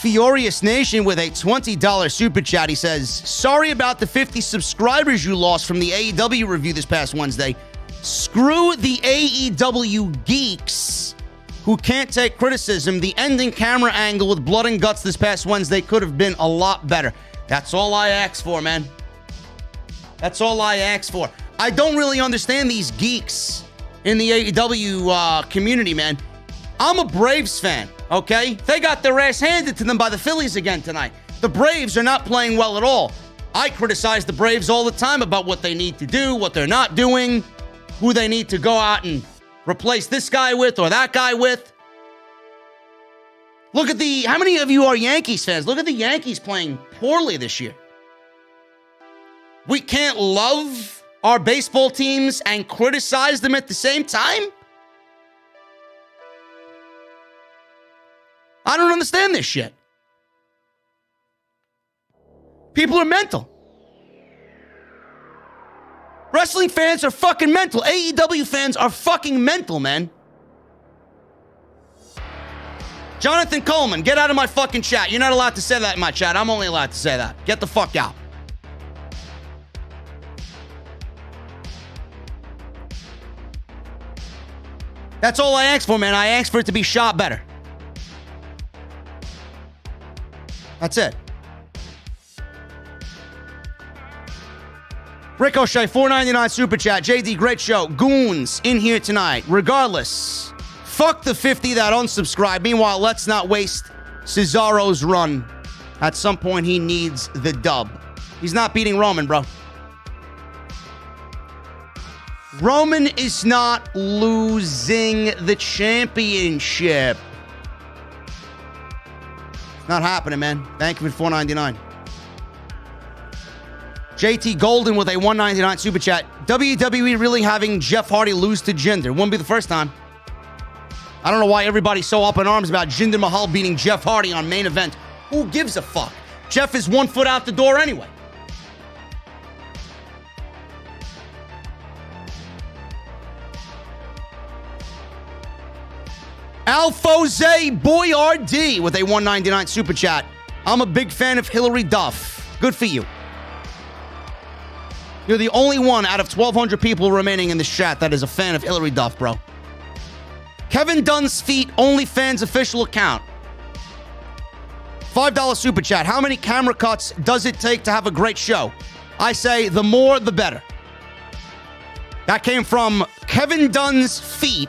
Furious Nation with a $20 super chat. He says, sorry about the 50 subscribers you lost from the AEW review this past Wednesday. Screw the AEW geeks who can't take criticism. The ending camera angle with blood and guts this past Wednesday could have been a lot better. That's all I ask for, man. That's all I ask for. I don't really understand these geeks in the AEW community, man. I'm a Braves fan, okay? They got their ass handed to them by the Phillies again tonight. The Braves are not playing well at all. I criticize the Braves all the time about what they need to do, what they're not doing, who they need to go out and replace this guy with or that guy with. Look at how many of you are Yankees fans? Look at the Yankees playing poorly this year. We can't love our baseball teams and criticize them at the same time? I don't understand this shit. People are mental. Wrestling fans are fucking mental. AEW fans are fucking mental, man. Jonathan Coleman, get out of my fucking chat. You're not allowed to say that in my chat. I'm only allowed to say that. Get the fuck out. That's all I ask for, man. I ask for it to be shot better. That's it. Ricochet, $4.99 super chat. JD, great show. Goons in here tonight. Regardless, fuck the 50 that unsubscribe. Meanwhile, let's not waste Cesaro's run. At some point, he needs the dub. He's not beating Roman, bro. Roman is not losing the championship. Not happening, man. Thank you for $4.99. JT Golden with a $1.99 super chat. WWE really having Jeff Hardy lose to Jinder. Wouldn't be the first time. I don't know why everybody's so up in arms about Jinder Mahal beating Jeff Hardy on main event. Who gives a fuck? Jeff is 1 foot out the door anyway. Alfose Boyardee with a $1.99 super chat. I'm a big fan of Hillary Duff. Good for you. You're the only one out of 1,200 people remaining in this chat that is a fan of Hillary Duff, bro. Kevin Dunn's Feet OnlyFans official account. $5 super chat. How many camera cuts does it take to have a great show? I say the more, the better. That came from Kevin Dunn's Feet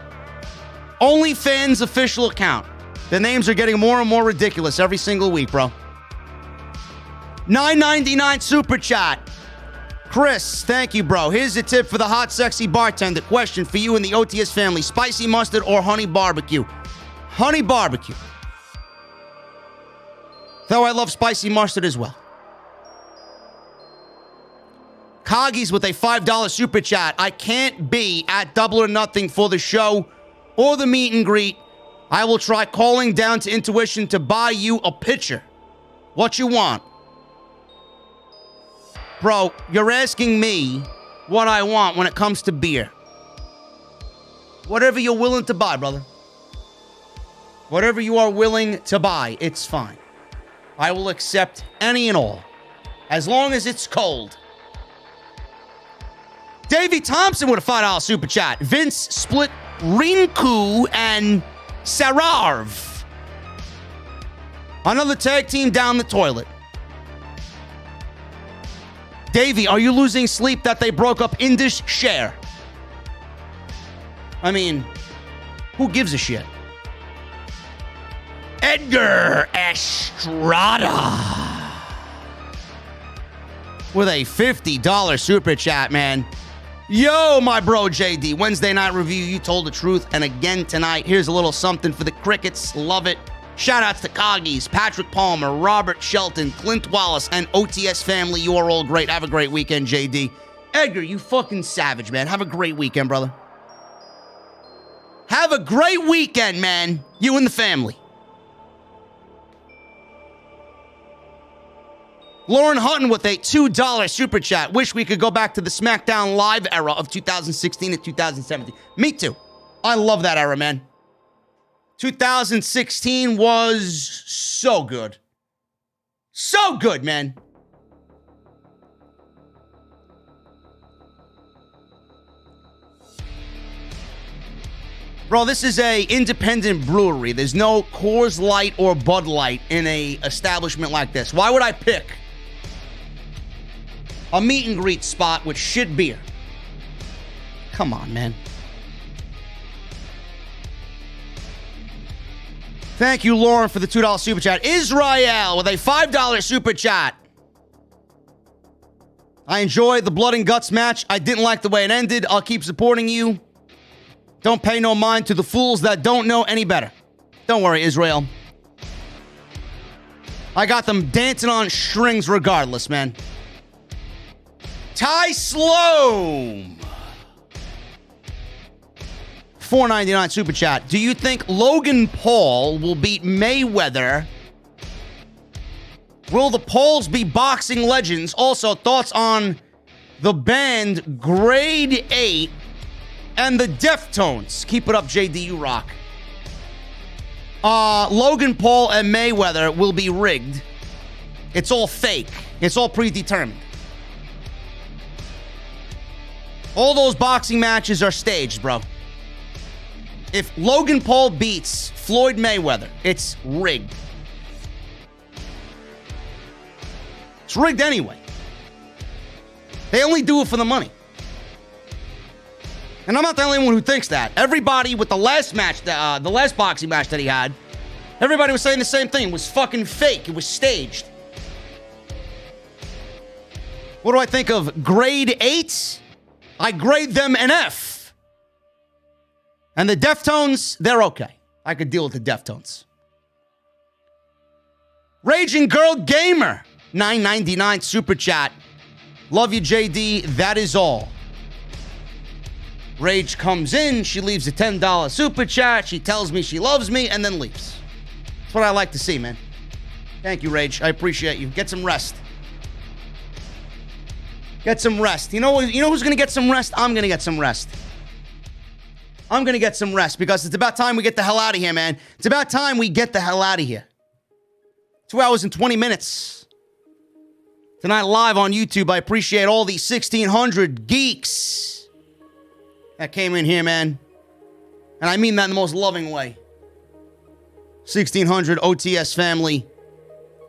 OnlyFans official account. The names are getting more and more ridiculous every single week, bro. $9.99 super chat. Chris, thank you, bro. Here's a tip for the hot, sexy bartender. Question for you and the OTS family. Spicy mustard or honey barbecue? Honey barbecue. Though I love spicy mustard as well. Coggies with a $5 super chat. I can't be at Double or Nothing for the show or the meet and greet. I will try calling down to Intuition to buy you a pitcher. What you want? Bro, you're asking me what I want when it comes to beer. Whatever you're willing to buy, brother. Whatever you are willing to buy, it's fine. I will accept any and all, as long as it's cold. Davey Thompson with a $5 super chat. Vince split Rinku and Sararv. Another tag team down the toilet. Davey, are you losing sleep that they broke up Indish Share? I mean, who gives a shit? Edgar Estrada with a $50 super chat, man. Yo, my bro JD, Wednesday night review, you told the truth. And again tonight, here's a little something for the crickets. Love it. Shout outs to Coggies, Patrick Palmer, Robert Shelton, Clint Wallace, and OTS family. You are all great. Have a great weekend, JD. Edgar, you fucking savage, man. Have a great weekend, brother. Have a great weekend, man. You and the family. Lauren Hutton with a $2 super chat. Wish we could go back to the SmackDown Live era of 2016 and 2017. Me too. I love that era, man. 2016 was so good. So good, man. Bro, this is a independent brewery. There's no Coors Light or Bud Light in a establishment like this. Why would I pick a meet and greet spot with shit beer? Come on, man. Thank you, Lauren, for the $2 super chat. Israel with a $5 super chat. I enjoyed the blood and guts match. I didn't like the way it ended. I'll keep supporting you. Don't pay no mind to the fools that don't know any better. Don't worry, Israel. I got them dancing on strings regardless, man. Ty Sloan. $4.99 super chat. Do you think Logan Paul will beat Mayweather? Will the Pauls be boxing legends? Also, thoughts on the band Grade 8 and the Deftones. Keep it up, JD, you rock. Logan Paul and Mayweather will be rigged. It's all fake. It's all predetermined. All those boxing matches are staged, bro. If Logan Paul beats Floyd Mayweather, it's rigged. It's rigged anyway. They only do it for the money. And I'm not the only one who thinks that. Everybody with the last match, the last boxing match that he had, everybody was saying the same thing. It was fucking fake. It was staged. What do I think of Grade 8? I grade them an F. And the Deftones, they're okay. I could deal with the Deftones. Raging Girl Gamer, $9.99 super chat. Love you, JD. That is all. Rage comes in, she leaves a $10 super chat, she tells me she loves me, and then leaves. That's what I like to see, man. Thank you, Rage. I appreciate you. Get some rest. Get some rest. You know who's going to get some rest? I'm going to get some rest. I'm going to get some rest because it's about time we get the hell out of here, man. It's about time we get the hell out of here. 2 hours and 20 minutes. Tonight live on YouTube. I appreciate all the 1,600 geeks that came in here, man. And I mean that in the most loving way. 1,600 OTS family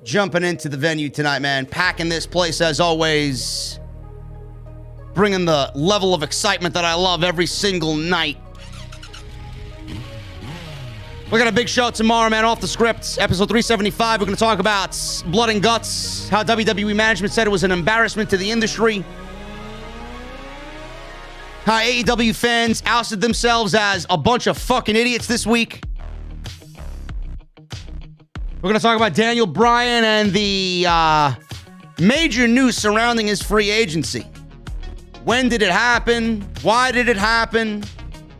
jumping into the venue tonight, man. Packing this place as always. Bringing the level of excitement that I love every single night. We got a big show tomorrow, man. Off the script. Episode 375. We're going to talk about blood and guts. How WWE management said it was an embarrassment to the industry. How AEW fans ousted themselves as a bunch of fucking idiots this week. We're going to talk about Daniel Bryan and the major news surrounding his free agency. When did it happen? Why did it happen?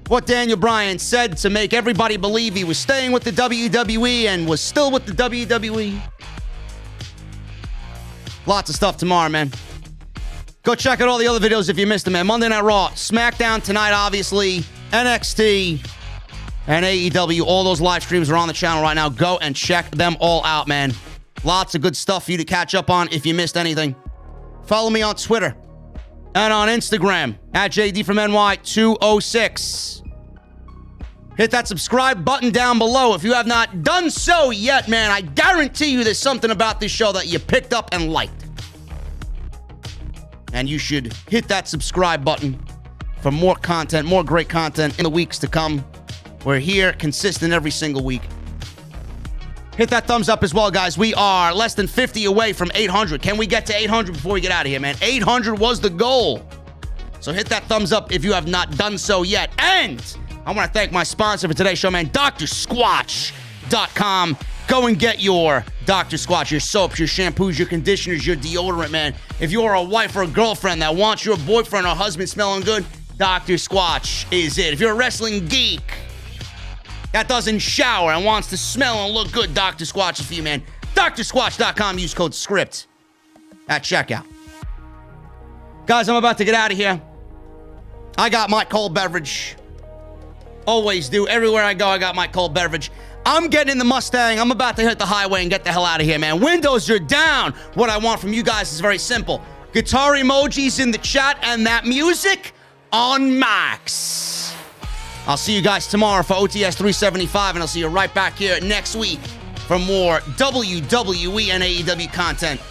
What Daniel Bryan said to make everybody believe he was staying with the WWE and was still with the WWE. Lots of stuff tomorrow, man. Go check out all the other videos if you missed them, man. Monday Night Raw, SmackDown tonight, obviously, NXT, and AEW. All those live streams are on the channel right now. Go and check them all out, man. Lots of good stuff for you to catch up on if you missed anything. Follow me on Twitter and on Instagram at JDfromNY206. Hit that subscribe button down below if you have not done so yet, man. I guarantee you there's something about this show that you picked up and liked. And you should hit that subscribe button for more content, more great content in the weeks to come. We're here, consistent every single week. Hit that thumbs up as well, guys. We are less than 50 away from 800. Can we get to 800 before we get out of here, man? 800 was the goal. So hit that thumbs up if you have not done so yet. And I want to thank my sponsor for today's show, man, DrSquatch.com. Go and get your Dr. Squatch, your soaps, your shampoos, your conditioners, your deodorant, man. If you're a wife or a girlfriend that wants your boyfriend or husband smelling good, Dr. Squatch is it. If you're a wrestling geek that doesn't shower and wants to smell and look good, Dr. Squatch is for you, man. DrSquatch.com. Use code SCRIPT at checkout. Guys, I'm about to get out of here. I got my cold beverage. Always do. Everywhere I go, I got my cold beverage. I'm getting in the Mustang. I'm about to hit the highway and get the hell out of here, man. Windows are down. What I want from you guys is very simple. Guitar emojis in the chat and that music on max. I'll see you guys tomorrow for OTS 375, and I'll see you right back here next week for more WWE and AEW content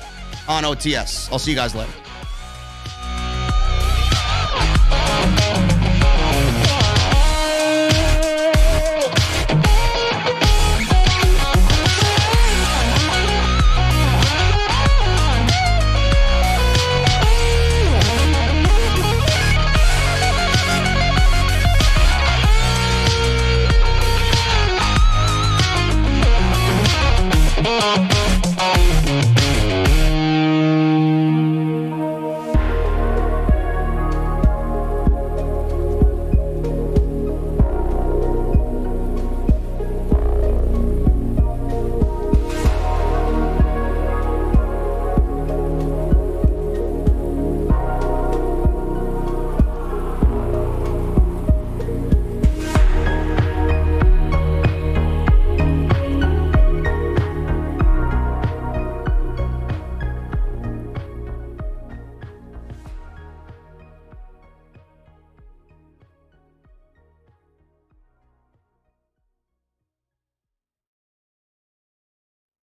on OTS. I'll see you guys later.